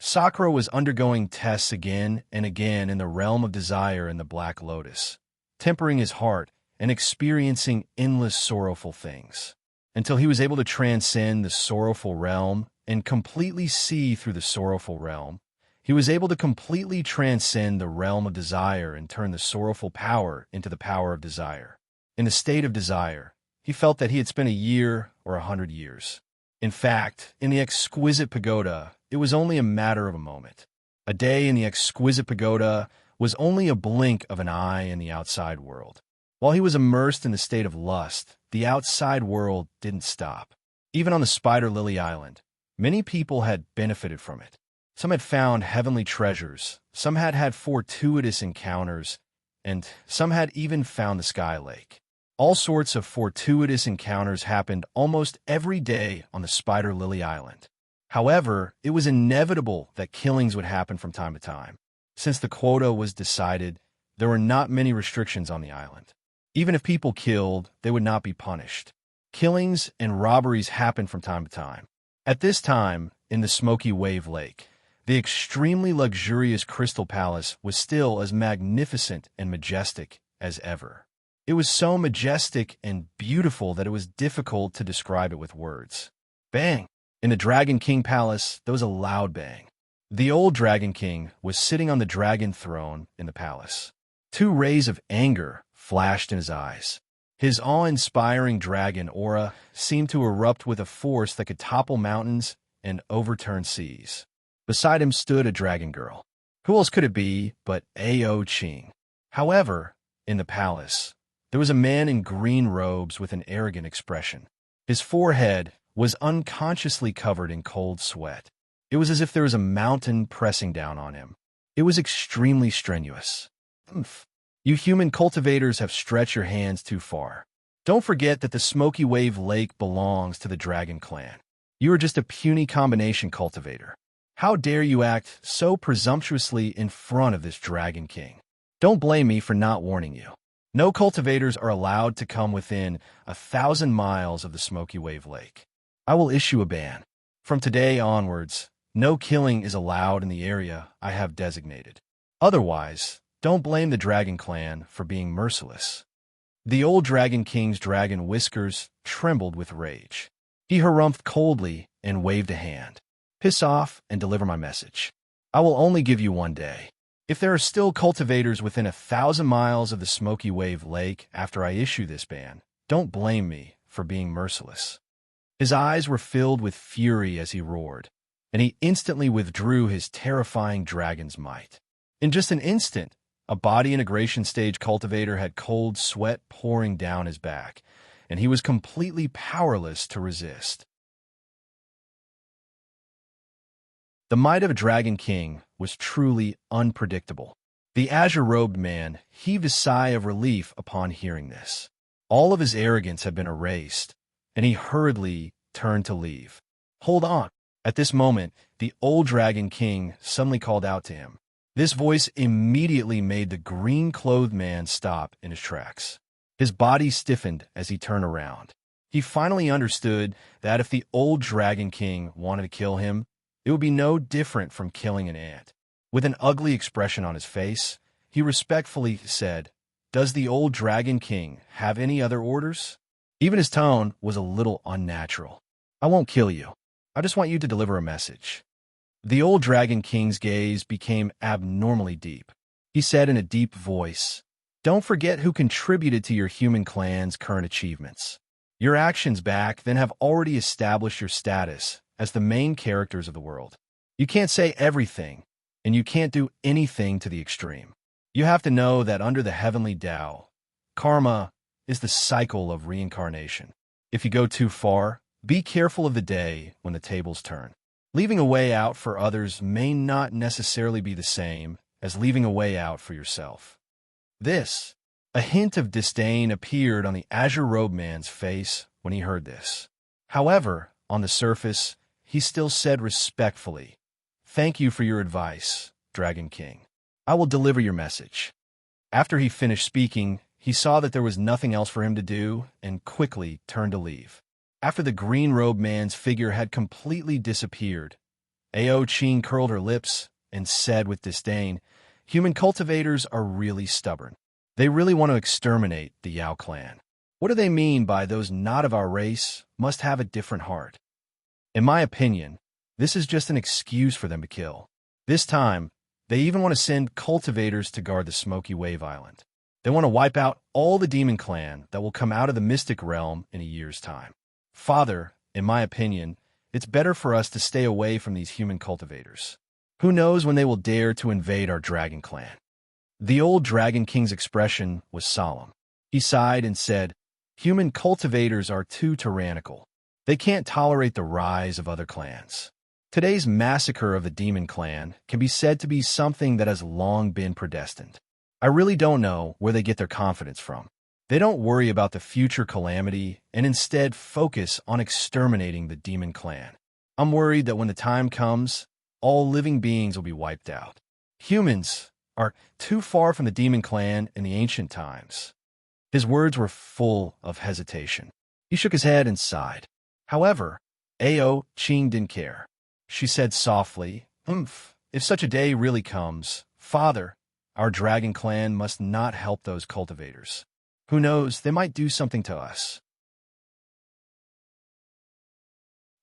Sakura was undergoing tests again and again in the realm of desire in the Black Lotus, tempering his heart and experiencing endless sorrowful things, until he was able to transcend the sorrowful realm and completely see through the sorrowful realm. He was able to completely transcend the realm of desire and turn the sorrowful power into the power of desire. In the state of desire, he felt that he had spent a year or 100 years. In fact, in the exquisite pagoda, it was only a matter of a moment. A day in the exquisite pagoda was only a blink of an eye in the outside world. While he was immersed in the state of lust, the outside world didn't stop. Even on the Spider Lily Island, many people had benefited from it. Some had found heavenly treasures, some had had fortuitous encounters, and some had even found the Sky Lake. All sorts of fortuitous encounters happened almost every day on the Spider Lily Island. However, it was inevitable that killings would happen from time to time. Since the quota was decided, there were not many restrictions on the island. Even if people killed, they would not be punished. Killings and robberies happened from time to time. At this time, in the Smoky Wave Lake, the extremely luxurious Crystal Palace was still as magnificent and majestic as ever. It was so majestic and beautiful that it was difficult to describe it with words. Bang! In the Dragon King Palace, there was a loud bang. The old Dragon King was sitting on the dragon throne in the palace. Two rays of anger flashed in his eyes. His awe-inspiring dragon aura seemed to erupt with a force that could topple mountains and overturn seas. Beside him stood a dragon girl. Who else could it be but Ao Qing? However, in the palace, there was a man in green robes with an arrogant expression. His forehead was unconsciously covered in cold sweat. It was as if there was a mountain pressing down on him. It was extremely strenuous. Umph. You human cultivators have stretched your hands too far. Don't forget that the Smoky Wave Lake belongs to the Dragon Clan. You are just a puny combination cultivator. How dare you act so presumptuously in front of this Dragon King? Don't blame me for not warning you. No cultivators are allowed to come within 1,000 miles of the Smoky Wave Lake. I will issue a ban. From today onwards, no killing is allowed in the area I have designated. Otherwise, don't blame the Dragon Clan for being merciless. The old Dragon King's dragon whiskers trembled with rage. He harumphed coldly and waved a hand. Piss off and deliver my message. I will only give you 1 day. If there are still cultivators within 1,000 miles of the Smoky Wave Lake after I issue this ban, don't blame me for being merciless. His eyes were filled with fury as he roared, and he instantly withdrew his terrifying dragon's might. In just an instant, a body integration stage cultivator had cold sweat pouring down his back, and he was completely powerless to resist. The might of a Dragon King was truly unpredictable. The azure-robed man heaved a sigh of relief upon hearing this. All of his arrogance had been erased, and he hurriedly turned to leave. Hold on. At this moment, the old Dragon King suddenly called out to him. This voice immediately made the green-clothed man stop in his tracks. His body stiffened as he turned around. He finally understood that if the old Dragon King wanted to kill him, it would be no different from killing an ant. With an ugly expression on his face, he respectfully said, "Does the old Dragon King have any other orders?" Even his tone was a little unnatural. "I won't kill you. I just want you to deliver a message." The old Dragon King's gaze became abnormally deep. He said in a deep voice, "Don't forget who contributed to your human clan's current achievements. Your actions back then have already established your status as the main characters of the world. You can't say everything, and you can't do anything to the extreme. You have to know that under the heavenly Tao, karma is the cycle of reincarnation. If you go too far, be careful of the day when the tables turn. Leaving a way out for others may not necessarily be the same as leaving a way out for yourself." A hint of disdain appeared on the azure-robed man's face when he heard this. However, on the surface, he still said respectfully, "Thank you for your advice, Dragon King. I will deliver your message." After he finished speaking, he saw that there was nothing else for him to do and quickly turned to leave. After the green-robed man's figure had completely disappeared, Ao Qing curled her lips and said with disdain, "Human cultivators are really stubborn. They really want to exterminate the Yao clan. What do they mean by those not of our race must have a different heart? In my opinion, this is just an excuse for them to kill. This time, they even want to send cultivators to guard the Smoky Wave Island. They want to wipe out all the demon clan that will come out of the mystic realm in a year's time. Father, in my opinion, it's better for us to stay away from these human cultivators. Who knows when they will dare to invade our Dragon Clan?" The old Dragon King's expression was solemn. He sighed and said, "Human cultivators are too tyrannical. They can't tolerate the rise of other clans. Today's massacre of the Demon Clan can be said to be something that has long been predestined. I really don't know where they get their confidence from. They don't worry about the future calamity and instead focus on exterminating the Demon Clan. I'm worried that when the time comes, all living beings will be wiped out. Humans are too far from the Demon Clan in the ancient times. His words were full of hesitation. He shook his head and sighed. However, Ao Ching didn't care. She said softly, if such a day really comes, Father, our dragon clan must not help those cultivators. Who knows, they might do something to us.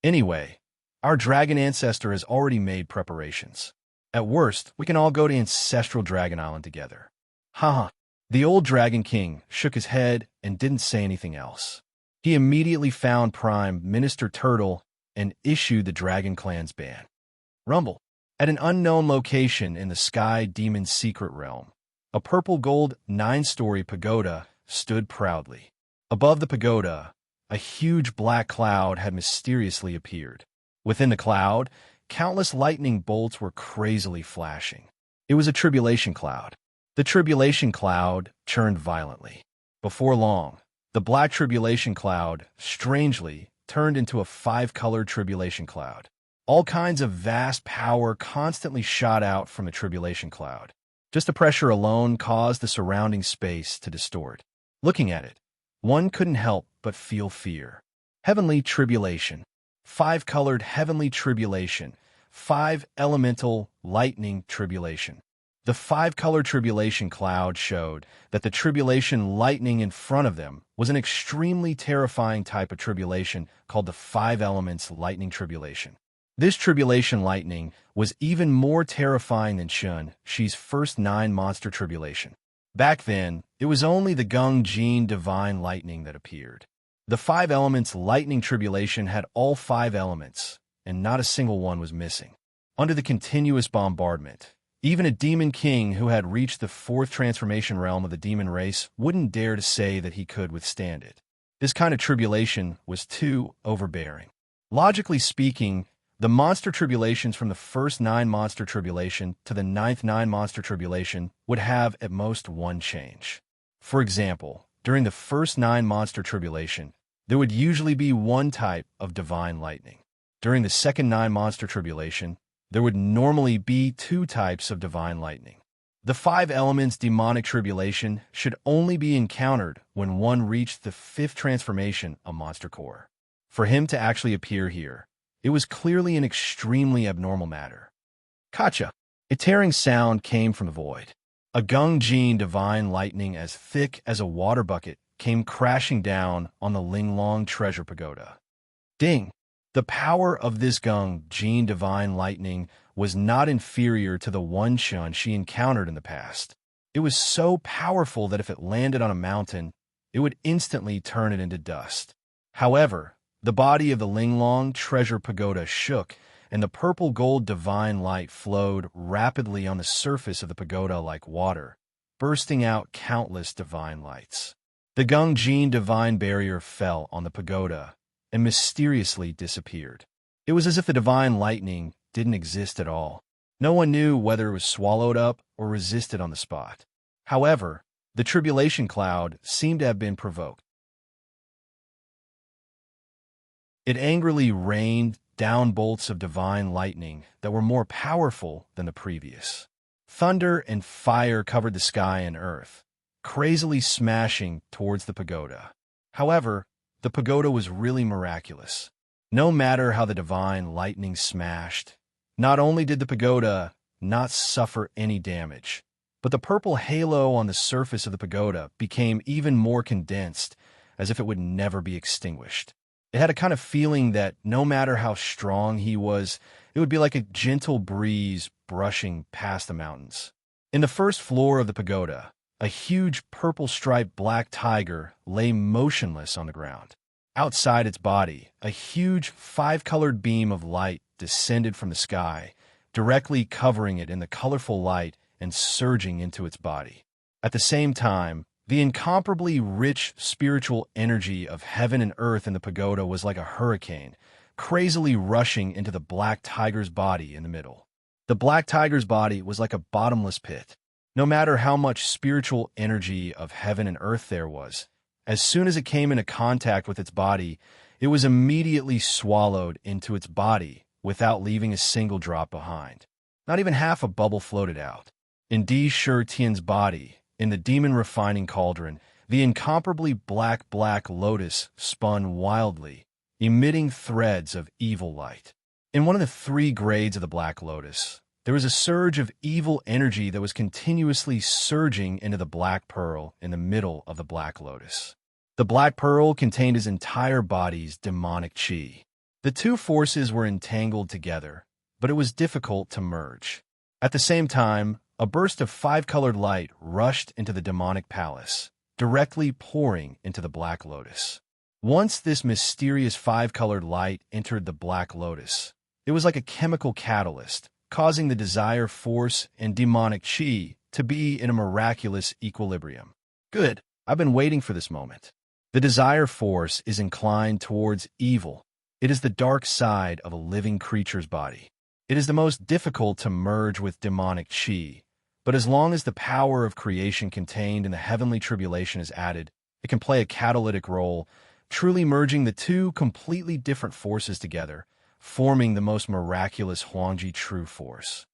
Anyway, our dragon ancestor has already made preparations. At worst, we can all go to Ancestral Dragon Island together. Haha. The old Dragon King shook his head and didn't say anything else. He immediately found Prime Minister Turtle and issued the Dragon Clan's ban. Rumble. At an unknown location in the Sky Demon's secret realm, a purple-gold 9-story pagoda stood proudly. Above the pagoda, a huge black cloud had mysteriously appeared. Within the cloud, countless lightning bolts were crazily flashing. It was a tribulation cloud. The tribulation cloud churned violently. Before long, the black tribulation cloud, strangely, turned into a 5-colored tribulation cloud. All kinds of vast power constantly shot out from the tribulation cloud. Just the pressure alone caused the surrounding space to distort. Looking at it, one couldn't help but feel fear. Heavenly tribulation. 5-colored heavenly tribulation. 5-elemental lightning tribulation. The 5-color tribulation cloud showed that the tribulation lightning in front of them was an extremely terrifying type of tribulation called the 5 elements lightning tribulation. This tribulation lightning was even more terrifying than She's first 9 monster tribulation. Back then, it was only the Gung Jin divine lightning that appeared. The 5 elements lightning tribulation had all 5 elements, and not a single one was missing. Under the continuous bombardment, even a demon king who had reached the 4th transformation realm of the demon race wouldn't dare to say that he could withstand it. This kind of tribulation was too overbearing. Logically speaking, the monster tribulations from the first 9 monster tribulation to the 9th 9 monster tribulation would have at most one change. For example, during the first 9 monster tribulation, there would usually be one type of divine lightning. During the second 9 monster tribulation, there would normally be 2 types of divine lightning. The 5 elements demonic tribulation should only be encountered when one reached the 5th transformation of Monster Core. For him to actually appear here, it was clearly an extremely abnormal matter. Kacha! A tearing sound came from the void. A Gung Jin divine lightning as thick as a water bucket came crashing down on the Linglong treasure pagoda. Ding! The power of this Gung Jin divine lightning was not inferior to the one she encountered in the past. It was so powerful that if it landed on a mountain, it would instantly turn it into dust. However, the body of the Linglong treasure pagoda shook, and the purple-gold divine light flowed rapidly on the surface of the pagoda like water, bursting out countless divine lights. The Gung Jin divine barrier fell on the pagoda and mysteriously disappeared. It was as if the divine lightning didn't exist at all. No one knew whether it was swallowed up or resisted on the spot. However, the tribulation cloud seemed to have been provoked. It angrily rained down bolts of divine lightning that were more powerful than the previous. Thunder and fire covered the sky and earth, crazily smashing towards the pagoda. However, the pagoda was really miraculous. No matter how the divine lightning smashed, not only did the pagoda not suffer any damage, but the purple halo on the surface of the pagoda became even more condensed, as if it would never be extinguished. It had a kind of feeling that no matter how strong he was, it would be like a gentle breeze brushing past the mountains. In the first floor of the pagoda, a huge purple-striped black tiger lay motionless on the ground. Outside its body, a huge 5-colored beam of light descended from the sky, directly covering it in the colorful light and surging into its body. At the same time, the incomparably rich spiritual energy of heaven and earth in the pagoda was like a hurricane, crazily rushing into the black tiger's body in the middle. The black tiger's body was like a bottomless pit. No matter how much spiritual energy of heaven and earth there was, as soon as it came into contact with its body, it was immediately swallowed into its body without leaving a single drop behind. Not even half a bubble floated out. In Di Shi Tian's body, in the demon refining cauldron, The incomparably black lotus spun wildly, emitting threads of evil light. In one of the three grades of the black lotus, there was a surge of evil energy that was continuously surging into the black pearl in the middle of the black lotus. The black pearl contained his entire body's demonic chi. The two forces were entangled together, but it was difficult to merge. At the same time, a burst of five-colored light rushed into the demonic palace, directly pouring into the black lotus. Once this mysterious five-colored light entered the black lotus, it was like a chemical catalyst, causing the desire force and demonic chi to be in a miraculous equilibrium. Good. I've been waiting for this moment. The desire force is inclined towards evil. It is the dark side of a living creature's body. It is the most difficult to merge with demonic chi, but as long as the power of creation contained in the heavenly tribulation is added, it can play a catalytic role, truly merging the two completely different forces together, forming the most miraculous Huangji true force.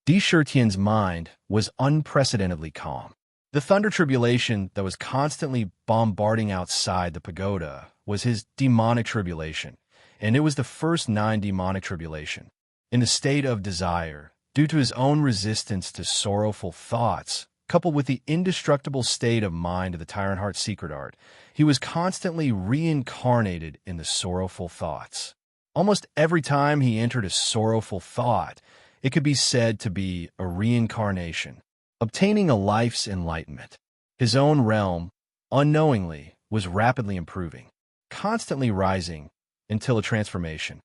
Di Shitian's mind was unprecedentedly calm. The thunder tribulation that was constantly bombarding outside the pagoda was his demonic tribulation, and it was the first 9 demonic tribulation. In the state of desire, due to his own resistance to sorrowful thoughts, coupled with the indestructible state of mind of the Tyrant Heart secret art, he was constantly reincarnated in the sorrowful thoughts. Almost every time he entered a sorrowful thought, it could be said to be a reincarnation, obtaining a life's enlightenment. His own realm, unknowingly, was rapidly improving, constantly rising until a transformation.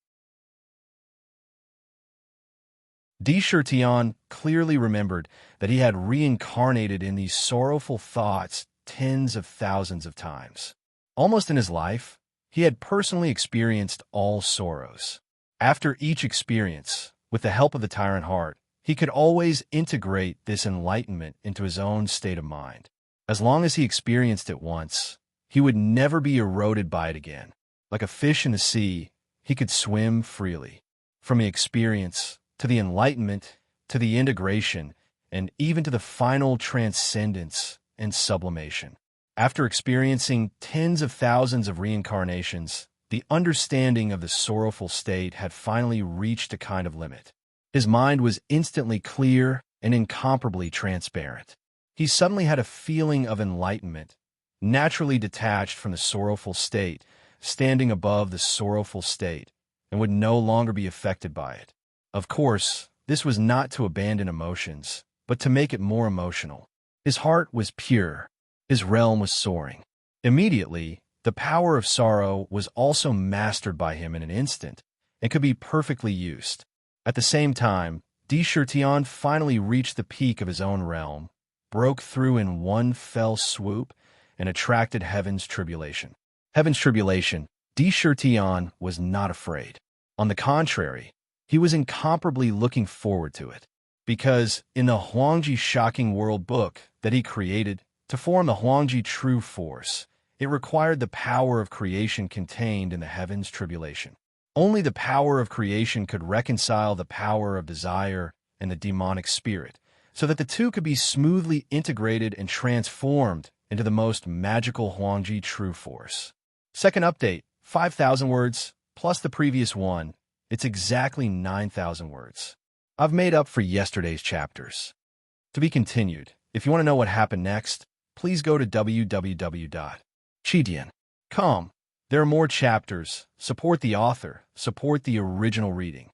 Di Shitian clearly remembered that he had reincarnated in these sorrowful thoughts tens of thousands of times. Almost in his life, he had personally experienced all sorrows. After each experience, with the help of the Tyrant Heart, he could always integrate this enlightenment into his own state of mind. As long as he experienced it once, he would never be eroded by it again. Like a fish in the sea, he could swim freely. From the experience, to the enlightenment, to the integration, and even to the final transcendence and sublimation. After experiencing tens of thousands of reincarnations, the understanding of the sorrowful state had finally reached a kind of limit. His mind was instantly clear and incomparably transparent. He suddenly had a feeling of enlightenment, naturally detached from the sorrowful state, standing above the sorrowful state, and would no longer be affected by it. Of course, this was not to abandon emotions, but to make it more emotional. His heart was pure. His realm was soaring. Immediately, the power of sorrow was also mastered by him in an instant and could be perfectly used. At the same time, Di Shitian finally reached the peak of his own realm, broke through in one fell swoop, and attracted heaven's tribulation. Heaven's tribulation, Di Shitian was not afraid. On the contrary, he was incomparably looking forward to it, because in the Huangji Shocking World book that he created, to form the Huangji true force, it required the power of creation contained in the heaven's tribulation. Only the power of creation could reconcile the power of desire and the demonic spirit, so that the two could be smoothly integrated and transformed into the most magical Huangji true force. Second update, 5,000 words, plus the previous one. It's exactly 9,000 words. I've made up for yesterday's chapters. To be continued. If you want to know what happened next, please go to www.chidian.com. There are more chapters. Support the author. Support the original reading.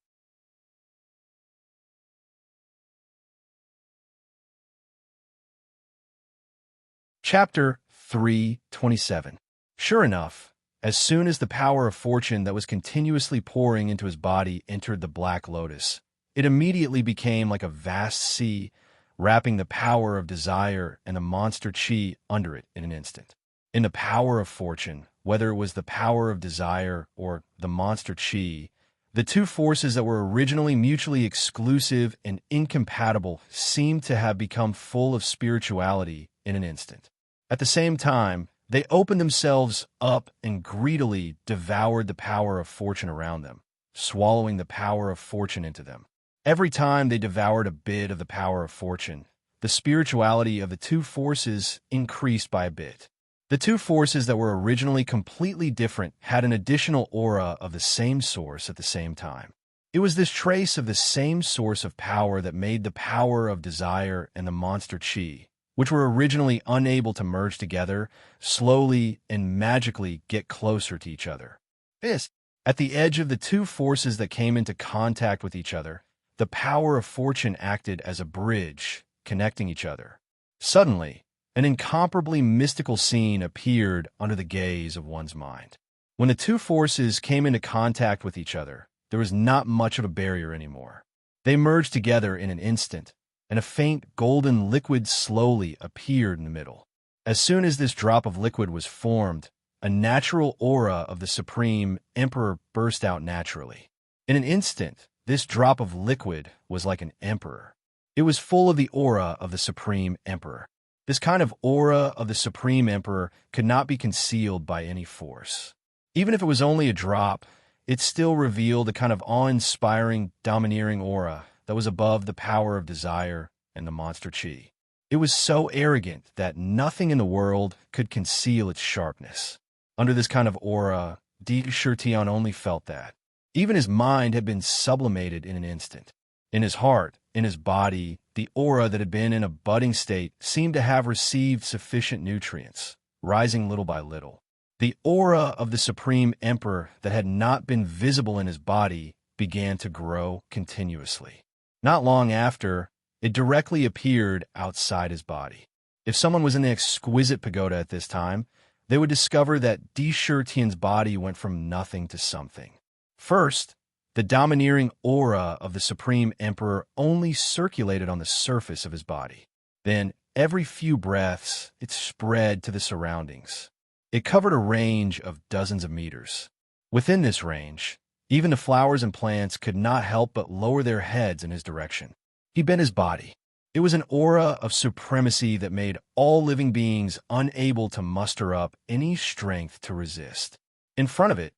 Chapter 327. Sure enough, as soon as the power of fortune that was continuously pouring into his body entered the black lotus, it immediately became like a vast sea, wrapping the power of desire and the monster chi under it in an instant. In the power of fortune, whether it was the power of desire or the monster chi, the two forces that were originally mutually exclusive and incompatible seemed to have become full of spirituality in an instant. At the same time, they opened themselves up and greedily devoured the power of fortune around them, swallowing the power of fortune into them. Every time they devoured a bit of the power of fortune, the spirituality of the two forces increased by a bit. The two forces that were originally completely different had an additional aura of the same source at the same time. It was this trace of the same source of power that made the power of desire and the monster chi, which were originally unable to merge together, slowly and magically get closer to each other. At the edge of the two forces that came into contact with each other, the power of fortune acted as a bridge, connecting each other. Suddenly, an incomparably mystical scene appeared under the gaze of one's mind. When the two forces came into contact with each other, there was not much of a barrier anymore. They merged together in an instant, and a faint golden liquid slowly appeared in the middle. As soon as this drop of liquid was formed, a natural aura of the Supreme Emperor burst out naturally. In an instant, this drop of liquid was like an emperor. It was full of the aura of the Supreme Emperor. This kind of aura of the Supreme Emperor could not be concealed by any force. Even if it was only a drop, it still revealed a kind of awe-inspiring, domineering aura that was above the power of desire and the monster chi. It was so arrogant that nothing in the world could conceal its sharpness. Under this kind of aura, Di Shurtian only felt that. Even his mind had been sublimated in an instant. In his heart, in his body, the aura that had been in a budding state seemed to have received sufficient nutrients, rising little by little. The aura of the Supreme Emperor that had not been visible in his body began to grow continuously. Not long after, it directly appeared outside his body. If someone was in the exquisite pagoda at this time, they would discover that Di Shurtian's body went from nothing to something. First, the domineering aura of the Supreme Emperor only circulated on the surface of his body. Then, every few breaths, it spread to the surroundings. It covered a range of dozens of meters. Within this range, even the flowers and plants could not help but lower their heads in his direction. He bent his body. It was an aura of supremacy that made all living beings unable to muster up any strength to resist. In front of it,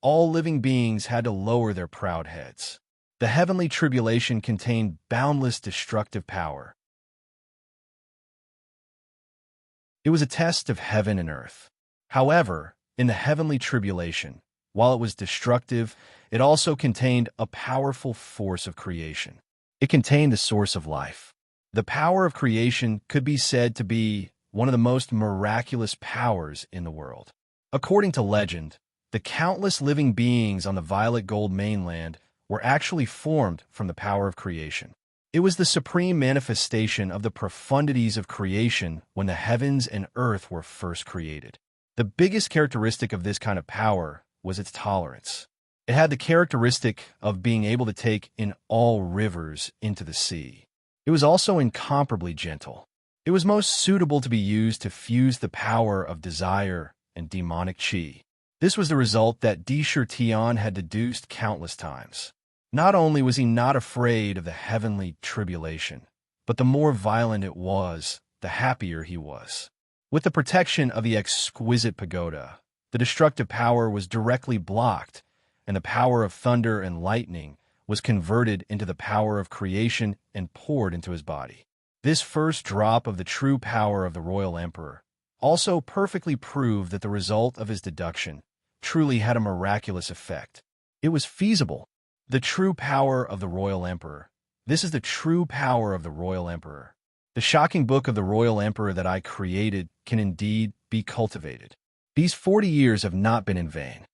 all living beings had to lower their proud heads. The heavenly tribulation contained boundless destructive power. It was a test of heaven and earth. However, in the heavenly tribulation, while it was destructive, it also contained a powerful force of creation. It contained the source of life. The power of creation could be said to be one of the most miraculous powers in the world. According to legend, the countless living beings on the violet gold mainland were actually formed from the power of creation. It was the supreme manifestation of the profundities of creation when the heavens and earth were first created. The biggest characteristic of this kind of power was its tolerance. It had the characteristic of being able to take in all rivers into the sea. It was also incomparably gentle. It was most suitable to be used to fuse the power of desire and demonic chi. This was the result that Di Shurtian had deduced countless times. Not only was he not afraid of the heavenly tribulation, but the more violent it was, the happier he was. With the protection of the exquisite pagoda, the destructive power was directly blocked, and the power of thunder and lightning was converted into the power of creation and poured into his body. This first drop of the true power of the royal emperor also perfectly proved that the result of his deduction truly had a miraculous effect. It was feasible. The true power of the royal emperor. This is the true power of the royal emperor. The shocking book of the royal emperor that I created can indeed be cultivated. These 40 years have not been in vain.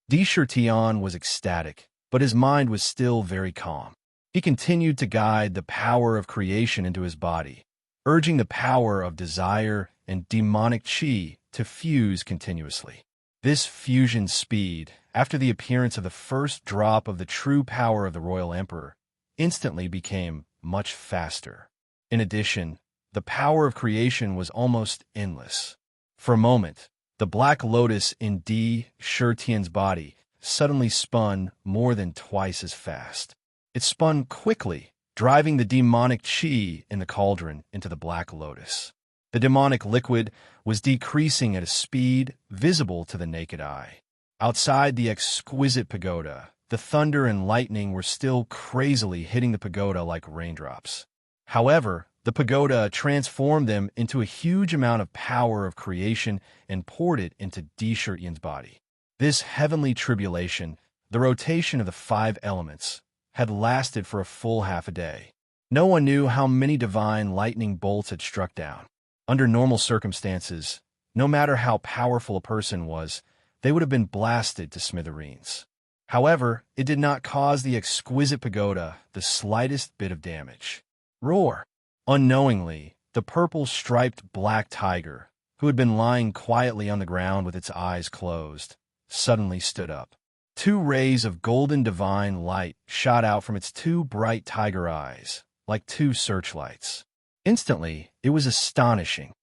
Di Shurtian was ecstatic, but his mind was still very calm. He continued to guide the power of creation into his body, urging the power of desire and demonic chi to fuse continuously. This fusion speed, after the appearance of the first drop of the true power of the royal emperor, instantly became much faster. In addition, the power of creation was almost endless. For a moment, the black lotus in Di Shurtian's body suddenly spun more than twice as fast. It spun quickly, driving the demonic chi in the cauldron into the black lotus. The demonic liquid was decreasing at a speed visible to the naked eye. Outside the exquisite pagoda, the thunder and lightning were still crazily hitting the pagoda like raindrops. However, The pagoda transformed them into a huge amount of power of creation and poured it into Di-Shirtyan's body. This heavenly tribulation, the rotation of the 5 elements, had lasted for a full half a day. No one knew how many divine lightning bolts had struck down. Under normal circumstances, no matter how powerful a person was, they would have been blasted to smithereens. However, it did not cause the exquisite pagoda the slightest bit of damage. Roar! Unknowingly, the purple-striped black tiger, who had been lying quietly on the ground with its eyes closed, suddenly stood up. 2 rays of golden divine light shot out from its 2 bright tiger eyes, like 2 searchlights. Instantly, it was astonishing.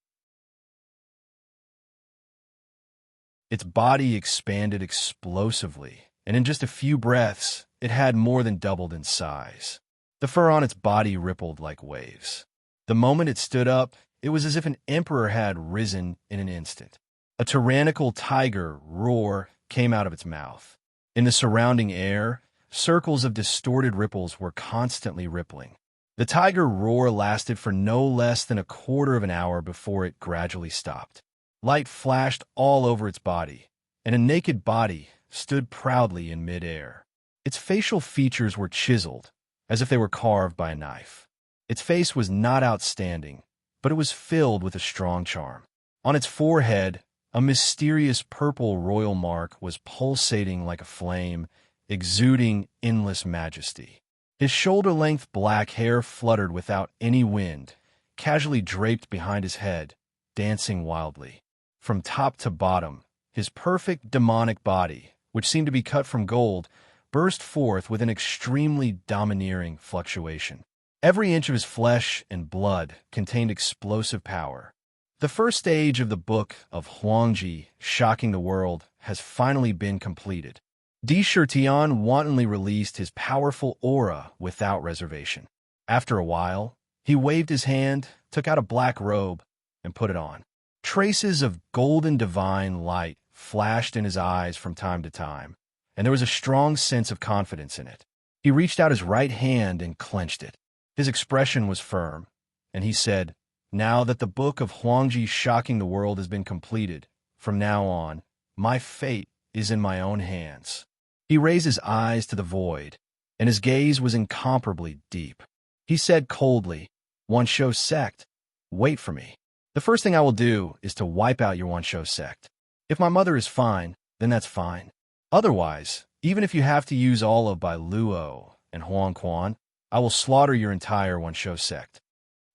Its body expanded explosively, and in just a few breaths, it had more than doubled in size. The fur on its body rippled like waves. The moment it stood up, it was as if an emperor had risen in an instant. A tyrannical tiger roar came out of its mouth. In the surrounding air, circles of distorted ripples were constantly rippling. The tiger roar lasted for no less than a quarter of an hour before it gradually stopped. Light flashed all over its body, and a naked body stood proudly in mid-air. Its facial features were chiseled, as if they were carved by a knife. Its face was not outstanding, but it was filled with a strong charm. On its forehead, a mysterious purple royal mark was pulsating like a flame, exuding endless majesty. His shoulder-length black hair fluttered without any wind, casually draped behind his head, dancing wildly. From top to bottom, his perfect demonic body, which seemed to be cut from gold, burst forth with an extremely domineering fluctuation. Every inch of his flesh and blood contained explosive power. The first stage of the book of Huangji, Shocking the World, has finally been completed. Di-Shirtyan wantonly released his powerful aura without reservation. After a while, he waved his hand, took out a black robe, and put it on. Traces of golden divine light flashed in his eyes from time to time, and there was a strong sense of confidence in it. He reached out his right hand and clenched it. His expression was firm, and he said, "Now that the book of Huangji Shocking the World has been completed, from now on, my fate is in my own hands." He raised his eyes to the void, and his gaze was incomparably deep. He said coldly, "Wansho sect, wait for me. The first thing I will do is to wipe out your Wansho sect. If my mother is fine, then that's fine. Otherwise, even if you have to use all of Bai Luo and Huang Quan, I will slaughter your entire Wansho sect."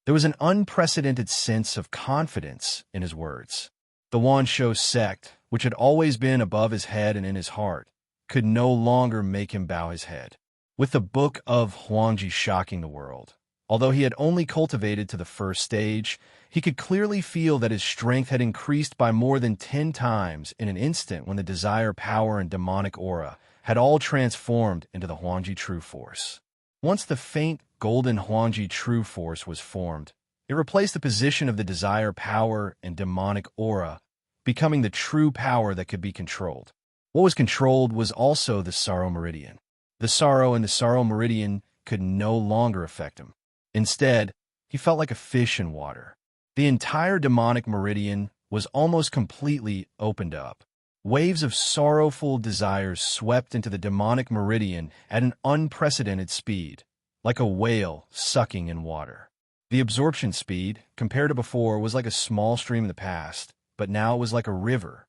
There was an unprecedented sense of confidence in his words. The Wansho sect, which had always been above his head and in his heart, could no longer make him bow his head. With the book of Huangji Shocking the World, although he had only cultivated to the first stage, he could clearly feel that his strength had increased by more than 10 times in an instant when the desire, power, and demonic aura had all transformed into the Huangji True Force. Once the faint, golden Huangji True Force was formed, it replaced the position of the desire, power, and demonic aura, becoming the true power that could be controlled. What was controlled was also the sorrow meridian. The sorrow and the sorrow meridian could no longer affect him. Instead, he felt like a fish in water. The entire demonic meridian was almost completely opened up. Waves of sorrowful desires swept into the demonic meridian at an unprecedented speed, like a whale sucking in water. The absorption speed, compared to before, was like a small stream in the past, but now it was like a river.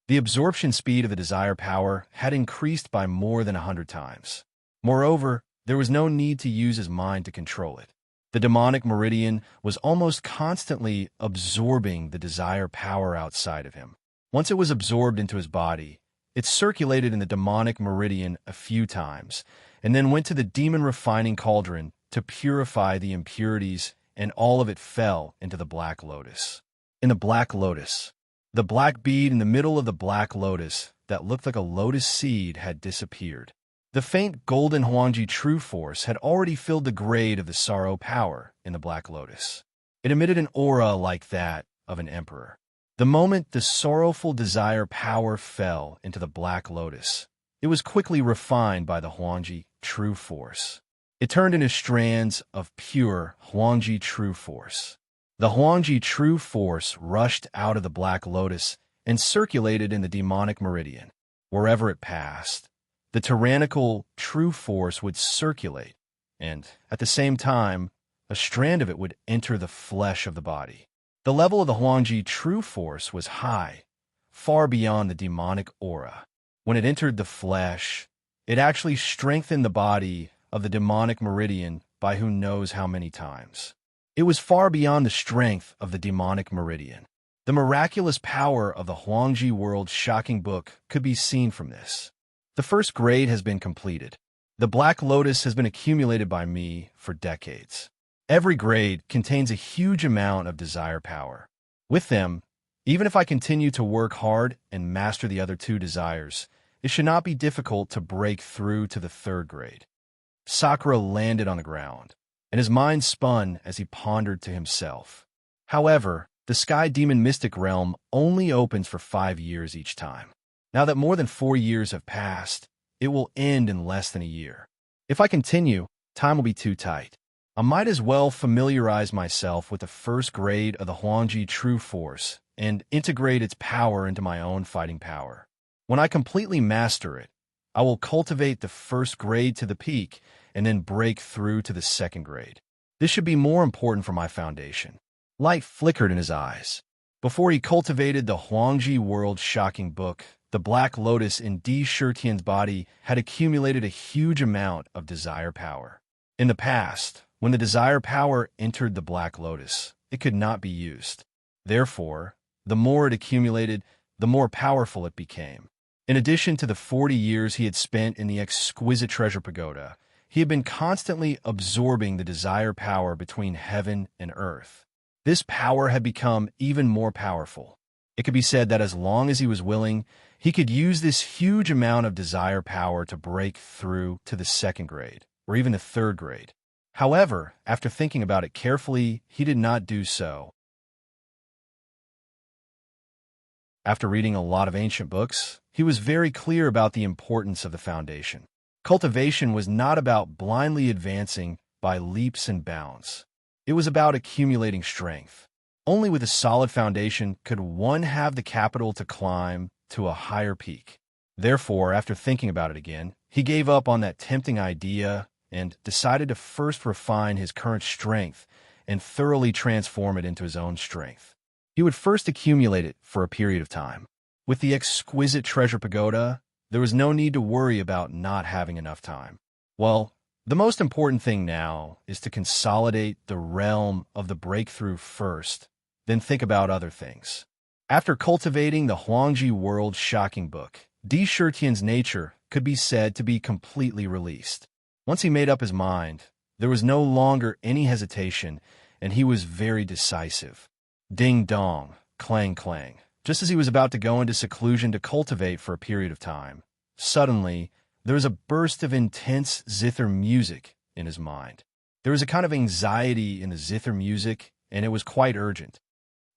The absorption speed of the desire power had increased by more than 100 times. Moreover, there was no need to use his mind to control it. The demonic meridian was almost constantly absorbing the desire power outside of him. Once it was absorbed into his body, it circulated in the demonic meridian a few times, and then went to the demon refining cauldron to purify the impurities, and all of it fell into the black lotus. In the black lotus, the black bead in the middle of the black lotus that looked like a lotus seed had disappeared. The faint golden Huangji True Force had already filled the grade of the sorrow power in the black lotus. It emitted an aura like that of an emperor. The moment the sorrowful desire power fell into the black lotus, it was quickly refined by the Huangji True Force. It turned into strands of pure Huangji true force. The Huangji true force rushed out of the Black Lotus and circulated in the demonic meridian. Wherever it passed, the tyrannical true force would circulate, and, at the same time, a strand of it would enter the flesh of the body. The level of the Huangji true force was high, far beyond the demonic aura. When it entered the flesh, it actually strengthened the body of the demonic meridian by who knows how many times. It was far beyond the strength of the demonic meridian. The miraculous power of the Huangji World's shocking book could be seen from this. The first grade has been completed. The Black Lotus has been accumulated by me for decades. Every grade contains a huge amount of desire power. With them, even if I continue to work hard and master the other two desires, it should not be difficult to break through to the third grade. Sakura landed on the ground, and his mind spun as he pondered to himself. However, the Sky Demon Mystic Realm only opens for 5 years each time. Now that more than 4 years have passed, it will end in less than a year. If I continue, time will be too tight. I might as well familiarize myself with the first grade of the Huangji True Force and integrate its power into my own fighting power. When I completely master it, I will cultivate the first grade to the peak and then break through to the second grade. This should be more important for my foundation. Light flickered in his eyes. Before he cultivated the Huangji World shocking book, the Black Lotus in Di Shitian's body had accumulated a huge amount of desire power. In the past, when the desire power entered the Black Lotus, it could not be used. Therefore, the more it accumulated, the more powerful it became. In addition to the 40 years he had spent in the exquisite treasure pagoda, he had been constantly absorbing the desire power between heaven and earth. This power had become even more powerful. It could be said that as long as he was willing, he could use this huge amount of desire power to break through to the second grade, or even the third grade. However, after thinking about it carefully, he did not do so. After reading a lot of ancient books, he was very clear about the importance of the foundation. Cultivation was not about blindly advancing by leaps and bounds. It was about accumulating strength. Only with a solid foundation could one have the capital to climb to a higher peak. Therefore, after thinking about it again, he gave up on that tempting idea and decided to first refine his current strength and thoroughly transform it into his own strength. He would first accumulate it for a period of time. With the exquisite treasure pagoda, there was no need to worry about not having enough time. Well, the most important thing now is to consolidate the realm of the breakthrough first, then think about other things. After cultivating the Huangji World shocking book, Di Shitian's nature could be said to be completely released. Once he made up his mind, there was no longer any hesitation, and he was very decisive. Ding dong, clang clang. Just as he was about to go into seclusion to cultivate for a period of time, suddenly, there was a burst of intense zither music in his mind. There was a kind of anxiety in the zither music, and it was quite urgent.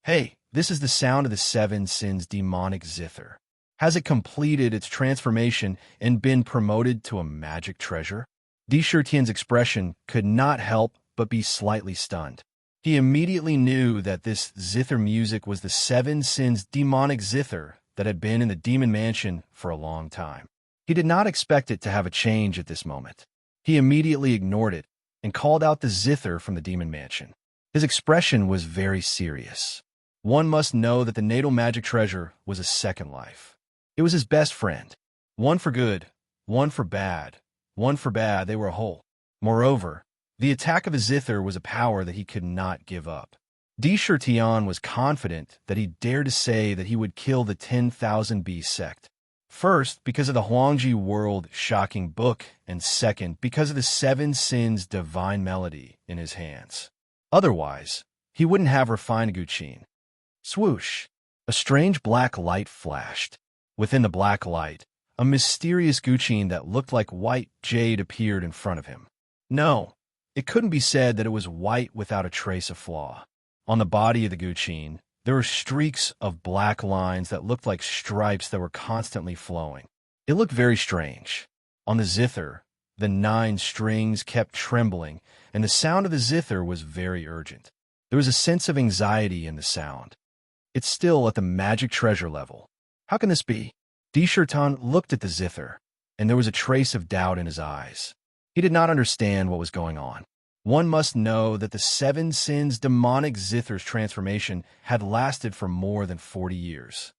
Hey, this is the sound of the 7 sins demonic zither. Has it completed its transformation and been promoted to a magic treasure? Di Shitian's expression could not help but be slightly stunned. He immediately knew that this zither music was the 7 sins demonic zither that had been in the demon mansion for a long time. He did not expect it to have a change at this moment. He immediately ignored it and called out the zither from the demon mansion. His expression was very serious. One must know that the natal magic treasure was a second life. It was his best friend. One for good, one for bad. One for bad, they were a whole. Moreover, the attack of a zither was a power that he could not give up. Di Shitian was confident that he dared to say that he would kill the 10,000 Beast sect. First, because of the Huangji World shocking book, and second, because of the 7 sins divine melody in his hands. Otherwise, he wouldn't have refined Guqin. Swoosh! A strange black light flashed. Within the black light, a mysterious Guqin that looked like white jade appeared in front of him. No, it couldn't be said that it was white without a trace of flaw. On the body of the Guqin, there were streaks of black lines that looked like stripes that were constantly flowing. It looked very strange. On the zither The 9 strings kept trembling, and the sound of the zither was very urgent. There was a sense of anxiety in the sound. It's still at the magic treasure level. How can this be? Desherton looked at the zither, and there was a trace of doubt in his eyes. He did not understand what was going on. One must know that the 7 Sins demonic zither's transformation had lasted for more than 40 years.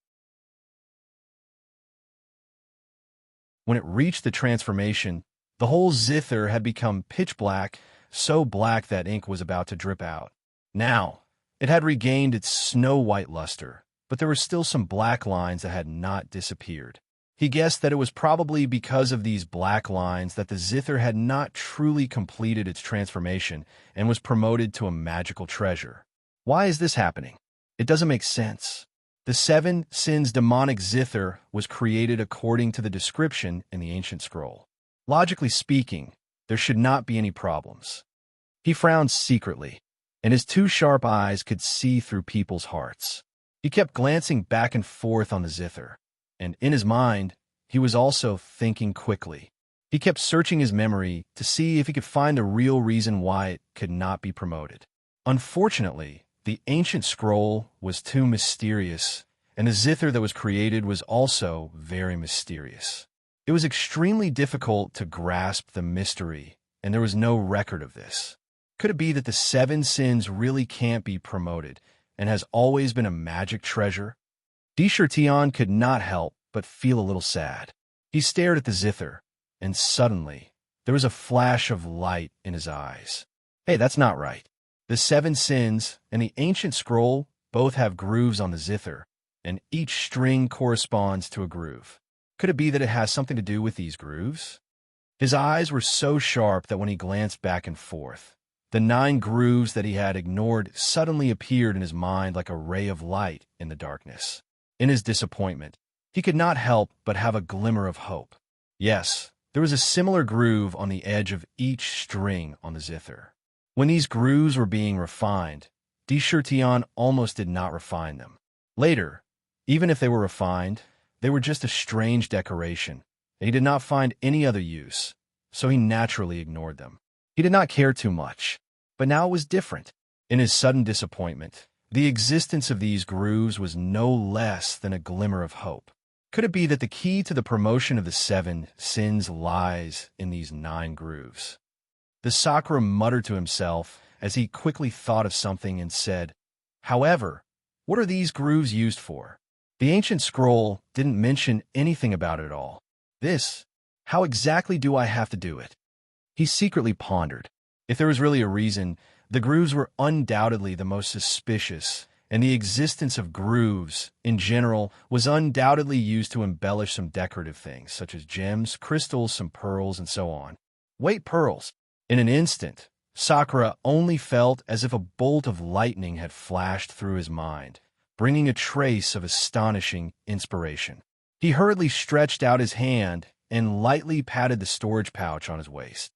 When it reached the transformation, the whole zither had become pitch black, so black that ink was about to drip out. Now, it had regained its snow-white luster, but there were still some black lines that had not disappeared. He guessed that it was probably because of these black lines that the zither had not truly completed its transformation and was promoted to a magical treasure. Why is this happening? It doesn't make sense. The 7 Sins demonic zither was created according to the description in the ancient scroll. Logically speaking, there should not be any problems. He frowned secretly, and his 2 sharp eyes could see through people's hearts. He kept glancing back and forth on the zither, and in his mind, he was also thinking quickly. He kept searching his memory to see if he could find the real reason why it could not be promoted. Unfortunately, the ancient scroll was too mysterious, and the zither that was created was also very mysterious. It was extremely difficult to grasp the mystery, and there was no record of this. Could it be that the 7 Sins really can't be promoted and has always been a magic treasure? Desherton could not help but feel a little sad. He stared at the zither, and suddenly, there was a flash of light in his eyes. Hey, that's not right. The 7 Sins and the ancient scroll both have grooves on the zither, and each string corresponds to a groove. Could it be that it has something to do with these grooves? His eyes were so sharp that when he glanced back and forth, the 9 grooves that he had ignored suddenly appeared in his mind like a ray of light in the darkness. In his disappointment, he could not help but have a glimmer of hope. Yes, there was a similar groove on the edge of each string on the zither. When these grooves were being refined, Desherton almost did not refine them. Later, even if they were refined, they were just a strange decoration, and he did not find any other use, so he naturally ignored them. He did not care too much, but now it was different. In his sudden disappointment, the existence of these grooves was no less than a glimmer of hope. Could it be that the key to the promotion of the 7 Sins lies in these 9 grooves? The Sakura muttered to himself as he quickly thought of something and said, "However, what are these grooves used for? The ancient scroll didn't mention anything about it at all. How exactly do I have to do it?" He secretly pondered. If there was really a reason, the grooves were undoubtedly the most suspicious, and the existence of grooves, in general, was undoubtedly used to embellish some decorative things, such as gems, crystals, some pearls, and so on. Wait, pearls! In an instant, Sakura only felt as if a bolt of lightning had flashed through his mind, bringing a trace of astonishing inspiration. He hurriedly stretched out his hand and lightly patted the storage pouch on his waist.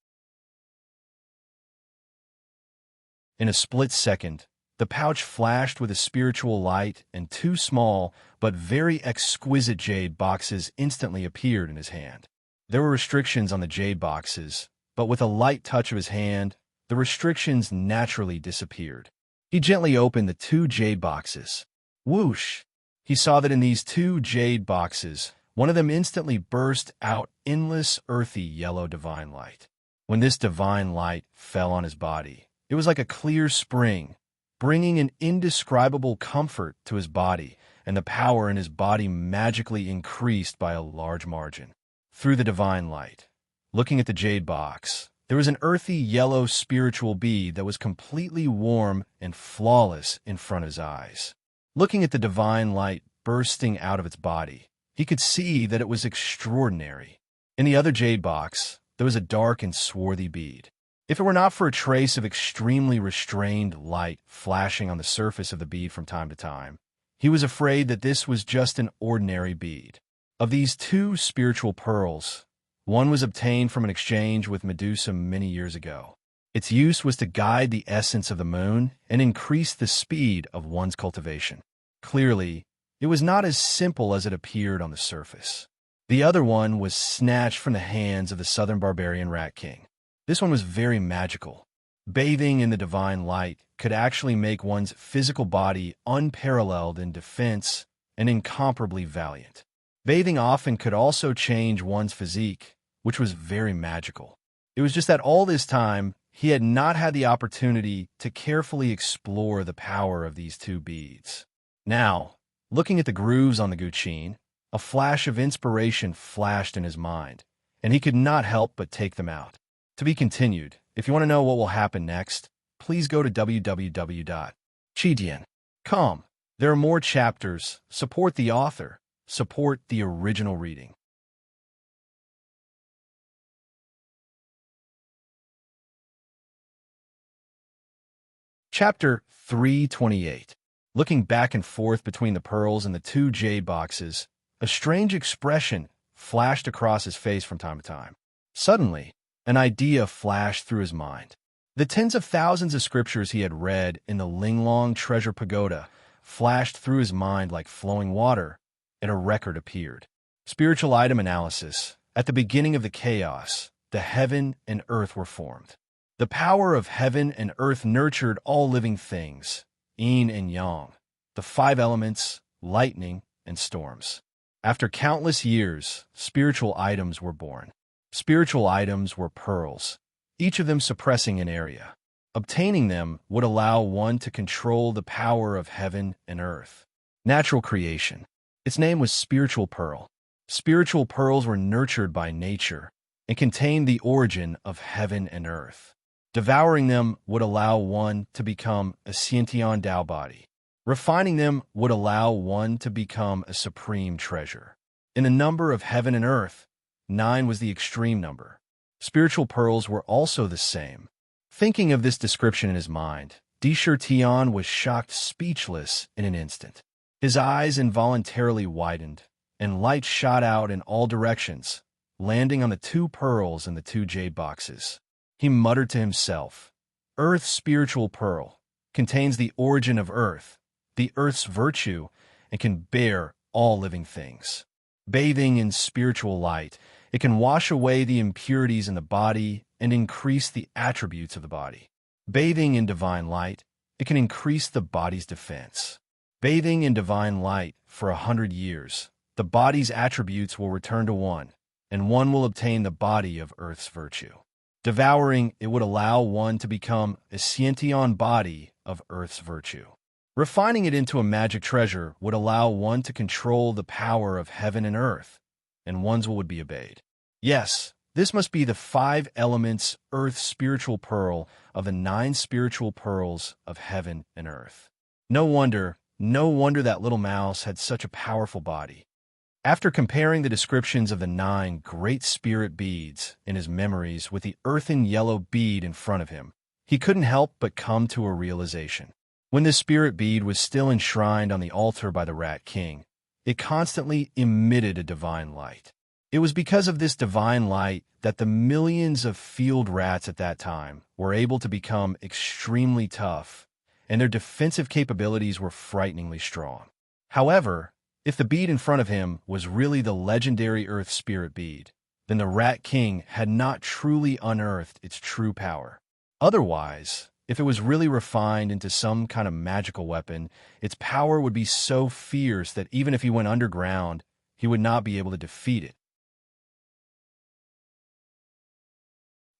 In a split second, the pouch flashed with a spiritual light, and 2 small but very exquisite jade boxes instantly appeared in his hand. There were restrictions on the jade boxes, but with a light touch of his hand, the restrictions naturally disappeared. He gently opened the 2 jade boxes. Whoosh! He saw that in these 2 jade boxes, one of them instantly burst out endless, earthy, yellow divine light. When this divine light fell on his body, it was like a clear spring, bringing an indescribable comfort to his body, and the power in his body magically increased by a large margin. Through the divine light, looking at the jade box, there was an earthy yellow spiritual bead that was completely warm and flawless in front of his eyes. Looking at the divine light bursting out of its body, he could see that it was extraordinary. In the other jade box, there was a dark and swarthy bead. If it were not for a trace of extremely restrained light flashing on the surface of the bead from time to time, he was afraid that this was just an ordinary bead. Of these 2 spiritual pearls, one was obtained from an exchange with Medusa many years ago. Its use was to guide the essence of the moon and increase the speed of one's cultivation. Clearly, it was not as simple as it appeared on the surface. The other one was snatched from the hands of the southern barbarian Rat King. This one was very magical. Bathing in the divine light could actually make one's physical body unparalleled in defense and incomparably valiant. Bathing often could also change one's physique, which was very magical. It was just that all this time, he had not had the opportunity to carefully explore the power of these two beads. Now, looking at the grooves on the guqin, a flash of inspiration flashed in his mind, and he could not help but take them out. To be continued. If you want to know what will happen next, please go to www.chidian.com. There are more chapters. Support the author. Support the original reading. Chapter 328. Looking back and forth between the pearls and the two jade boxes, a strange expression flashed across his face from time to time. Suddenly, an idea flashed through his mind. The tens of thousands of scriptures he had read in the Linglong Treasure Pagoda flashed through his mind like flowing water, and a record appeared. Spiritual item analysis. At the beginning of the chaos, the heaven and earth were formed. The power of heaven and earth nurtured all living things, yin and yang, the five elements, lightning, and storms. After countless years, spiritual items were born. Spiritual items were pearls, each of them suppressing an area. Obtaining them would allow one to control the power of heaven and earth. Natural creation. Its name was Spiritual Pearl. Spiritual pearls were nurtured by nature and contained the origin of heaven and earth. Devouring them would allow one to become a Xiantian Dao body. Refining them would allow one to become a supreme treasure. In the number of heaven and earth, 9 was the extreme number. Spiritual pearls were also the same. Thinking of this description in his mind, Tian was shocked speechless in an instant. His eyes involuntarily widened, and light shot out in all directions, landing on the two pearls in the two jade boxes. He muttered to himself, Earth's spiritual pearl contains the origin of earth, the earth's virtue, and can bear all living things. Bathing in spiritual light, it can wash away the impurities in the body and increase the attributes of the body. Bathing in divine light, it can increase the body's defense. Bathing in divine light for 100 years, the body's attributes will return to one, and one will obtain the body of earth's virtue. Devouring, it would allow one to become a Xiantian body of earth's virtue. Refining it into a magic treasure would allow one to control the power of heaven and earth, and one's will would be obeyed. Yes, this must be the 5 elements earth's spiritual pearl of the 9 spiritual pearls of heaven and earth. No wonder that little mouse had such a powerful body. After comparing the descriptions of the 9 great spirit beads in his memories with the earthen yellow bead in front of him, he couldn't help but come to a realization. When the spirit bead was still enshrined on the altar by the Rat King, it constantly emitted a divine light. It was because of this divine light that the millions of field rats at that time were able to become extremely tough, and their defensive capabilities were frighteningly strong. However, if the bead in front of him was really the legendary Earth Spirit bead, then the Rat King had not truly unearthed its true power. Otherwise, if it was really refined into some kind of magical weapon, its power would be so fierce that even if he went underground, he would not be able to defeat it.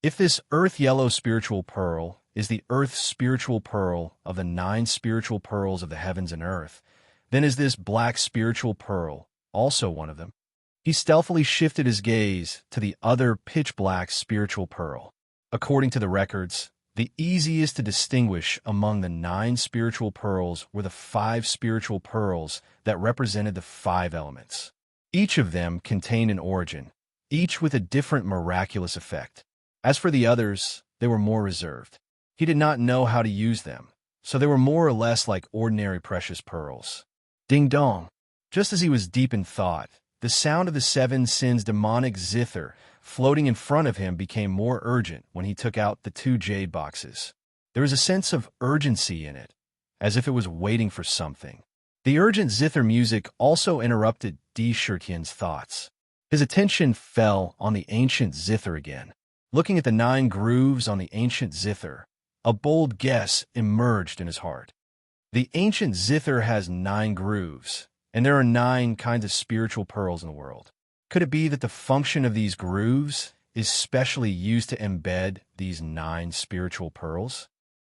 If this earth yellow spiritual pearl is the earth's spiritual pearl of the 9 spiritual pearls of the heavens and earth, then is this black spiritual pearl also one of them? He stealthily shifted his gaze to the other pitch-black spiritual pearl. According to the records, the easiest to distinguish among the 9 spiritual pearls were the 5 spiritual pearls that represented the 5 elements. Each of them contained an origin, each with a different miraculous effect. As for the others, they were more reserved. He did not know how to use them, so they were more or less like ordinary precious pearls. Ding dong! Just as he was deep in thought, the sound of the 7 sins demonic zither floating in front of him became more urgent when he took out the 2 jade boxes. There was a sense of urgency in it, as if it was waiting for something. The urgent zither music also interrupted Di Shirtian's thoughts. His attention fell on the ancient zither again. Looking at the 9 grooves on the ancient zither, a bold guess emerged in his heart. The ancient zither has 9 grooves, and there are 9 kinds of spiritual pearls in the world. Could it be that the function of these grooves is specially used to embed these 9 spiritual pearls?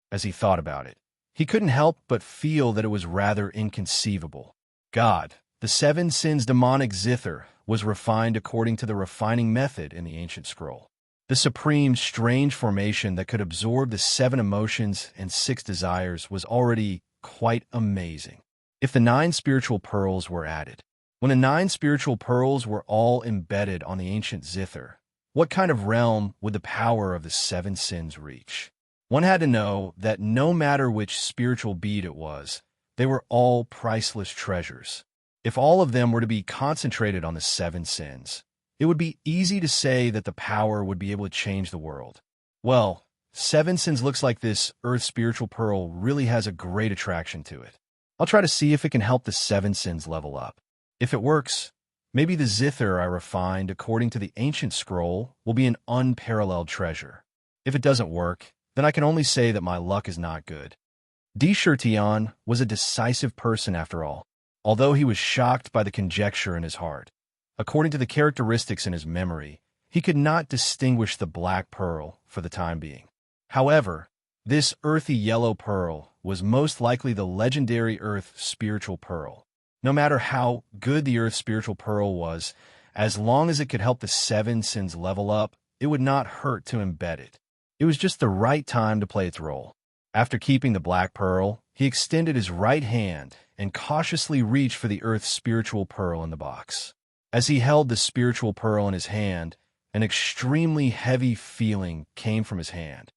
As he thought about it, he couldn't help but feel that it was rather inconceivable. God, the 7 sins demonic zither, was refined according to the refining method in the ancient scroll. The supreme, strange formation that could absorb the 7 emotions and 6 desires was already quite amazing. If the 9 spiritual pearls were added, when the 9 spiritual pearls were all embedded on the ancient zither, what kind of realm would the power of the 7 sins reach? One had to know that no matter which spiritual bead it was, they were all priceless treasures. If all of them were to be concentrated on the 7 sins, it would be easy to say that the power would be able to change the world. Well, 7 sins looks like this earth spiritual pearl really has a great attraction to it. I'll try to see if it can help the 7 sins level up. If it works, maybe the zither I refined according to the ancient scroll will be an unparalleled treasure. If it doesn't work, then I can only say that my luck is not good. Tion was a decisive person after all, although he was shocked by the conjecture in his heart. According to the characteristics in his memory, he could not distinguish the black pearl for the time being. However, this earthy yellow pearl was most likely the legendary earth spiritual pearl. No matter how good the earth spiritual pearl was, as long as it could help the 7 sins level up, it would not hurt to embed it. It was just the right time to play its role. After keeping the black pearl, he extended his right hand and cautiously reached for the earth spiritual pearl in the box. As he held the spiritual pearl in his hand, an extremely heavy feeling came from his hand.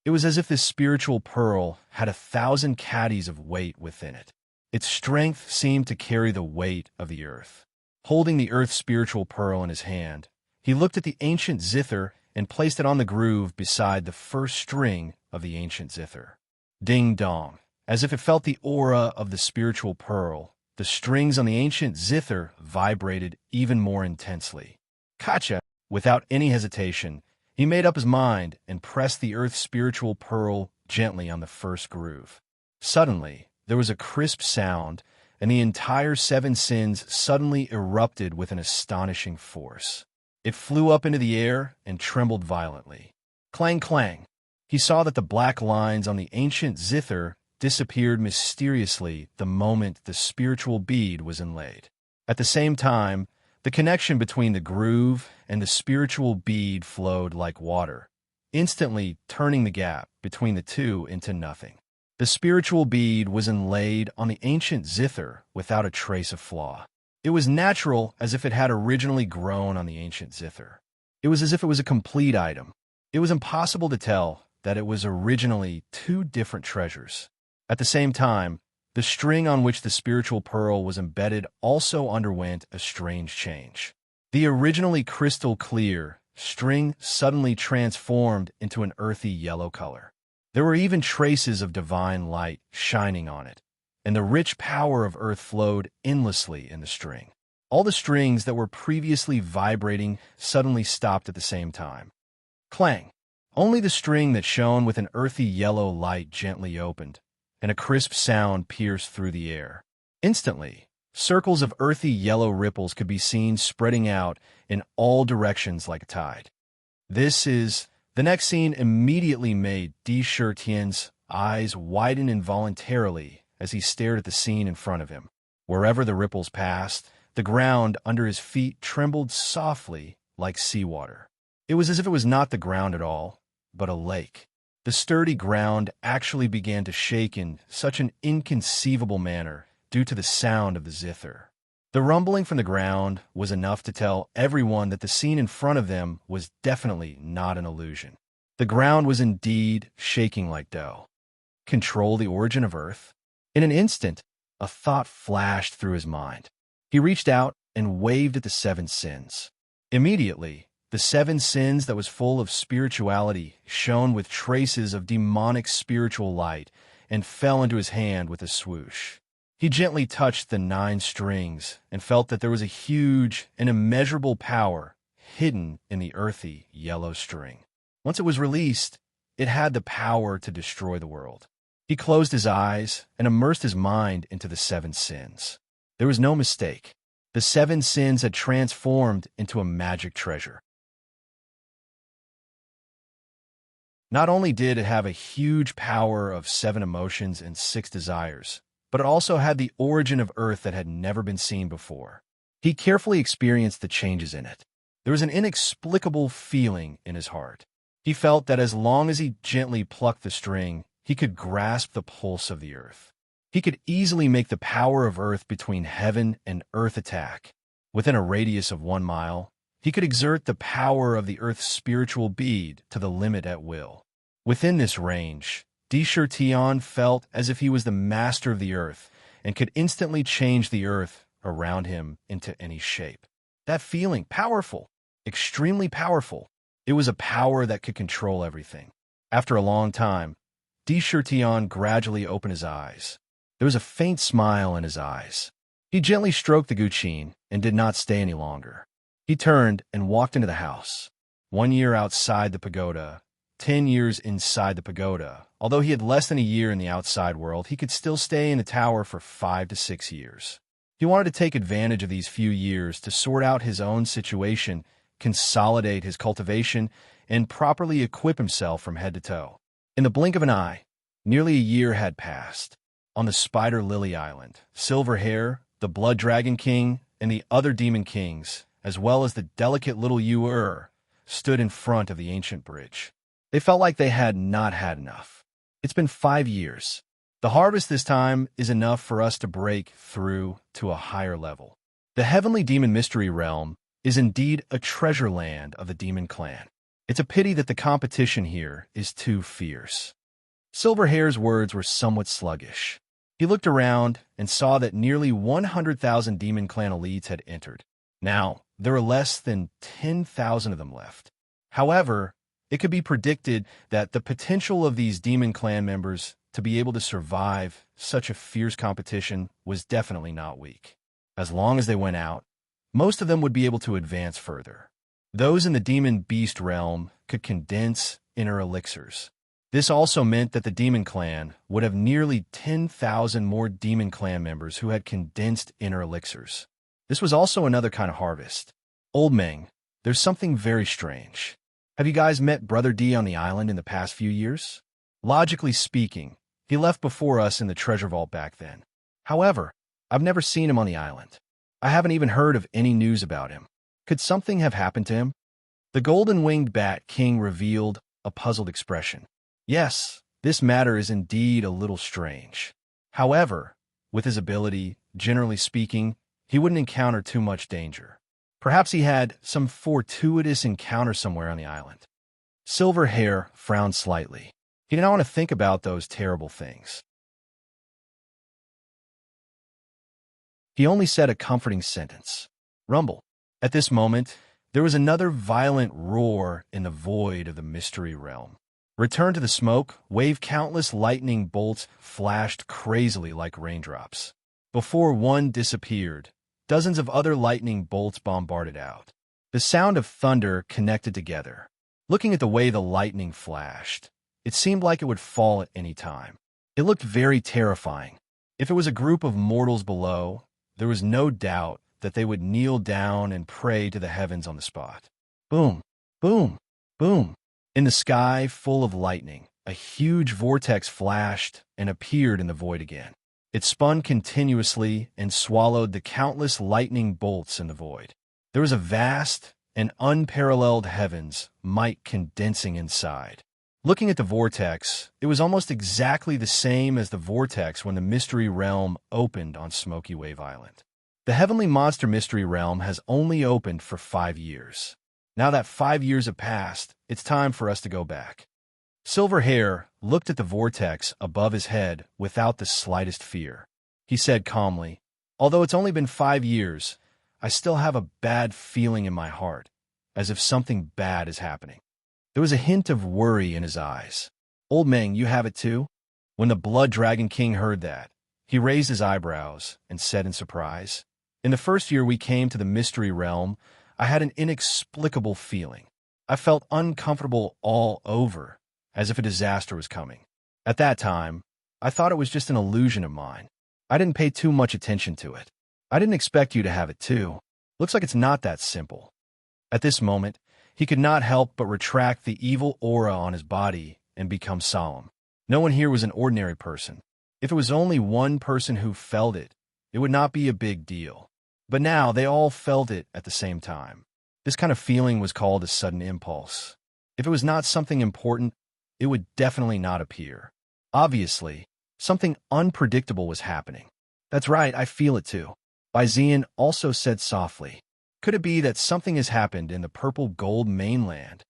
It was as if this spiritual pearl had 1,000 caddies of weight within it. Its strength seemed to carry the weight of the earth. Holding the earth spiritual pearl in his hand, he looked at the ancient zither and placed it on the groove beside the first string of the ancient zither. Ding dong, as if it felt the aura of the spiritual pearl, the strings on the ancient zither vibrated even more intensely. Gotcha! Without any hesitation, he made up his mind and pressed the earth's spiritual pearl gently on the first groove. Suddenly, there was a crisp sound, and the entire 7 sins suddenly erupted with an astonishing force. It flew up into the air and trembled violently. Clang, clang! He saw that the black lines on the ancient zither disappeared mysteriously the moment the spiritual bead was inlaid. At the same time, the connection between the groove and the spiritual bead flowed like water, instantly turning the gap between the two into nothing. The spiritual bead was inlaid on the ancient zither without a trace of flaw. It was natural, as if it had originally grown on the ancient zither. It was as if it was a complete item. It was impossible to tell that it was originally 2 different treasures. At the same time, the string on which the spiritual pearl was embedded also underwent a strange change. The originally crystal clear string suddenly transformed into an earthy yellow color. There were even traces of divine light shining on it, and the rich power of earth flowed endlessly in the string. All the strings that were previously vibrating suddenly stopped at the same time. Clang! Only the string that shone with an earthy yellow light gently opened, and a crisp sound pierced through the air. Instantly, circles of earthy yellow ripples could be seen spreading out in all directions like a tide. The next scene immediately made Tian's eyes widen involuntarily as he stared at the scene in front of him. Wherever the ripples passed, the ground under his feet trembled softly like seawater. It was as if it was not the ground at all, but a lake. The sturdy ground actually began to shake in such an inconceivable manner due to the sound of the zither. The rumbling from the ground was enough to tell everyone that the scene in front of them was definitely not an illusion. The ground was indeed shaking like dough. Control the origin of Earth? In an instant, a thought flashed through his mind. He reached out and waved at the 7 sins. Immediately, the 7 sins that was full of spirituality shone with traces of demonic spiritual light and fell into his hand with a swoosh. He gently touched the 9 strings and felt that there was a huge and immeasurable power hidden in the earthy yellow string. Once it was released, it had the power to destroy the world. He closed his eyes and immersed his mind into the 7 sins. There was no mistake. The 7 sins had transformed into a magic treasure. Not only did it have a huge power of 7 emotions and 6 desires, but it also had the origin of Earth that had never been seen before. He carefully experienced the changes in it. There was an inexplicable feeling in his heart. He felt that as long as he gently plucked the string, he could grasp the pulse of the earth. He could easily make the power of Earth between heaven and earth attack. Within a radius of 1 mile, he could exert the power of the Earth's spiritual bead to the limit at will. Within this range, Tion felt as if he was the master of the Earth and could instantly change the Earth around him into any shape. That feeling, powerful, extremely powerful. It was a power that could control everything. After a long time, Tion gradually opened his eyes. There was a faint smile in his eyes. He gently stroked the guqin and did not stay any longer. He turned and walked into the house. 1 year outside the pagoda, 10 years inside the pagoda. Although he had less than a year in the outside world, he could still stay in the tower for 5 to 6 years. He wanted to take advantage of these few years to sort out his own situation, consolidate his cultivation, and properly equip himself from head to toe. In the blink of an eye, nearly a year had passed. On the Spider Lily Island, Silverhair, the Blood Dragon King, and the other demon kings, as well as the delicate little Yu stood in front of the ancient bridge. They felt like they had not had enough. It's been 5 years. The harvest this time is enough for us to break through to a higher level. The heavenly demon mystery realm is indeed a treasure land of the demon clan. It's a pity that the competition here is too fierce. Silverhair's words were somewhat sluggish. He looked around and saw that nearly 100,000 demon clan elites had entered. Now, there are less than 10,000 of them left. However, it could be predicted that the potential of these demon clan members to be able to survive such a fierce competition was definitely not weak. As long as they went out, most of them would be able to advance further. Those in the demon beast realm could condense inner elixirs. This also meant that the demon clan would have nearly 10,000 more demon clan members who had condensed inner elixirs. This was also another kind of harvest. Old Meng, there's something very strange. Have you guys met Brother D on the island in the past few years? Logically speaking, he left before us in the treasure vault back then. However, I've never seen him on the island. I haven't even heard of any news about him. Could something have happened to him? The golden-winged bat king revealed a puzzled expression. Yes, this matter is indeed a little strange. However, with his ability, generally speaking, he wouldn't encounter too much danger. Perhaps he had some fortuitous encounter somewhere on the island. Silverhair frowned slightly. He did not want to think about those terrible things. He only said a comforting sentence. Rumble. At this moment, there was another violent roar in the void of the mystery realm. Return to the smoke, wave countless lightning bolts flashed crazily like raindrops. Before one disappeared, dozens of other lightning bolts bombarded out. The sound of thunder connected together. Looking at the way the lightning flashed, it seemed like it would fall at any time. It looked very terrifying. If it was a group of mortals below, there was no doubt that they would kneel down and pray to the heavens on the spot. Boom, boom, boom. In the sky full of lightning, a huge vortex flashed and appeared in the void again. It spun continuously and swallowed the countless lightning bolts in the void. There was a vast and unparalleled heavens might condensing inside. Looking at the vortex, it was almost exactly the same as the vortex when the mystery realm opened on Smoky Wave Island. The Heavenly Monster Mystery Realm has only opened for 5 years. Now that 5 years have passed, it's time for us to go back. Silverhair looked at the vortex above his head without the slightest fear. He said calmly, "Although it's only been 5 years, I still have a bad feeling in my heart, as if something bad is happening." There was a hint of worry in his eyes. "Old Meng, you have it too?" When the Blood Dragon King heard that, He raised his eyebrows and said in surprise, "In the first year we came to the mystery realm, I had an inexplicable feeling. I felt uncomfortable all over, as if a disaster was coming. At that time, I thought it was just an illusion of mine. I didn't pay too much attention to it. I didn't expect you to have it too. Looks like it's not that simple." At this moment, he could not help but retract the evil aura on his body and become solemn. No one here was an ordinary person. If it was only one person who felt it, it would not be a big deal. But now they all felt it at the same time. This kind of feeling was called a sudden impulse. If it was not something important, it would definitely not appear. Obviously, something unpredictable was happening. "That's right, I feel it too," Byzian also said softly. "Could it be that something has happened in the purple gold mainland?"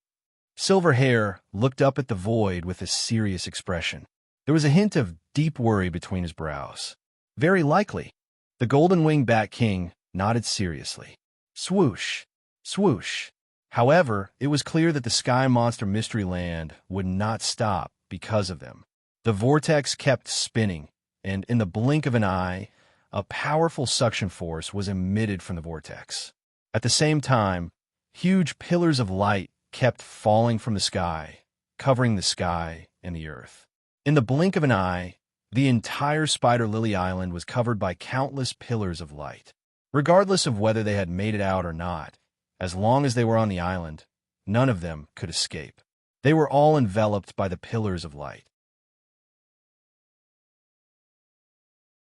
Silver Hair looked up at the void with a serious expression. There was a hint of deep worry between his brows. "Very likely." The golden-winged Bat King nodded seriously. Swoosh, swoosh. However, it was clear that the Sky Monster Mystery Land would not stop because of them. The vortex kept spinning, and in the blink of an eye, a powerful suction force was emitted from the vortex. At the same time, huge pillars of light kept falling from the sky, covering the sky and the earth. In the blink of an eye, the entire Spider Lily Island was covered by countless pillars of light. Regardless of whether they had made it out or not, as long as they were on the island, none of them could escape. They were all enveloped by the pillars of light.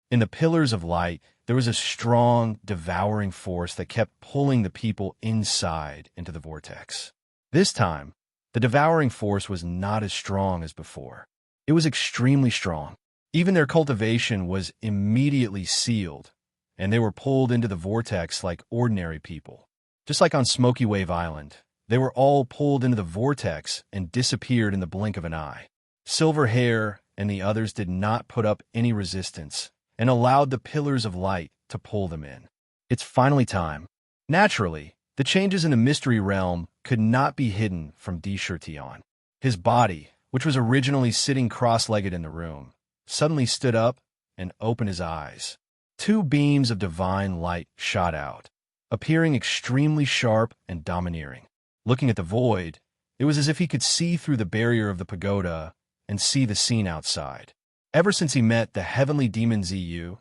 In the pillars of light, there was a strong, devouring force that kept pulling the people inside into the vortex. This time, the devouring force was not as strong as before. It was extremely strong. Even their cultivation was immediately sealed, and they were pulled into the vortex like ordinary people. Just like on Smoky Wave Island, they were all pulled into the vortex and disappeared in the blink of an eye. Silver Hair and the others did not put up any resistance and allowed the pillars of light to pull them in. It's finally time. Naturally, the changes in the mystery realm could not be hidden from Tion. His body, which was originally sitting cross-legged in the room, suddenly stood up and opened his eyes. Two beams of divine light shot out, appearing extremely sharp and domineering. Looking at the void, it was as if he could see through the barrier of the pagoda and see the scene outside. Ever since he met the heavenly demon Zu,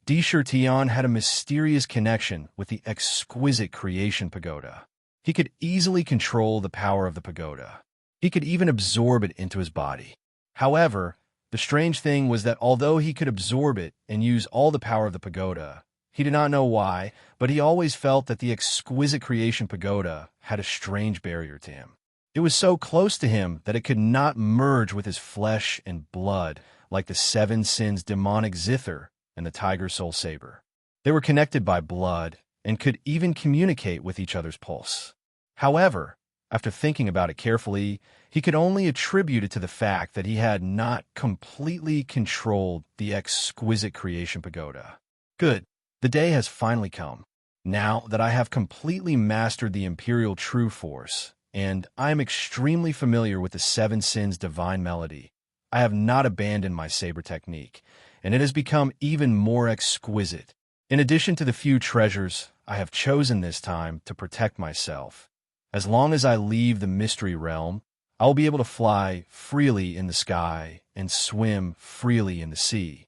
Tion had a mysterious connection with the exquisite creation pagoda. He could easily control the power of the pagoda. He could even absorb it into his body. However, the strange thing was that although he could absorb it and use all the power of the pagoda, he did not know why, but he always felt that the exquisite creation pagoda had a strange barrier to him. It was so close to him that it could not merge with his flesh and blood like the Seven Sins demonic Zither and the Tiger Soul Saber. They were connected by blood and could even communicate with each other's pulse. However, after thinking about it carefully, he could only attribute it to the fact that he had not completely controlled the exquisite creation pagoda. Good. The day has finally come. Now that I have completely mastered the Imperial True Force, and I am extremely familiar with the Seven Sins divine melody, I have not abandoned my saber technique, and it has become even more exquisite. In addition to the few treasures, I have chosen this time to protect myself. As long as I leave the mystery realm, I will be able to fly freely in the sky and swim freely in the sea.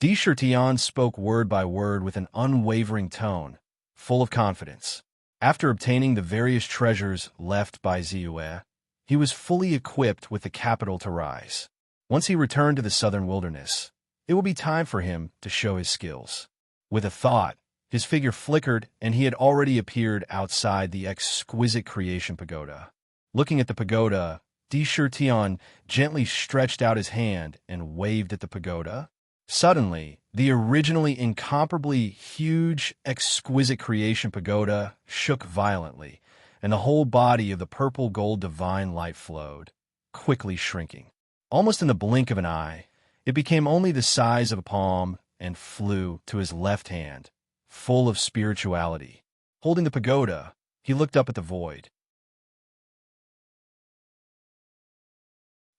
Tion spoke word by word with an unwavering tone, full of confidence. After obtaining the various treasures left by Zue, he was fully equipped with the capital to rise. Once he returned to the southern wilderness, it will be time for him to show his skills. With a thought, his figure flickered, and he had already appeared outside the exquisite creation pagoda. Looking at the pagoda, Tion gently stretched out his hand and waved at the pagoda. Suddenly, the originally incomparably huge, exquisite creation pagoda shook violently, and the whole body of the purple gold divine light flowed, quickly shrinking. Almost in the blink of an eye, it became only the size of a palm and flew to his left hand, full of spirituality. Holding the pagoda, he looked up at the void.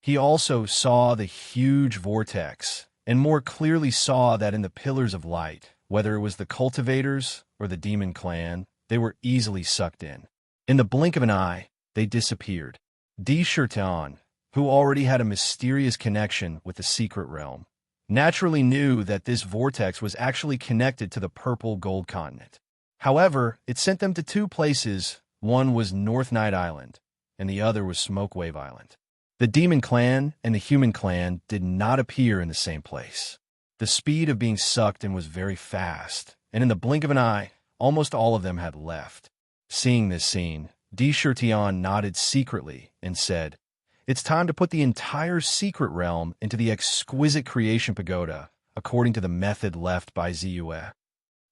He also saw the huge vortex, and more clearly saw that in the pillars of light, whether it was the cultivators or the demon clan, they were easily sucked in. In the blink of an eye, they disappeared. Di Shirtan, who already had a mysterious connection with the secret realm, naturally knew that this vortex was actually connected to the purple gold continent. However, it sent them to two places. One was North Night Island, and the other was Smokewave Island. The demon clan and the human clan did not appear in the same place. The speed of being sucked in was very fast, and in the blink of an eye, almost all of them had left. Seeing this scene, Di Shirtan nodded secretly and said, "It's time to put the entire secret realm into the exquisite creation pagoda, according to the method left by Ziyue."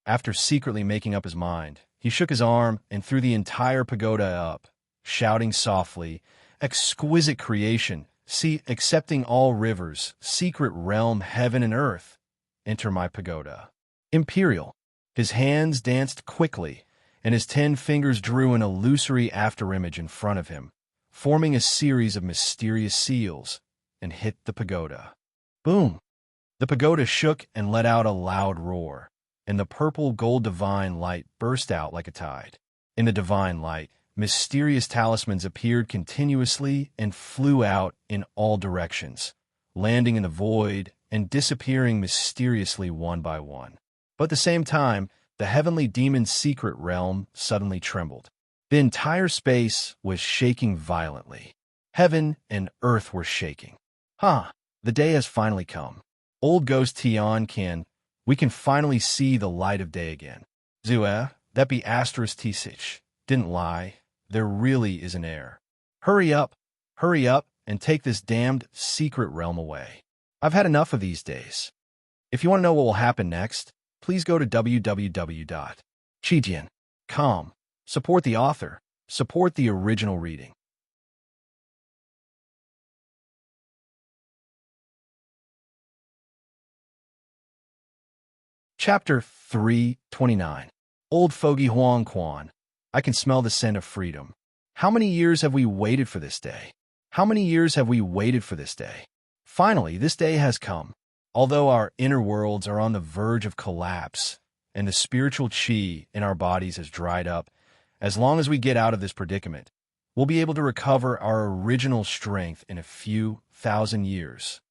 After secretly making up his mind, he shook his arm and threw the entire pagoda up, shouting softly, "Exquisite creation, see, accepting all rivers, secret realm, heaven and earth, enter my pagoda." Imperial. His hands danced quickly, and his 10 fingers drew an illusory afterimage in front of him, forming a series of mysterious seals, and hit the pagoda. Boom! The pagoda shook and let out a loud roar, and the purple gold divine light burst out like a tide. In the divine light, mysterious talismans appeared continuously and flew out in all directions, landing in the void and disappearing mysteriously one by one. But at the same time, the heavenly demon's secret realm suddenly trembled. The entire space was shaking violently. Heaven and earth were shaking. The day has finally come. Old Ghost Tian we can finally see the light of day again. Zue, that be Asterisk T6, didn't lie. There really is an heir. Hurry up, and take this damned secret realm away. I've had enough of these days. If you want to know what will happen next, please go to www.chijian.com. Support the author. Support the original reading. Chapter 329. Old Fogey Huang Quan. I can smell the scent of freedom. How many years have we waited for this day? How many years have we waited for this day? Finally, this day has come. Although our inner worlds are on the verge of collapse, and the spiritual chi in our bodies has dried up, as long as we get out of this predicament, we'll be able to recover our original strength in a few thousand years.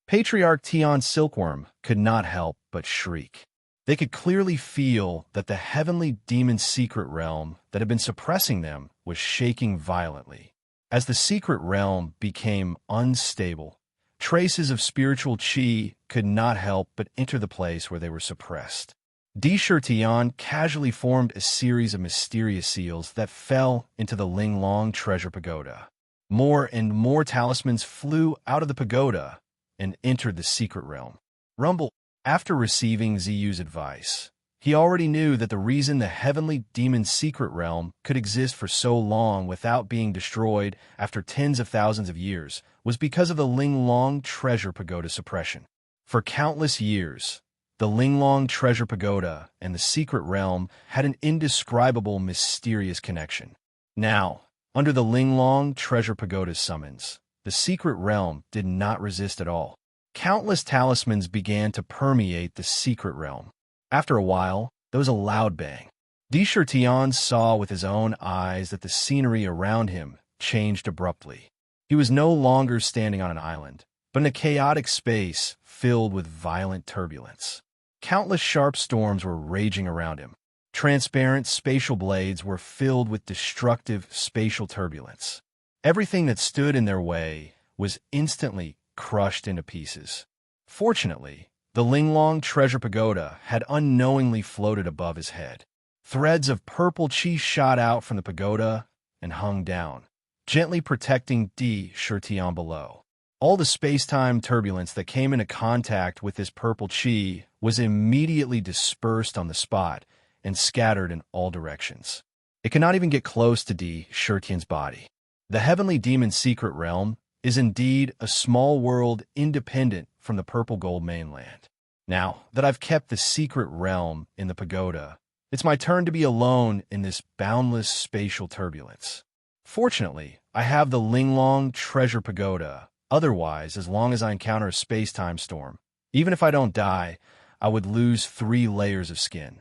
Patriarch Tian Silkworm could not help but shriek. They could clearly feel that the heavenly demon's secret realm that had been suppressing them was shaking violently. As the secret realm became unstable, traces of spiritual chi could not help but enter the place where they were suppressed. Di Shirtian casually formed a series of mysterious seals that fell into the Linglong treasure pagoda. More and more talismans flew out of the pagoda and entered the secret realm. Rumble. After receiving Ziyu's advice, he already knew that the reason the heavenly demon's secret realm could exist for so long without being destroyed after tens of thousands of years was because of the Linglong treasure pagoda suppression. For countless years, the Linglong treasure pagoda and the secret realm had an indescribable, mysterious connection. Now, under the Linglong treasure pagoda's summons, the secret realm did not resist at all. Countless talismans began to permeate the secret realm. After a while, there was a loud bang. Di Shirtian saw with his own eyes that the scenery around him changed abruptly. He was no longer standing on an island, but in a chaotic space filled with violent turbulence. Countless sharp storms were raging around him. Transparent spatial blades were filled with destructive spatial turbulence. Everything that stood in their way was instantly crushed into pieces. Fortunately, the Linglong treasure pagoda had unknowingly floated above his head. Threads of purple chi shot out from the pagoda and hung down, gently protecting Di Shirtian below. All the space-time turbulence that came into contact with this purple chi was immediately dispersed on the spot and scattered in all directions. It could not even get close to Di Shirtian's body. The heavenly demon's secret realm is indeed a small world independent from the purple gold mainland. Now that I've kept the secret realm in the pagoda, it's my turn to be alone in this boundless spatial turbulence. Fortunately, I have the Linglong treasure pagoda. Otherwise, as long as I encounter a space-time storm, Even if I don't die, I would lose 3 layers of skin.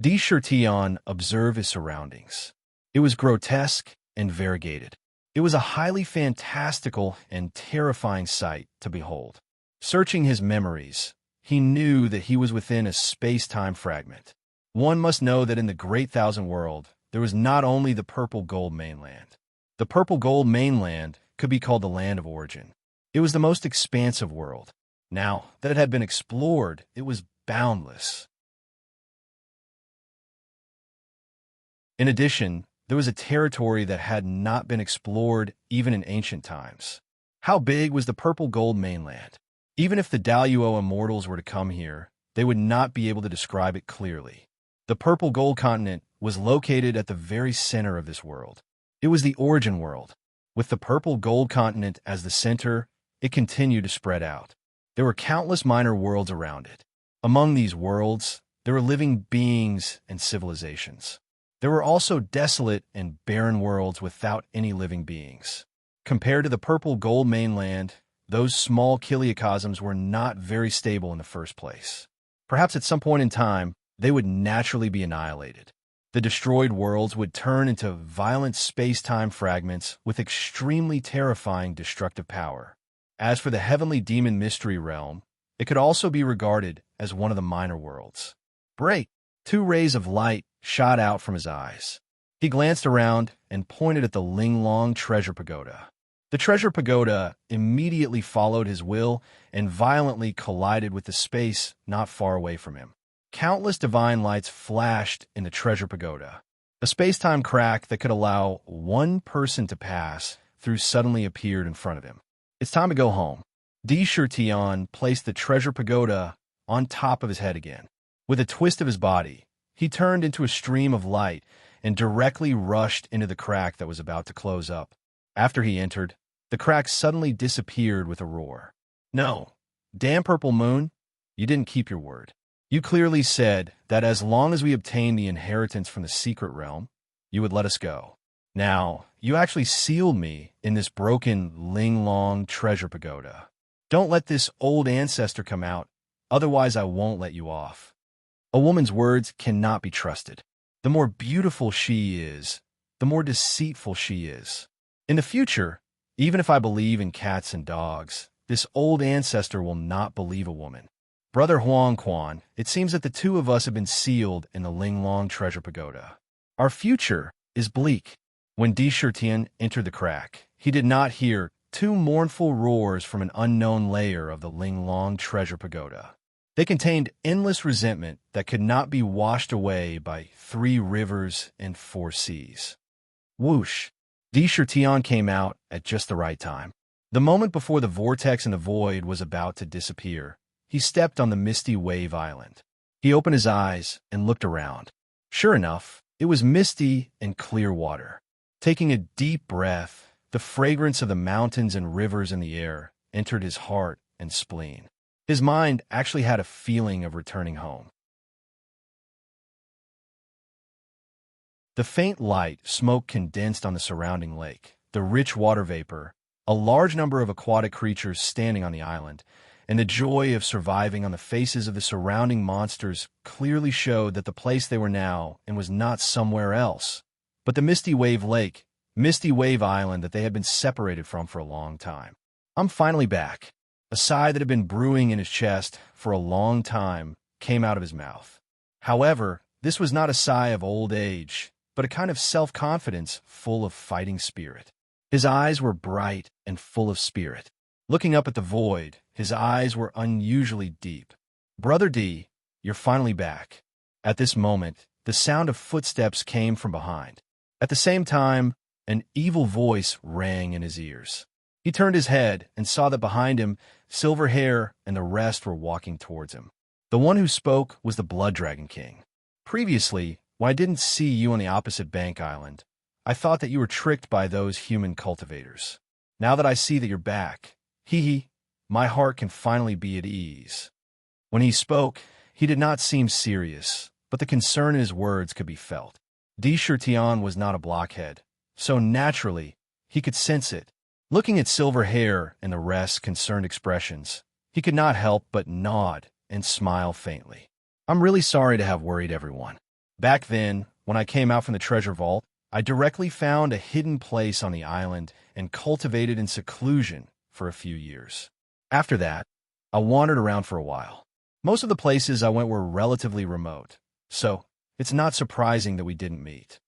D. Chertion observed his surroundings. It was grotesque and variegated. It was a highly fantastical and terrifying sight to behold. Searching his memories, he knew that he was within a space-time fragment. One must know that in the Great Thousand World, there was not only the purple gold mainland. The purple gold mainland could be called the land of origin. It was the most expansive world. Now that it had been explored, it was boundless. In addition, there was a territory that had not been explored even in ancient times. How big was the purple gold mainland? Even if the Daluo immortals were to come here, they would not be able to describe it clearly. The purple gold continent was located at the very center of this world. It was the origin world. With the purple gold continent as the center, it continued to spread out. There were countless minor worlds around it. Among these worlds, there were living beings and civilizations. There were also desolate and barren worlds without any living beings. Compared to the purple gold mainland, those small kiliocosms were not very stable in the first place. Perhaps at some point in time, they would naturally be annihilated. The destroyed worlds would turn into violent space-time fragments with extremely terrifying destructive power. As for the heavenly demon mystery realm, it could also be regarded as one of the minor worlds. Break! 2 rays of light shot out from his eyes. He glanced around and pointed at the Linglong treasure pagoda. The treasure pagoda immediately followed his will and violently collided with the space not far away from him. Countless divine lights flashed in the treasure pagoda. A space-time crack that could allow one person to pass through suddenly appeared in front of him. It's time to go home. D. Chertion placed the treasure pagoda on top of his head again. With a twist of his body, he turned into a stream of light and directly rushed into the crack that was about to close up. After he entered, the crack suddenly disappeared with a roar. No, damn purple moon, you didn't keep your word. You clearly said that as long as we obtained the inheritance from the secret realm, you would let us go. Now, you actually sealed me in this broken Linglong treasure pagoda. Don't let this old ancestor come out, otherwise I won't let you off. A woman's words cannot be trusted. The more beautiful she is, the more deceitful she is. In the future, even if I believe in cats and dogs, this old ancestor will not believe a woman. Brother Huang Quan, it seems that the 2 of us have been sealed in the Linglong treasure pagoda. Our future is bleak. When D. Chertion entered the crack, he did not hear 2 mournful roars from an unknown layer of the Linglong treasure pagoda. They contained endless resentment that could not be washed away by 3 rivers and 4 seas. Whoosh! D. Chertion came out at just the right time. The moment before the vortex in the void was about to disappear, he stepped on the misty wave island. He opened his eyes and looked around. Sure enough, it was misty and clear water. Taking a deep breath, the fragrance of the mountains and rivers in the air entered his heart and spleen. His mind actually had a feeling of returning home. The faint light smoke condensed on the surrounding lake, the rich water vapor, a large number of aquatic creatures standing on the island, and the joy of surviving on the faces of the surrounding monsters clearly showed that the place they were now in was not somewhere else, but the Misty Wave Lake, Misty Wave Island that they had been separated from for a long time. I'm finally back. A sigh that had been brewing in his chest for a long time came out of his mouth. However, this was not a sigh of old age, but a kind of self-confidence full of fighting spirit. His eyes were bright and full of spirit. Looking up at the void, his eyes were unusually deep. Brother D, you're finally back. At this moment, the sound of footsteps came from behind. At the same time, an evil voice rang in his ears. He turned his head and saw that behind him, Silver Hair and the rest were walking towards him. The one who spoke was the Blood Dragon King. Previously, when I didn't see you on the opposite bank island, I thought that you were tricked by those human cultivators. Now that I see that you're back, my heart can finally be at ease. When he spoke, he did not seem serious, but the concern in his words could be felt. D. Chertion was not a blockhead, so naturally, he could sense it. Looking at Silver Hair and the rest's concerned expressions, He could not help but nod and smile faintly. I'm really sorry to have worried everyone. Back then, when I came out from the treasure vault, I directly found a hidden place on the island and cultivated in seclusion for a few years. After that, I wandered around for a while. Most of the places I went were relatively remote, so it's not surprising that we didn't meet.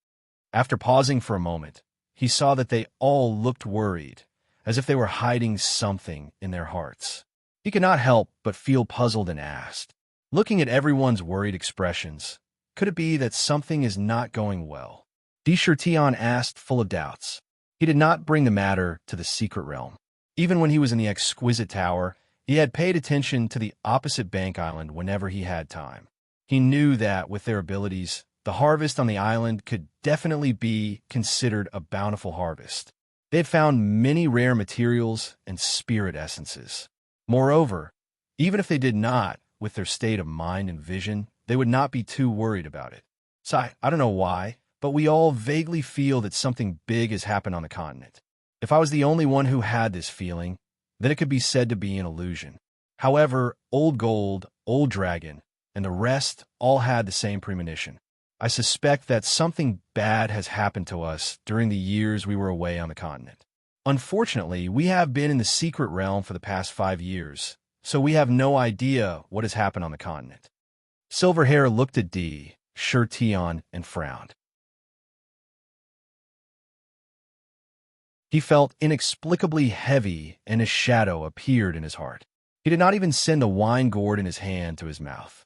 After pausing for a moment, he saw that they all looked worried, as if they were hiding something in their hearts. He could not help but feel puzzled and asked, looking at everyone's worried expressions, could it be that something is not going well? Tion asked, full of doubts. He did not bring the matter to the secret realm. Even when he was in the exquisite tower, he had paid attention to the opposite bank island whenever he had time. He knew that, with their abilities, the harvest on the island could definitely be considered a bountiful harvest. They had found many rare materials and spirit essences. Moreover, even if they did not, with their state of mind and vision, they would not be too worried about it. So I don't know why, but we all vaguely feel that something big has happened on the continent. If I was the only one who had this feeling, then it could be said to be an illusion. However, Old Gold, Old Dragon, and the rest all had the same premonition. I suspect that something bad has happened to us during the years we were away on the continent. Unfortunately, we have been in the secret realm for the past 5 years, so we have no idea what has happened on the continent. Silverhair looked at Tion and frowned. He felt inexplicably heavy, and a shadow appeared in his heart. He did not even send the wine gourd in his hand to his mouth.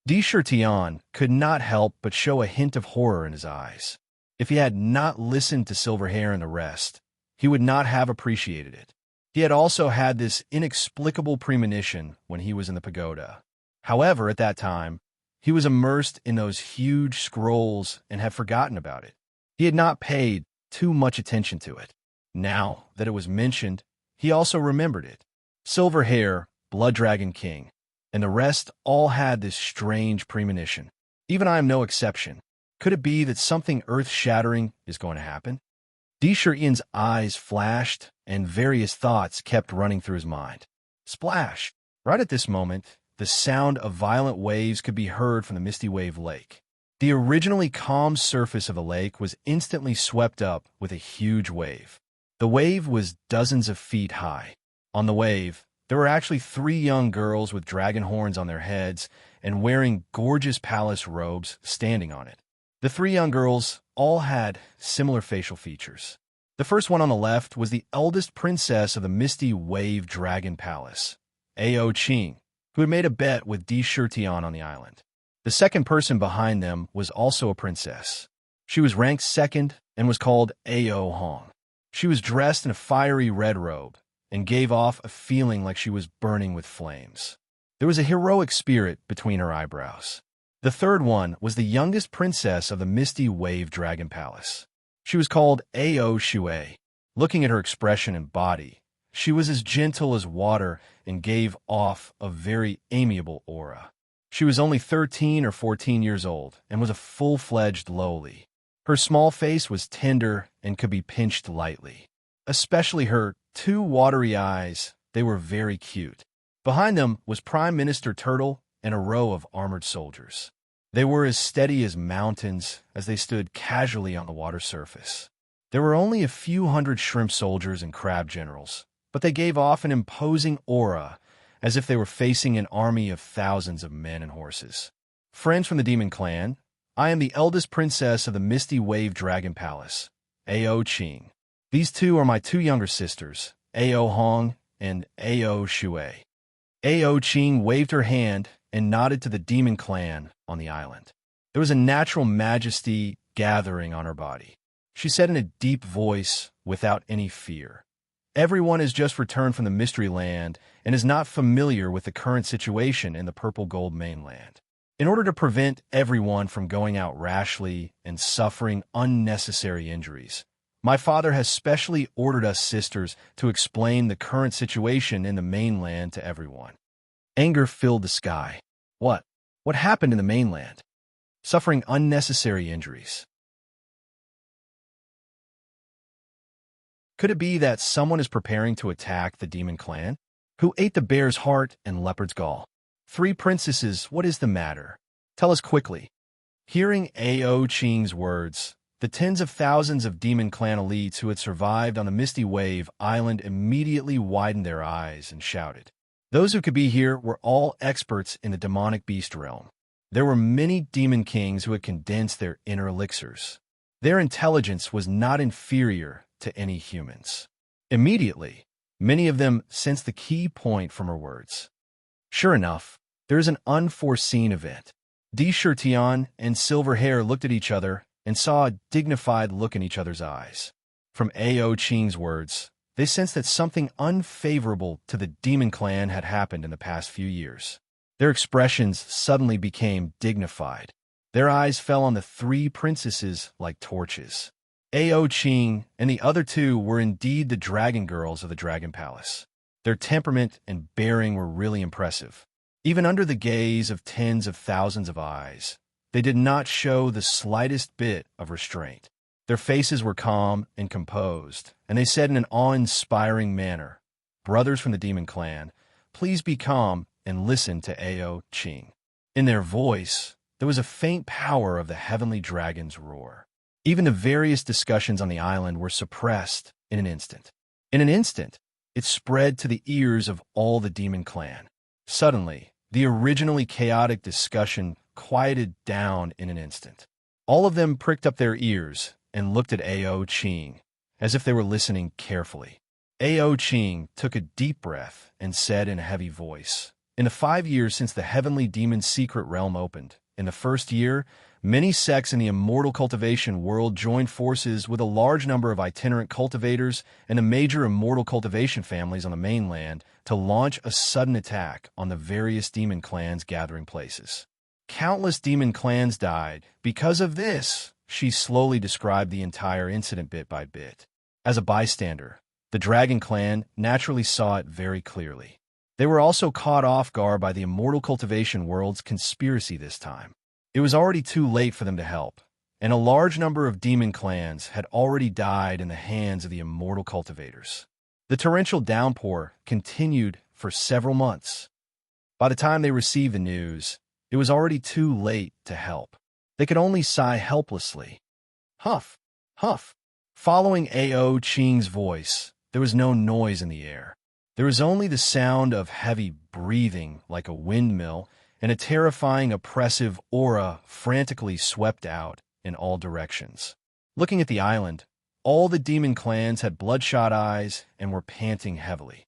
Tion could not help but show a hint of horror in his eyes. If he had not listened to Silverhair and the rest, he would not have appreciated it. He had also had this inexplicable premonition when he was in the pagoda. However, at that time, he was immersed in those huge scrolls and had forgotten about it. He had not paid too much attention to it. Now that it was mentioned, he also remembered it. Silverhair, Blood Dragon King, and the rest all had this strange premonition. Even I am no exception. Could it be that something earth-shattering is going to happen? Tion's eyes flashed, and various thoughts kept running through his mind. Splash! Right at this moment, the sound of violent waves could be heard from the Misty Wave Lake. The originally calm surface of the lake was instantly swept up with a huge wave. The wave was dozens of feet high. On the wave, there were actually 3 young girls with dragon horns on their heads and wearing gorgeous palace robes standing on it. The 3 young girls all had similar facial features. The first one on the left was the eldest princess of the Misty Wave Dragon Palace, Ching, who had made a bet with Tion on the island. The second person behind them was also a princess. She was ranked second and was called Hong. She was dressed in a fiery red robe and gave off a feeling like she was burning with flames. There was a heroic spirit between her eyebrows. The third one was the youngest princess of the Misty Wave Dragon Palace. She was called Shui. Looking at her expression and body, she was as gentle as water and gave off a very amiable aura. She was only 13 or 14 years old and was a full-fledged lowly. Her small face was tender and could be pinched lightly. Especially her 2 watery eyes, they were very cute. Behind them was Prime Minister Turtle and a row of armored soldiers. They were as steady as mountains as they stood casually on the water surface. There were only a few hundred shrimp soldiers and crab generals, but they gave off an imposing aura as if they were facing an army of thousands of men and horses. Friends from the Demon Clan, I am the eldest princess of the Misty Wave Dragon Palace, Ching. These 2 are my 2 younger sisters, Hong and Shui. Ching waved her hand and nodded to the Demon Clan on the island. There was a natural majesty gathering on her body. She said in a deep voice, without any fear, "Everyone has just returned from the Mystery Land and is not familiar with the current situation in the Purple Gold mainland. In order to prevent everyone from going out rashly and suffering unnecessary injuries, my father has specially ordered us sisters to explain the current situation in the mainland to everyone." Anger filled the sky. What? What happened in the mainland? Suffering unnecessary injuries. Could it be that someone is preparing to attack the Demon Clan? Who ate the bear's heart and leopard's gall? 3 princesses, what is the matter? Tell us quickly. Hearing Ao Ching's words, the tens of thousands of demon clan elites who had survived on the Misty Wave Island immediately widened their eyes and shouted. Those who could be here were all experts in the demonic beast realm. There were many demon kings who had condensed their inner elixirs. Their intelligence was not inferior to any humans. Immediately, many of them sensed the key point from her words. Sure enough, there is an unforeseen event. Di Shirtian and Silver Hair looked at each other and saw a dignified look in each other's eyes. From Ao Ching's words, they sensed that something unfavorable to the demon clan had happened in the past few years. Their expressions suddenly became dignified. Their eyes fell on the 3 princesses like torches. Ao Ching and the other 2 were indeed the dragon girls of the Dragon Palace. Their temperament and bearing were really impressive. Even under the gaze of tens of thousands of eyes, they did not show the slightest bit of restraint. Their faces were calm and composed, and they said in an awe-inspiring manner, "Brothers from the demon clan, please be calm and listen to Ao Ching." In their voice, there was a faint power of the heavenly dragon's roar. Even the various discussions on the island were suppressed in an instant. In an instant, it spread to the ears of all the demon clan. Suddenly, the originally chaotic discussion quieted down in an instant. All of them pricked up their ears and looked at Ao Ching, as if they were listening carefully. Ao Ching took a deep breath and said in a heavy voice, "In the 5 years since the heavenly demon's secret realm opened, in the first year, many sects in the immortal cultivation world joined forces with a large number of itinerant cultivators and the major immortal cultivation families on the mainland to launch a sudden attack on the various demon clans' gathering places. Countless demon clans died. Because of this," she slowly described the entire incident bit by bit. As a bystander, the Dragon Clan naturally saw it very clearly. They were also caught off guard by the immortal cultivation world's conspiracy this time. It was already too late for them to help, and a large number of demon clans had already died in the hands of the immortal cultivators. The torrential downpour continued for several months. By the time they received the news, it was already too late to help. They could only sigh helplessly. Huff, huff. Following Ao Ching's voice, there was no noise in the air. There was only the sound of heavy breathing like a windmill, and a terrifying, oppressive aura frantically swept out in all directions. Looking at the island, all the demon clans had bloodshot eyes and were panting heavily.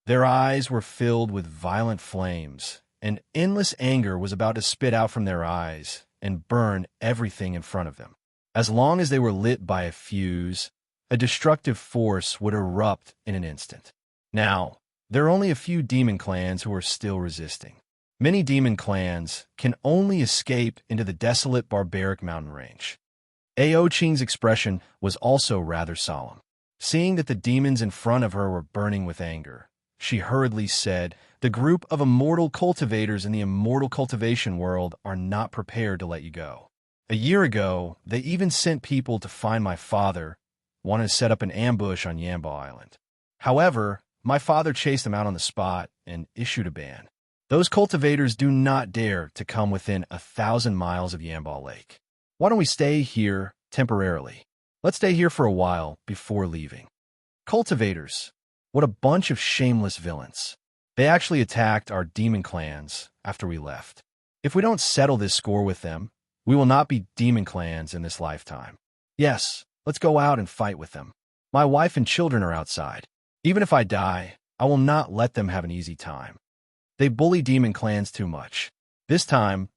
Their eyes were filled with violent flames, and endless anger was about to spit out from their eyes and burn everything in front of them. As long as they were lit by a fuse, a destructive force would erupt in an instant. Now, there are only a few demon clans who are still resisting. Many demon clans can only escape into the desolate barbaric mountain range. Ao Ching's expression was also rather solemn. Seeing that the demons in front of her were burning with anger, she hurriedly said, "The group of immortal cultivators in the immortal cultivation world are not prepared to let you go. A year ago, they even sent people to find my father, wanted to set up an ambush on Yambao Island. However, my father chased them out on the spot and issued a ban. Those cultivators do not dare to come within 1,000 miles of Yambao Lake. Why don't we stay here temporarily? Let's stay here for a while before leaving." Cultivators. What a bunch of shameless villains. They actually attacked our demon clans after we left. If we don't settle this score with them, we will not be demon clans in this lifetime. Yes, let's go out and fight with them. My wife and children are outside. Even if I die, I will not let them have an easy time. They bully demon clans too much. This time,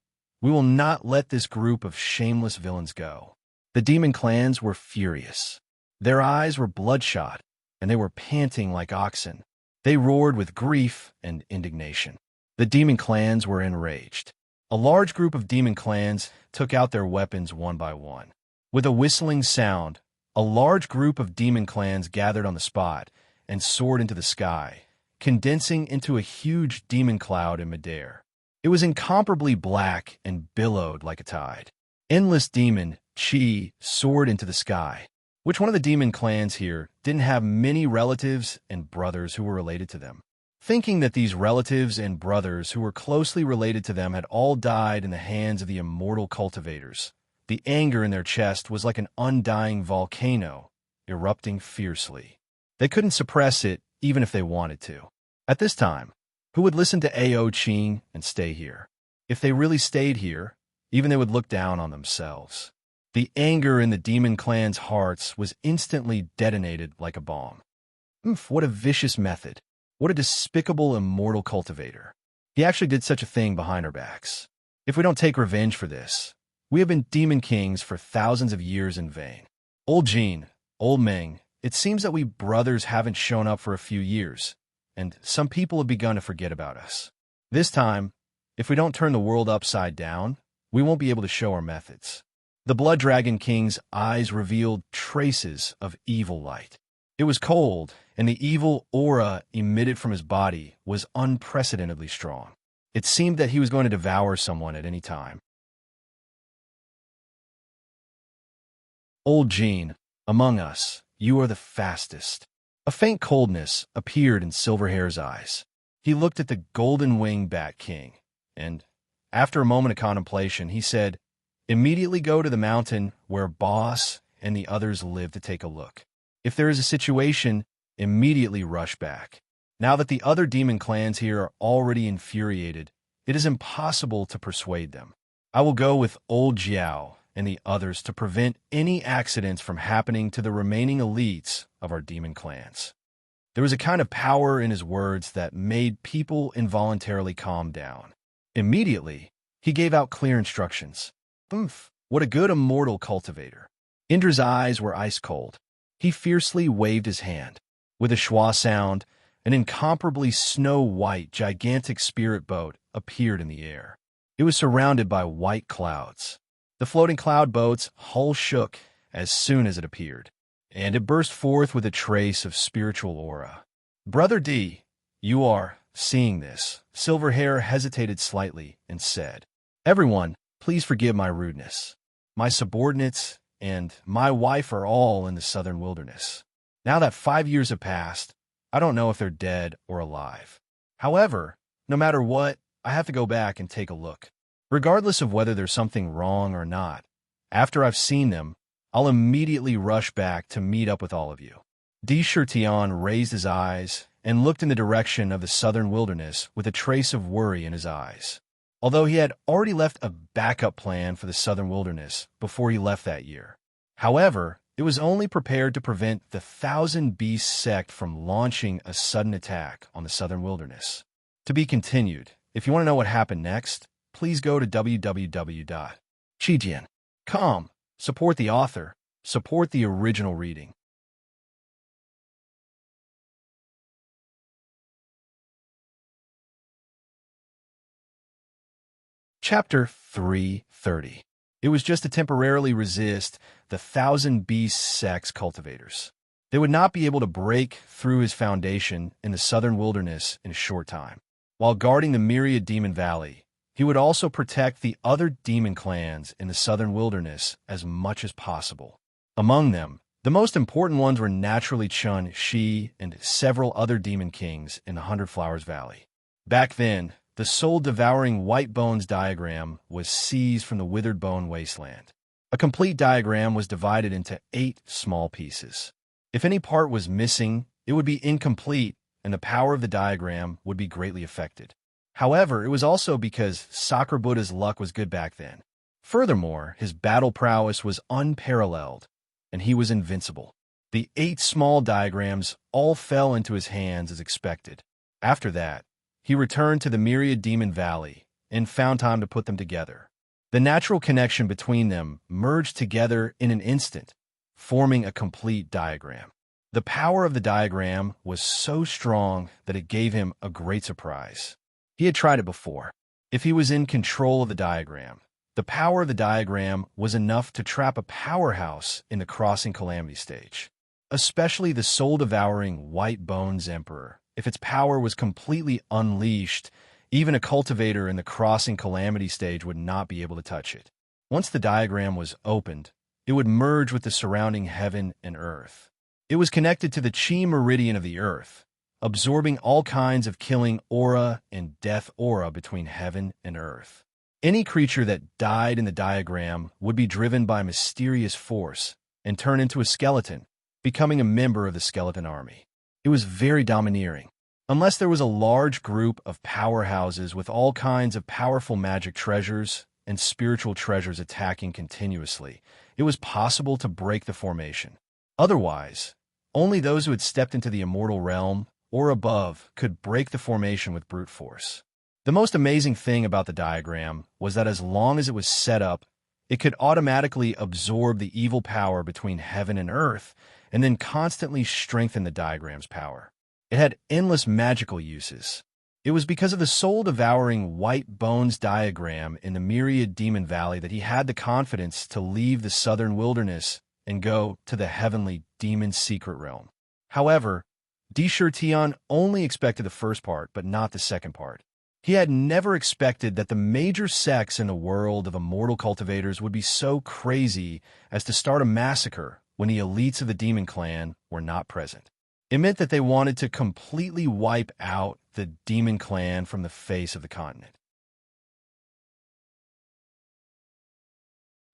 we will not let this group of shameless villains go. The demon clans were furious. Their eyes were bloodshot, and they were panting like oxen. They roared with grief and indignation. The demon clans were enraged. A large group of demon clans took out their weapons one by one. With a whistling sound, a large group of demon clans gathered on the spot and soared into the sky, condensing into a huge demon cloud in midair. It was incomparably black and billowed like a tide. Endless demon, Chi, soared into the sky. Which one of the demon clans here didn't have many relatives and brothers who were related to them. Thinking that these relatives and brothers who were closely related to them had all died in the hands of the immortal cultivators, the anger in their chest was like an undying volcano, erupting fiercely. They couldn't suppress it even if they wanted to. At this time, who would listen to Ao Qing and stay here? If they really stayed here, even they would look down on themselves. The anger in the demon clan's hearts was instantly detonated like a bomb. What a vicious method. What a despicable immortal cultivator. He actually did such a thing behind our backs. If we don't take revenge for this, we have been demon kings for thousands of years in vain. Old Jean, Old Meng, it seems that we brothers haven't shown up for a few years, and some people have begun to forget about us. This time, if we don't turn the world upside down, we won't be able to show our methods. The Blood Dragon King's eyes revealed traces of evil light. It was cold, and the evil aura emitted from his body was unprecedentedly strong. It seemed that he was going to devour someone at any time. Old Jean, among us, you are the fastest. A faint coldness appeared in Silverhair's eyes. He looked at the golden-winged Bat King, and, after a moment of contemplation, he said, "Immediately go to the mountain where Boss and the others live to take a look. If there is a situation, immediately rush back. Now that the other demon clans here are already infuriated, it is impossible to persuade them. I will go with Old Jiao and the others to prevent any accidents from happening to the remaining elites of our demon clans." There was a kind of power in his words that made people involuntarily calm down. Immediately, he gave out clear instructions. What a good immortal cultivator. Indra's eyes were ice cold. He fiercely waved his hand. With a schwa sound, an incomparably snow-white, gigantic spirit boat appeared in the air. It was surrounded by white clouds. The floating cloud boat's hull shook as soon as it appeared, and it burst forth with a trace of spiritual aura. "Brother D, you are seeing this." Silverhair hesitated slightly and said, "Everyone, please forgive my rudeness. My subordinates and my wife are all in the southern wilderness. Now that 5 years have passed, I don't know if they're dead or alive. However, no matter what, I have to go back and take a look. Regardless of whether there's something wrong or not, after I've seen them, I'll immediately rush back to meet up with all of you." Di Shirtian raised his eyes and looked in the direction of the southern wilderness with a trace of worry in his eyes. Although he had already left a backup plan for the southern wilderness before he left that year. However, it was only prepared to prevent the Thousand Beasts sect from launching a sudden attack on the southern wilderness. To be continued. If you want to know what happened next, please go to www.chijian.com. Support the author. Support the original reading. Chapter 330. It was just to temporarily resist the Thousand Beasts sect's cultivators. They would not be able to break through his foundation in the southern wilderness in a short time. While guarding the myriad demon valley, he would also protect the other demon clans in the southern wilderness as much as possible. Among them, the most important ones were naturally Chun Shi and several other demon kings in the Hundred Flowers Valley. Back then, the soul-devouring White Bones diagram was seized from the Withered Bone Wasteland. A complete diagram was divided into 8 small pieces. If any part was missing, it would be incomplete, and the power of the diagram would be greatly affected. However, it was also because Sakura Buddha's luck was good back then. Furthermore, his battle prowess was unparalleled, and he was invincible. The 8 small diagrams all fell into his hands as expected. After that, he returned to the Myriad Demon Valley and found time to put them together. The natural connection between them merged together in an instant, forming a complete diagram. The power of the diagram was so strong that it gave him a great surprise. He had tried it before. If he was in control of the diagram, the power of the diagram was enough to trap a powerhouse in the Crossing Calamity stage, especially the soul-devouring White Bones Emperor. If its power was completely unleashed, even a cultivator in the Crossing Calamity stage would not be able to touch it. Once the diagram was opened, it would merge with the surrounding heaven and earth. It was connected to the chi meridian of the earth, absorbing all kinds of killing aura and death aura between heaven and earth. Any creature that died in the diagram would be driven by a mysterious force and turn into a skeleton, becoming a member of the skeleton army. It was very domineering. Unless there was a large group of powerhouses with all kinds of powerful magic treasures and spiritual treasures attacking continuously, it was possible to break the formation. Otherwise, only those who had stepped into the immortal realm or above could break the formation with brute force. The most amazing thing about the diagram was that as long as it was set up, it could automatically absorb the evil power between heaven and earth and then constantly strengthen the diagram's power. It had endless magical uses. It was because of the soul-devouring white bones diagram in the myriad demon valley that he had the confidence to leave the southern wilderness and go to the heavenly demon secret realm. However, Tion only expected the first part, but not the second part. He had never expected that the major sects in the world of immortal cultivators would be so crazy as to start a massacre when the elites of the demon clan were not present. It meant that they wanted to completely wipe out the demon clan from the face of the continent.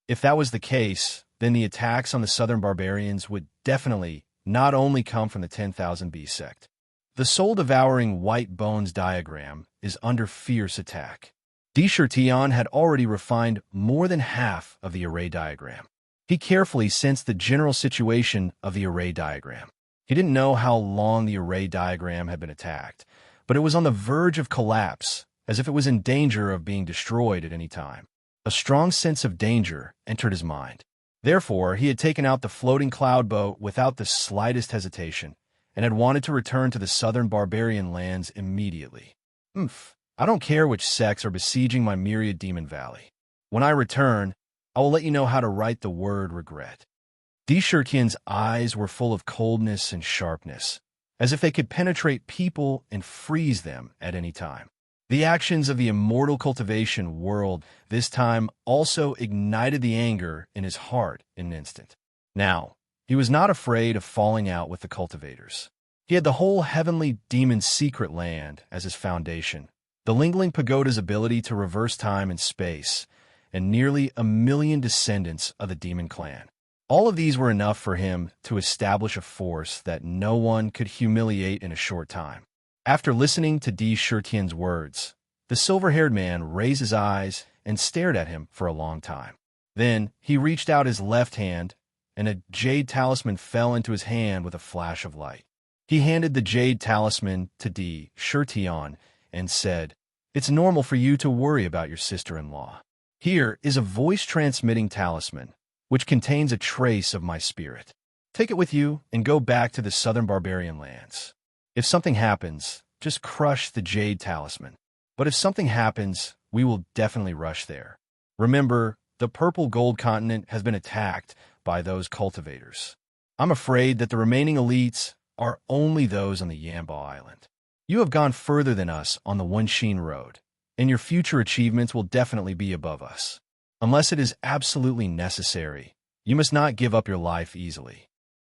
If that was the case, then the attacks on the southern barbarians would definitely not only come from the 10,000 B sect. The soul-devouring white bones diagram is under fierce attack. Tion had already refined more than half of the array diagram. He carefully sensed the general situation of the array diagram. He didn't know how long the array diagram had been attacked, but it was on the verge of collapse, as if it was in danger of being destroyed at any time. A strong sense of danger entered his mind. Therefore, he had taken out the floating cloud boat without the slightest hesitation, and had wanted to return to the southern barbarian lands immediately. I don't care which sects are besieging my myriad demon valley. When I return, I will let you know how to write the word regret. Tion's eyes were full of coldness and sharpness, as if they could penetrate people and freeze them at any time. The actions of the immortal cultivation world this time also ignited the anger in his heart in an instant. Now, he was not afraid of falling out with the cultivators. He had the whole heavenly demon secret land as his foundation, the Lingling Pagoda's ability to reverse time and space, and nearly 1 million descendants of the demon clan. All of these were enough for him to establish a force that no one could humiliate in a short time. After listening to Tion's words, the silver-haired man raised his eyes and stared at him for a long time. Then he reached out his left hand, and a jade talisman fell into his hand with a flash of light. He handed the jade talisman to Tion and said, "It's normal for you to worry about your sister-in-law. Here is a voice-transmitting talisman, which contains a trace of my spirit. Take it with you and go back to the southern barbarian lands. If something happens, just crush the jade talisman. But if something happens, we will definitely rush there. Remember, the purple gold continent has been attacked by those cultivators. I'm afraid that the remaining elites are only those on the Yamba Island. You have gone further than us on the Wenshin Road, and your future achievements will definitely be above us. Unless it is absolutely necessary, you must not give up your life easily."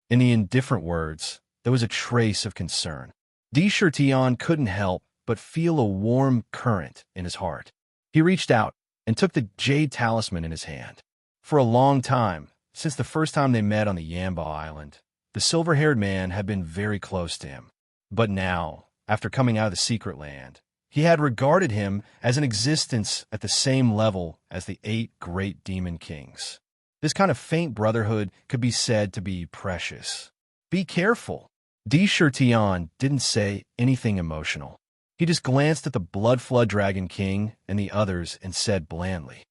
In the indifferent words, there was a trace of concern. Tion couldn't help but feel a warm current in his heart. He reached out and took the jade talisman in his hand. For a long time, since the first time they met on the Yamba Island, the silver-haired man had been very close to him. But now, after coming out of the secret land, he had regarded him as an existence at the same level as the 8 great demon kings. This kind of faint brotherhood could be said to be precious. Be careful. Tion didn't say anything emotional. He just glanced at the Blood Flood Dragon King and the others and said blandly.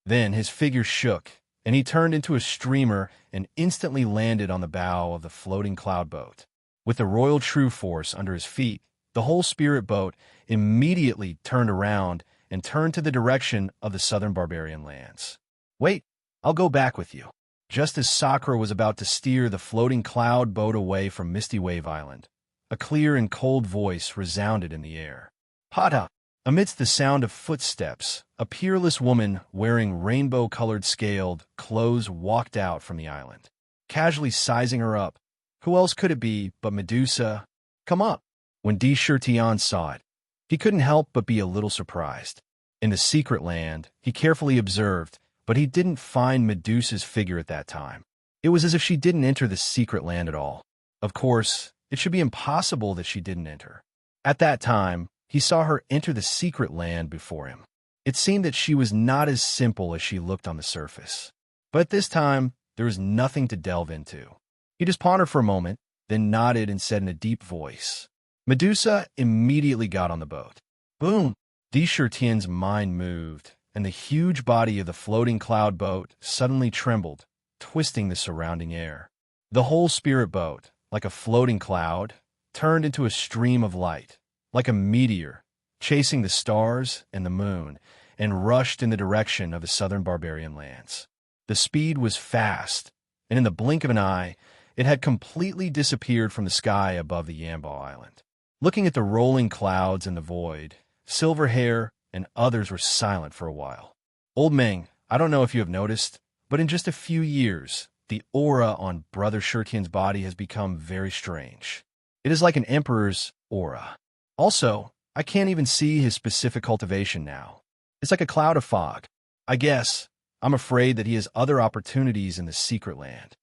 Then his figure shook, and he turned into a streamer and instantly landed on the bow of the floating cloud boat. With the Royal True Force under his feet, the whole spirit boat immediately turned around and turned to the direction of the southern barbarian lands. "Wait, I'll go back with you." Just as Sakura was about to steer the floating cloud boat away from Misty Wave Island, a clear and cold voice resounded in the air. "Pata, Amidst the sound of footsteps, a peerless woman wearing rainbow-colored scaled clothes walked out from the island. Casually sizing her up, who else could it be but Medusa? Come up. When D. Chertion saw it, he couldn't help but be a little surprised. In the secret land, he carefully observed, but he didn't find Medusa's figure at that time. It was as if she didn't enter the secret land at all. Of course, it should be impossible that she didn't enter. At that time, he saw her enter the secret land before him. It seemed that she was not as simple as she looked on the surface. But at this time, there was nothing to delve into. He just pondered for a moment, then nodded and said in a deep voice. Medusa immediately got on the boat. Boom! D. Chertion's mind moved, and the huge body of the floating cloud boat suddenly trembled, twisting the surrounding air. The whole spirit boat, like a floating cloud, turned into a stream of light, like a meteor, chasing the stars and the moon, and rushed in the direction of the southern barbarian lands. The speed was fast, and in the blink of an eye, it had completely disappeared from the sky above the Yambal Island. Looking at the rolling clouds and the void, Silverhair and others were silent for a while. Old Meng, I don't know if you have noticed, but in just a few years, the aura on Brother Chertion's body has become very strange. It is like an emperor's aura. Also, I can't even see his specific cultivation now. It's like a cloud of fog. I guess I'm afraid that he has other opportunities in the secret land.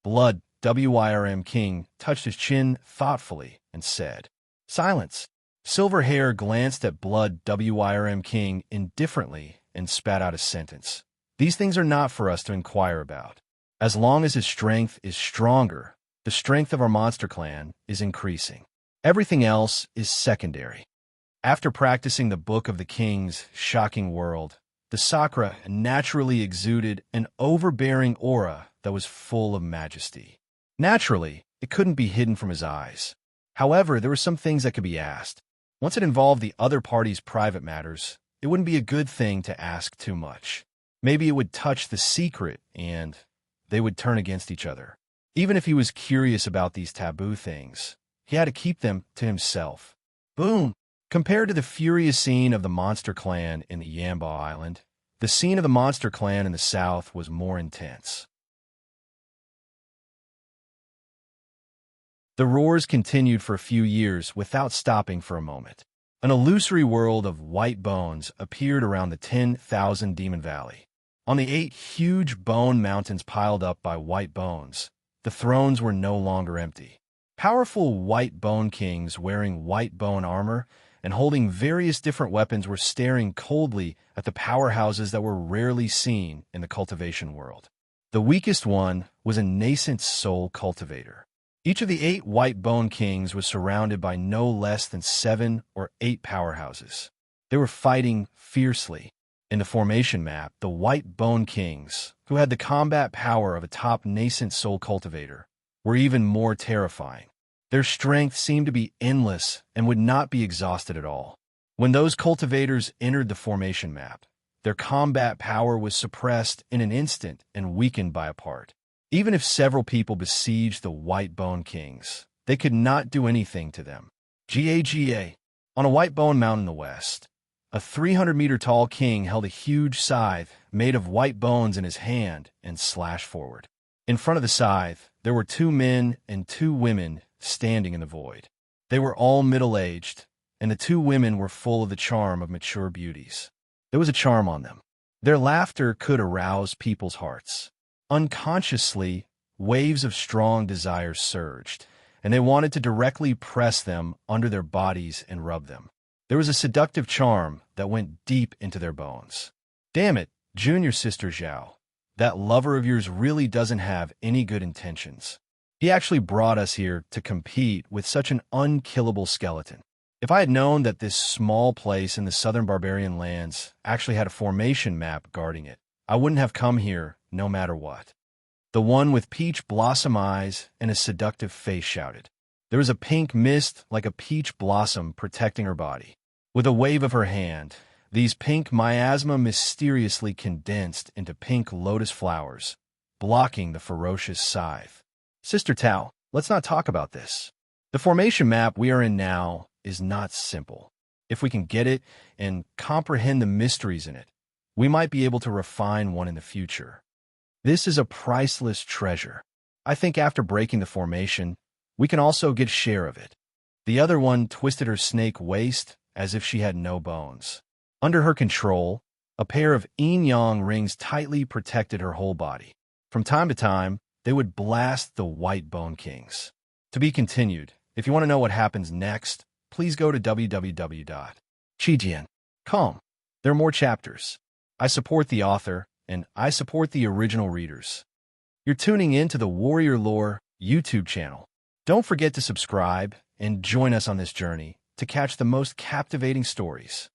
Blood WIRM King touched his chin thoughtfully and said, Silence. Silverhair glanced at Blood WIRM King indifferently and spat out a sentence. These things are not for us to inquire about. As long as his strength is stronger, the strength of our monster clan is increasing. Everything else is secondary. After practicing the Book of the King's shocking world, the Sakura naturally exuded an overbearing aura that was full of majesty. Naturally, it couldn't be hidden from his eyes. However, there were some things that could be asked. Once it involved the other party's private matters, it wouldn't be a good thing to ask too much. Maybe it would touch the secret and they would turn against each other. Even if he was curious about these taboo things, he had to keep them to himself. Boom! Compared to the furious scene of the Monster Clan in the Yambal Island, the scene of the Monster Clan in the south was more intense. The roars continued for a few years without stopping for a moment. An illusory world of white bones appeared around the 10,000 Demon Valley. On the 8 huge bone mountains piled up by white bones, the thrones were no longer empty. Powerful white bone kings wearing white bone armor and holding various different weapons were staring coldly at the powerhouses that were rarely seen in the cultivation world. The weakest one was a nascent soul cultivator. Each of the 8 white bone kings was surrounded by no less than 7 or 8 powerhouses. They were fighting fiercely. In the formation map, the white bone kings, who had the combat power of a top nascent soul cultivator, were even more terrifying. Their strength seemed to be endless and would not be exhausted at all. When those cultivators entered the formation map, their combat power was suppressed in an instant and weakened by a part. Even if several people besieged the White Bone Kings, they could not do anything to them. GAGA. On a white bone mountain in the west, a 300-meter-tall king held a huge scythe made of white bones in his hand and slashed forward. In front of the scythe, there were 2 men and 2 women standing in the void. They were all middle-aged, and the 2 women were full of the charm of mature beauties. There was a charm on them. Their laughter could arouse people's hearts. Unconsciously, waves of strong desire surged, and they wanted to directly press them under their bodies and rub them. There was a seductive charm that went deep into their bones. Damn it, Junior Sister Zhao. That lover of yours really doesn't have any good intentions. He actually brought us here to compete with such an unkillable skeleton. If I had known that this small place in the southern barbarian lands actually had a formation map guarding it, I wouldn't have come here no matter what. The one with peach blossom eyes and a seductive face shouted. There was a pink mist like a peach blossom protecting her body. With a wave of her hand, these pink miasma mysteriously condensed into pink lotus flowers, blocking the ferocious scythe. Sister Tao, let's not talk about this. The formation map we are in now is not simple. If we can get it and comprehend the mysteries in it, we might be able to refine one in the future. This is a priceless treasure. I think after breaking the formation, we can also get share of it. The other one twisted her snake waist as if she had no bones. Under her control, a pair of yin-yang rings tightly protected her whole body. From time to time, they would blast the white bone kings. To be continued. If you want to know what happens next, please go to www.chijian.com. There are more chapters. I support the author, and I support the original readers. You're tuning in to the Warrior Lore YouTube channel. Don't forget to subscribe and join us on this journey to catch the most captivating stories.